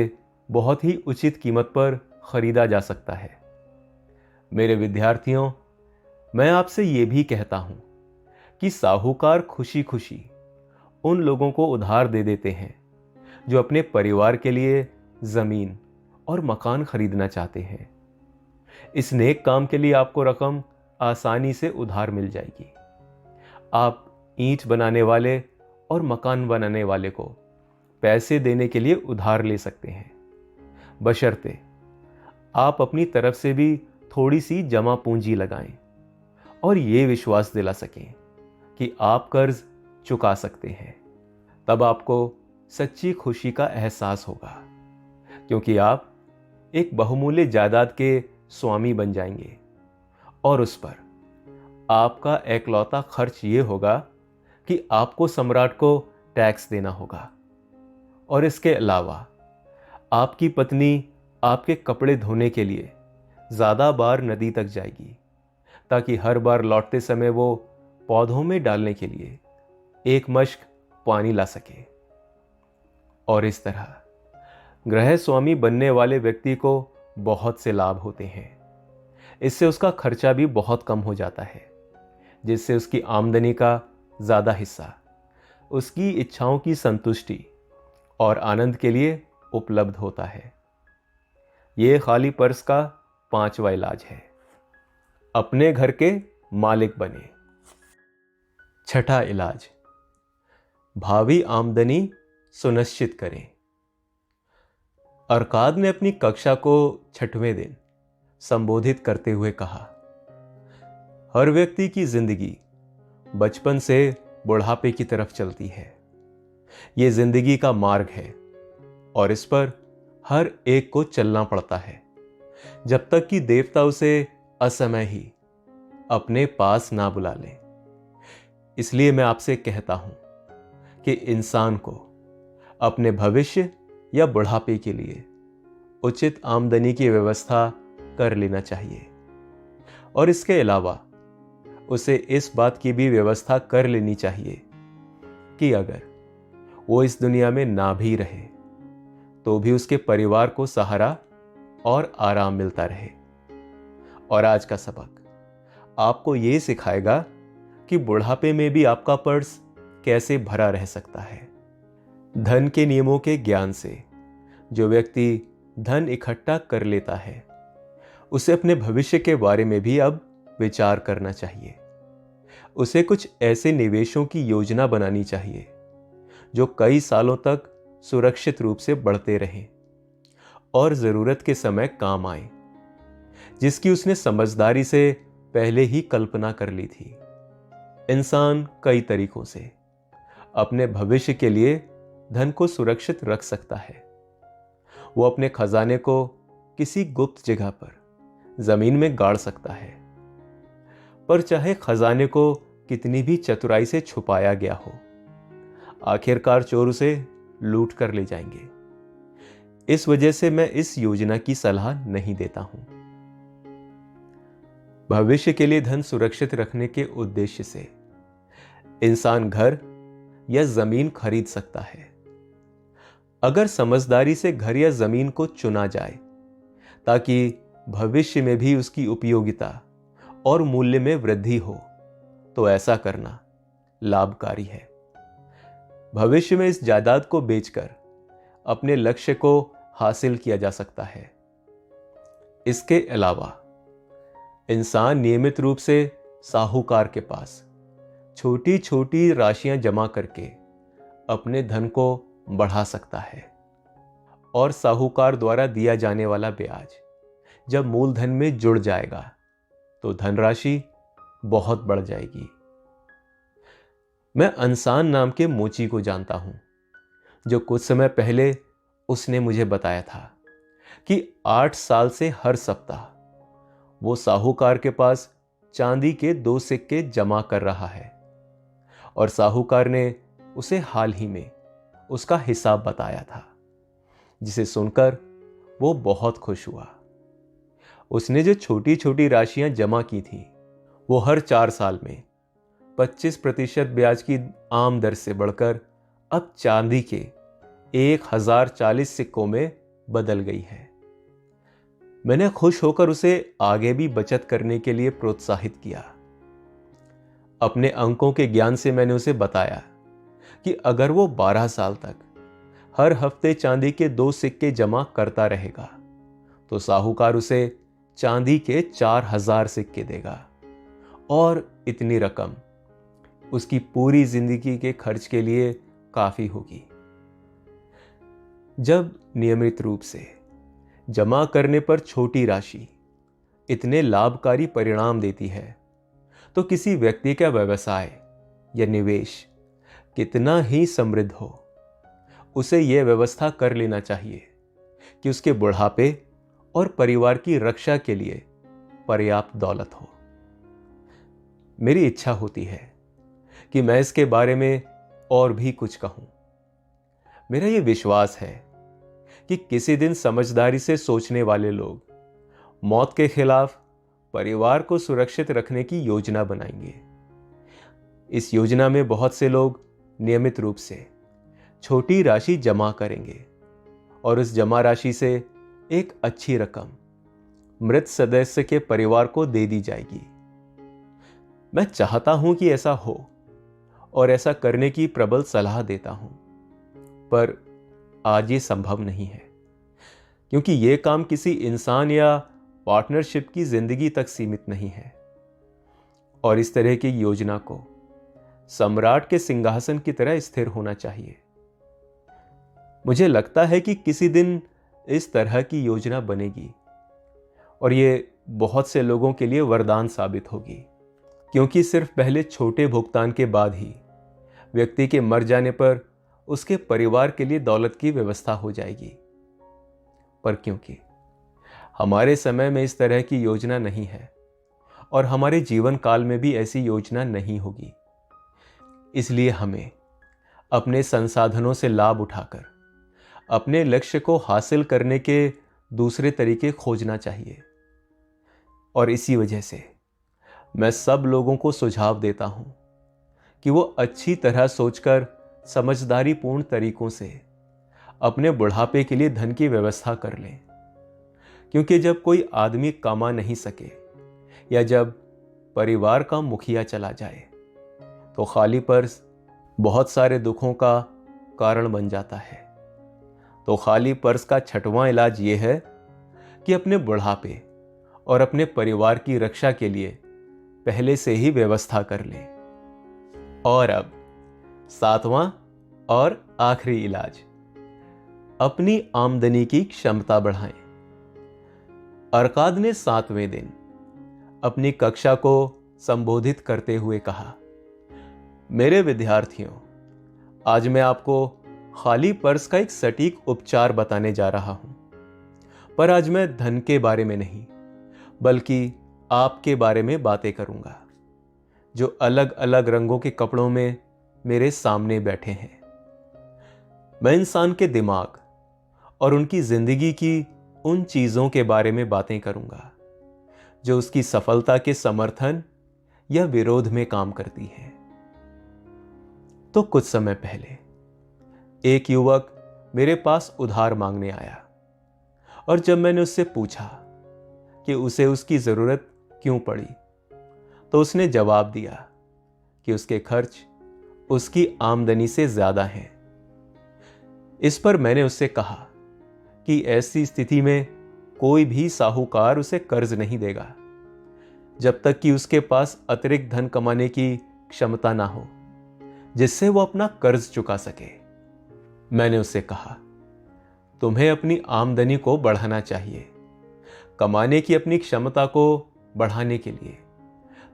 बहुत ही उचित कीमत पर खरीदा जा सकता है। मेरे विद्यार्थियों, मैं आपसे ये भी कहता हूं कि साहूकार खुशी खुशी उन लोगों को उधार दे देते हैं जो अपने परिवार के लिए जमीन और मकान खरीदना चाहते हैं। इस नेक काम के लिए आपको रकम आसानी से उधार मिल जाएगी। आप ईंट बनाने वाले और मकान बनाने वाले को पैसे देने के लिए उधार ले सकते हैं, बशर्ते आप अपनी तरफ से भी थोड़ी सी जमा पूंजी लगाएं और ये विश्वास दिला सकें कि आप कर्ज चुका सकते हैं। तब आपको सच्ची खुशी का एहसास होगा, क्योंकि आप एक बहुमूल्य जायदाद के स्वामी बन जाएंगे और उस पर आपका एकलौता खर्च ये होगा कि आपको सम्राट को टैक्स देना होगा। और इसके अलावा आपकी पत्नी आपके कपड़े धोने के लिए ज़्यादा बार नदी तक जाएगी ताकि हर बार लौटते समय वो पौधों में डालने के लिए एक मश्क पानी ला सके। और इस तरह गृह स्वामी बनने वाले व्यक्ति को बहुत से लाभ होते हैं। इससे उसका खर्चा भी बहुत कम हो जाता है, जिससे उसकी आमदनी का ज़्यादा हिस्सा उसकी इच्छाओं की संतुष्टि और आनंद के लिए उपलब्ध होता है। ये खाली पर्स का 5वां इलाज है। अपने घर के मालिक बने। छठा इलाज, भावी आमदनी सुनिश्चित करें। अरकाद ने अपनी कक्षा को 6वें दिन संबोधित करते हुए कहा, हर व्यक्ति की जिंदगी बचपन से बुढ़ापे की तरफ चलती है। यह जिंदगी का मार्ग है और इस पर हर एक को चलना पड़ता है जब तक कि देवता उसे असमय ही अपने पास ना बुला ले। इसलिए मैं आपसे कहता हूं कि इंसान को अपने भविष्य या बुढ़ापे के लिए उचित आमदनी की व्यवस्था कर लेना चाहिए और इसके अलावा उसे इस बात की भी व्यवस्था कर लेनी चाहिए कि अगर वो इस दुनिया में ना भी रहे तो भी उसके परिवार को सहारा और आराम मिलता रहे। और आज का सबक आपको ये सिखाएगा कि बुढ़ापे में भी आपका पर्स कैसे भरा रह सकता है। धन के नियमों के ज्ञान से जो व्यक्ति धन इकट्ठा कर लेता है उसे अपने भविष्य के बारे में भी अब विचार करना चाहिए। उसे कुछ ऐसे निवेशों की योजना बनानी चाहिए जो कई सालों तक सुरक्षित रूप से बढ़ते रहें और जरूरत के समय काम आए, जिसकी उसने समझदारी से पहले ही कल्पना कर ली थी। इंसान कई तरीकों से अपने भविष्य के लिए धन को सुरक्षित रख सकता है। वो अपने खजाने को किसी गुप्त जगह पर जमीन में गाड़ सकता है, पर चाहे खजाने को कितनी भी चतुराई से छुपाया गया हो, आखिरकार चोर उसे लूट कर ले जाएंगे। इस वजह से मैं इस योजना की सलाह नहीं देता हूं। भविष्य के लिए धन सुरक्षित रखने के उद्देश्य से इंसान घर या जमीन खरीद सकता है। अगर समझदारी से घर या जमीन को चुना जाए ताकि भविष्य में भी उसकी उपयोगिता और मूल्य में वृद्धि हो, तो ऐसा करना लाभकारी है। भविष्य में इस जायदाद को बेचकर अपने लक्ष्य को हासिल किया जा सकता है। इसके अलावा इंसान नियमित रूप से साहूकार के पास छोटी छोटी राशियां जमा करके अपने धन को बढ़ा सकता है और साहूकार द्वारा दिया जाने वाला ब्याज जब मूलधन में जुड़ जाएगा तो धनराशि बहुत बढ़ जाएगी। मैं अंसान नाम के मोची को जानता हूं, जो कुछ समय पहले उसने मुझे बताया था कि 8 साल से हर सप्ताह वो साहूकार के पास चांदी के 2 सिक्के जमा कर रहा है और साहूकार ने उसे हाल ही में उसका हिसाब बताया था, जिसे सुनकर वो बहुत खुश हुआ। उसने जो छोटी छोटी राशियां जमा की थी वो हर 4 साल में 25% ब्याज की आम दर से बढ़कर अब चांदी के 1040 सिक्कों में बदल गई है। मैंने खुश होकर उसे आगे भी बचत करने के लिए प्रोत्साहित किया। अपने अंकों के ज्ञान से मैंने उसे बताया कि अगर वो 12 साल तक हर हफ्ते चांदी के 2 सिक्के जमा करता रहेगा तो साहूकार उसे चांदी के 4000 सिक्के देगा और इतनी रकम उसकी पूरी जिंदगी के खर्च के लिए काफी होगी। जब नियमित रूप से जमा करने पर छोटी राशि इतने लाभकारी परिणाम देती है तो किसी व्यक्ति का व्यवसाय या निवेश कितना ही समृद्ध हो, उसे यह व्यवस्था कर लेना चाहिए कि उसके बुढ़ापे और परिवार की रक्षा के लिए पर्याप्त दौलत हो। मेरी इच्छा होती है कि मैं इसके बारे में और भी कुछ कहूं। मेरा यह विश्वास है कि किसी दिन समझदारी से सोचने वाले लोग मौत के खिलाफ परिवार को सुरक्षित रखने की योजना बनाएंगे। इस योजना में बहुत से लोग नियमित रूप से छोटी राशि जमा करेंगे और उस जमा राशि से एक अच्छी रकम मृत सदस्य के परिवार को दे दी जाएगी। मैं चाहता हूं कि ऐसा हो और ऐसा करने की प्रबल सलाह देता हूं, पर आज ये संभव नहीं है, क्योंकि ये काम किसी इंसान या पार्टनरशिप की जिंदगी तक सीमित नहीं है। और इस तरह की योजना को सम्राट के सिंहासन की तरह स्थिर होना चाहिए। मुझे लगता है कि किसी दिन इस तरह की योजना बनेगी और ये बहुत से लोगों के लिए वरदान साबित होगी, क्योंकि सिर्फ पहले छोटे भुगतान के बाद ही व्यक्ति के मर जाने पर उसके परिवार के लिए दौलत की व्यवस्था हो जाएगी। पर क्योंकि हमारे समय में इस तरह की योजना नहीं है और हमारे जीवन काल में भी ऐसी योजना नहीं होगी, इसलिए हमें अपने संसाधनों से लाभ उठाकर अपने लक्ष्य को हासिल करने के दूसरे तरीके खोजना चाहिए। और इसी वजह से मैं सब लोगों को सुझाव देता हूं कि वो अच्छी तरह सोचकर समझदारीपूर्ण तरीकों से अपने बुढ़ापे के लिए धन की व्यवस्था कर लें, क्योंकि जब कोई आदमी कमा नहीं सके या जब परिवार का मुखिया चला जाए तो खाली पर्स बहुत सारे दुखों का कारण बन जाता है। तो खाली पर्स का छठवां इलाज यह है कि अपने बुढ़ापे और अपने परिवार की रक्षा के लिए पहले से ही व्यवस्था कर लें। और अब सातवां और आखिरी इलाज, अपनी आमदनी की क्षमता बढ़ाएं। अरकाद ने 7वें दिन अपनी कक्षा को संबोधित करते हुए कहा, मेरे विद्यार्थियों, आज मैं आपको खाली पर्स का एक सटीक उपचार बताने जा रहा हूं। पर आज मैं धन के बारे में नहीं, बल्कि आपके बारे में बातें करूंगा, जो अलग अलग रंगों के कपड़ों में मेरे सामने बैठे हैं। मैं इंसान के दिमाग और उनकी जिंदगी की उन चीजों के बारे में बातें करूंगा जो उसकी सफलता के समर्थन या विरोध में काम करती हैं। तो कुछ समय पहले एक युवक मेरे पास उधार मांगने आया, और जब मैंने उससे पूछा कि उसे उसकी जरूरत क्यों पड़ी, तो उसने जवाब दिया कि उसके खर्च उसकी आमदनी से ज्यादा हैं। इस पर मैंने उससे कहा कि ऐसी स्थिति में कोई भी साहूकार उसे कर्ज नहीं देगा जब तक कि उसके पास अतिरिक्त धन कमाने की क्षमता ना हो जिससे वो अपना कर्ज चुका सके। मैंने उससे कहा, तुम्हें अपनी आमदनी को बढ़ाना चाहिए। कमाने की अपनी क्षमता को बढ़ाने के लिए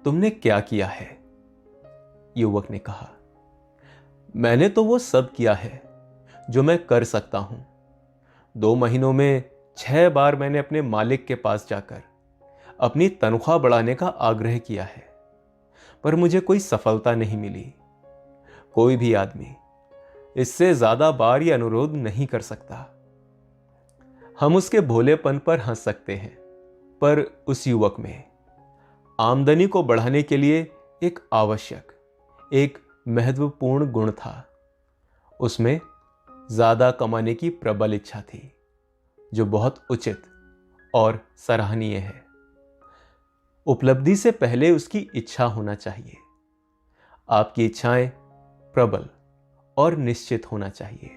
तुमने क्या किया है? युवक ने कहा, मैंने तो वो सब किया है जो मैं कर सकता हूं। 2 महीनों में 6 बार मैंने अपने मालिक के पास जाकर अपनी तनख्वाह बढ़ाने का आग्रह किया है, पर मुझे कोई सफलता नहीं मिली। कोई भी आदमी इससे ज्यादा बार यह अनुरोध नहीं कर सकता। हम उसके भोलेपन पर हंस सकते हैं, पर उस युवक में आमदनी को बढ़ाने के लिए एक आवश्यक, एक महत्वपूर्ण गुण था। उसमें ज्यादा कमाने की प्रबल इच्छा थी, जो बहुत उचित और सराहनीय है। उपलब्धि से पहले उसकी इच्छा होना चाहिए। आपकी इच्छाएं प्रबल और निश्चित होना चाहिए।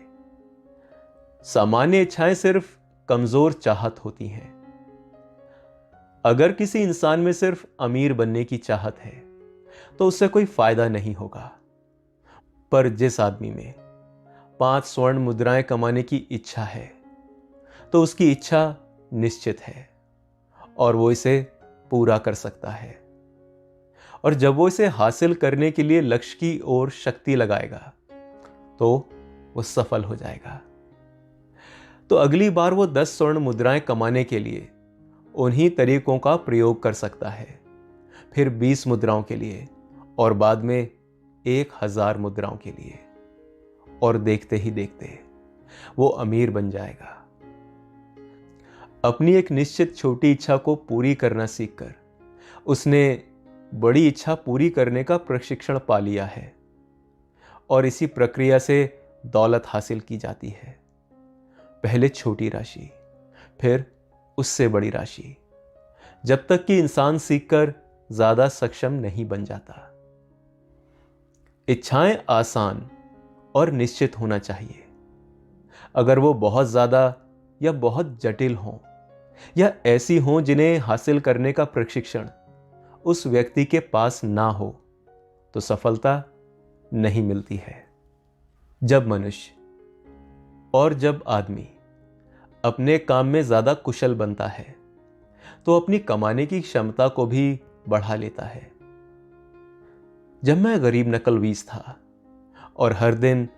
सामान्य इच्छाएं सिर्फ कमजोर चाहत होती हैं। अगर किसी इंसान में सिर्फ अमीर बनने की चाहत है तो उससे कोई फायदा नहीं होगा। पर जिस आदमी में 5 स्वर्ण मुद्राएं कमाने की इच्छा है तो उसकी इच्छा निश्चित है और वो इसे पूरा कर सकता है। और जब वो इसे हासिल करने के लिए लक्ष्य की ओर शक्ति लगाएगा तो वो सफल हो जाएगा। तो अगली बार वो 10 स्वर्ण मुद्राएं कमाने के लिए उन्हीं तरीकों का प्रयोग कर सकता है, फिर 20 मुद्राओं के लिए और बाद में 1000 मुद्राओं के लिए। और देखते ही देखते वो अमीर बन जाएगा। अपनी एक निश्चित छोटी इच्छा को पूरी करना सीखकर उसने बड़ी इच्छा पूरी करने का प्रशिक्षण पा लिया है। और इसी प्रक्रिया से दौलत हासिल की जाती है। पहले छोटी राशि, फिर उससे बड़ी राशि, जब तक कि इंसान सीखकर ज्यादा सक्षम नहीं बन जाता। इच्छाएं आसान और निश्चित होना चाहिए। अगर वो बहुत ज्यादा या बहुत जटिल हों या ऐसी हों जिन्हें हासिल करने का प्रशिक्षण उस व्यक्ति के पास ना हो, तो सफलता नहीं मिलती है। जब मनुष्य और जब आदमी अपने काम में ज्यादा कुशल बनता है, तो अपनी कमाने की क्षमता को भी बढ़ा लेता है। जब मैं गरीब नकलवीस था और हर दिन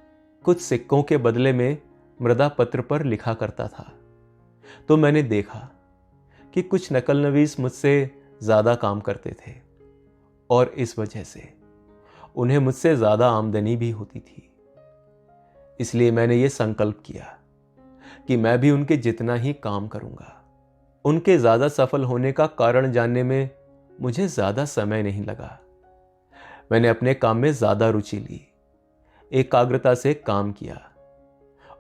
कुछ सिक्कों के बदले में मृदा पत्र पर लिखा करता था, तो मैंने देखा कि कुछ नकलनवीस मुझसे ज्यादा काम करते थे और इस वजह से उन्हें मुझसे ज्यादा आमदनी भी होती थी। इसलिए मैंने ये संकल्प किया कि मैं भी उनके जितना ही काम करूंगा। उनके ज्यादा सफल होने का कारण जानने में मुझे ज्यादा समय नहीं लगा। मैंने अपने काम में ज्यादा रुचि ली, एकाग्रता से काम किया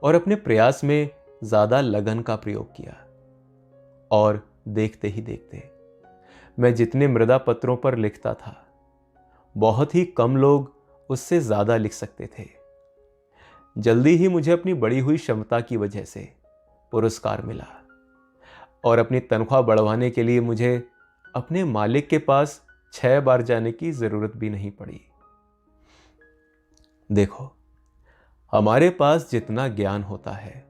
और अपने प्रयास में ज्यादा लगन का प्रयोग किया। और देखते ही देखते मैं जितने मृदा पत्रों पर लिखता था, बहुत ही कम लोग उससे ज्यादा लिख सकते थे। जल्दी ही मुझे अपनी बढ़ी हुई क्षमता की वजह से पुरस्कार मिला और अपनी तनख्वाह बढ़वाने के लिए मुझे अपने मालिक के पास 6 बार जाने की जरूरत भी नहीं पड़ी। देखो, हमारे पास जितना ज्ञान होता है,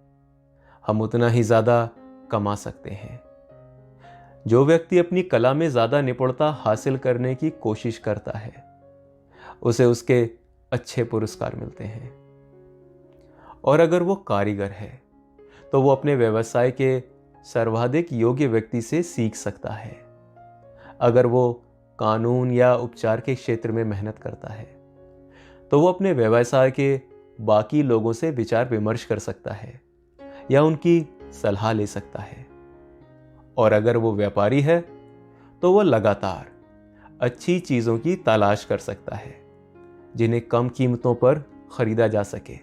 हम उतना ही ज्यादा कमा सकते हैं। जो व्यक्ति अपनी कला में ज्यादा निपुणता हासिल करने की कोशिश करता है, उसे उसके अच्छे पुरस्कार मिलते हैं। और अगर वो कारीगर है, तो वो अपने व्यवसाय के सर्वाधिक योग्य व्यक्ति से सीख सकता है। अगर वो कानून या उपचार के क्षेत्र में मेहनत करता है, तो वो अपने व्यवसाय के बाकी लोगों से विचार विमर्श कर सकता है या उनकी सलाह ले सकता है। और अगर वो व्यापारी है, तो वो लगातार अच्छी चीजों की तलाश कर सकता है जिन्हें कम कीमतों पर खरीदा जा सके।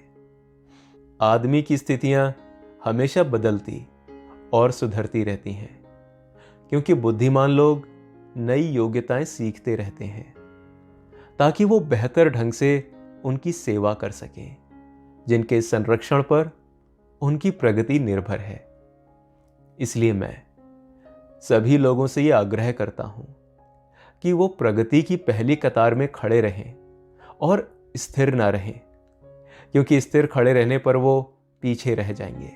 आदमी की स्थितियां हमेशा बदलती और सुधरती रहती हैं, क्योंकि बुद्धिमान लोग नई योग्यताएं सीखते रहते हैं ताकि वो बेहतर ढंग से उनकी सेवा कर सकें, जिनके संरक्षण पर उनकी प्रगति निर्भर है। इसलिए मैं सभी लोगों से यह आग्रह करता हूं कि वो प्रगति की पहली कतार में खड़े रहें और स्थिर ना रहें, क्योंकि स्थिर खड़े रहने पर वो पीछे रह जाएंगे।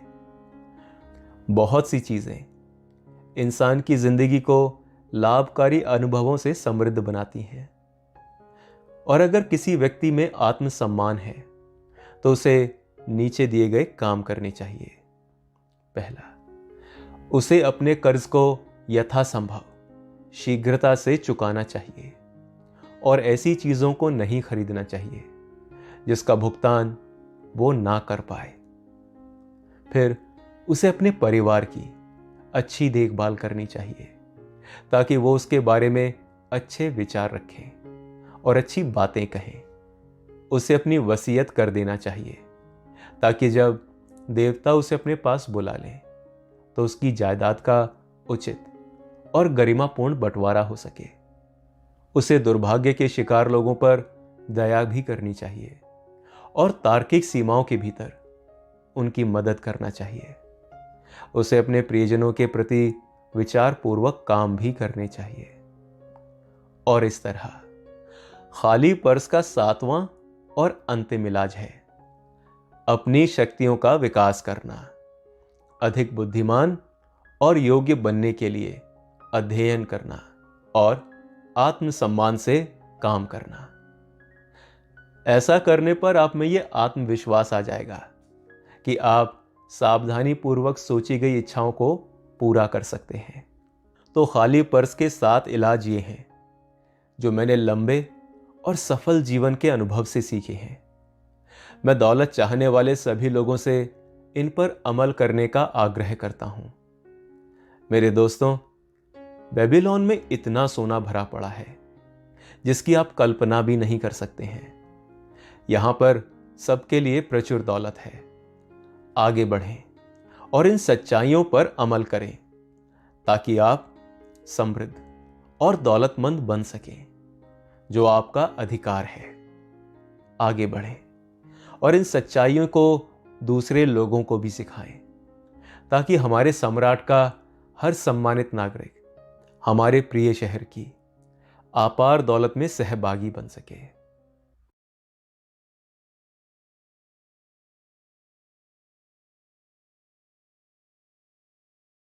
बहुत सी चीजें इंसान की जिंदगी को लाभकारी अनुभवों से समृद्ध बनाती हैं। और अगर किसी व्यक्ति में आत्मसम्मान है, तो उसे नीचे दिए गए काम करने चाहिए। पहला, उसे अपने कर्ज को यथासंभव शीघ्रता से चुकाना चाहिए और ऐसी चीजों को नहीं खरीदना चाहिए जिसका भुगतान वो ना कर पाए। फिर उसे अपने परिवार की अच्छी देखभाल करनी चाहिए ताकि वो उसके बारे में अच्छे विचार रखें और अच्छी बातें कहें। उसे अपनी वसीयत कर देना चाहिए ताकि जब देवता उसे अपने पास बुला लें, तो उसकी जायदाद का उचित और गरिमापूर्ण बंटवारा हो सके। उसे दुर्भाग्य के शिकार लोगों पर दया भी करनी चाहिए और तार्किक सीमाओं के भीतर उनकी मदद करना चाहिए। उसे अपने प्रियजनों के प्रति विचारपूर्वक काम भी करने चाहिए। और इस तरह खाली पर्स का 7वां और अंतिम इलाज है अपनी शक्तियों का विकास करना। अधिक बुद्धिमान और योग्य बनने के लिए अध्ययन करना और आत्मसम्मान से काम करना। ऐसा करने पर आप में यह आत्मविश्वास आ जाएगा कि आप सावधानी पूर्वक सोची गई इच्छाओं को पूरा कर सकते हैं। तो खाली पर्स के 7 इलाज ये हैं जो मैंने लंबे और सफल जीवन के अनुभव से सीखे हैं। मैं दौलत चाहने वाले सभी लोगों से इन पर अमल करने का आग्रह करता हूं। मेरे दोस्तों, बेबीलोन में इतना सोना भरा पड़ा है जिसकी आप कल्पना भी नहीं कर सकते हैं। यहां पर सबके लिए प्रचुर दौलत है। आगे बढ़ें और इन सच्चाइयों पर अमल करें ताकि आप समृद्ध और दौलतमंद बन सकें, जो आपका अधिकार है। आगे बढ़ें और इन सच्चाइयों को दूसरे लोगों को भी सिखाएं, ताकि हमारे सम्राट का हर सम्मानित नागरिक हमारे प्रिय शहर की अपार दौलत में सहभागी बन सके।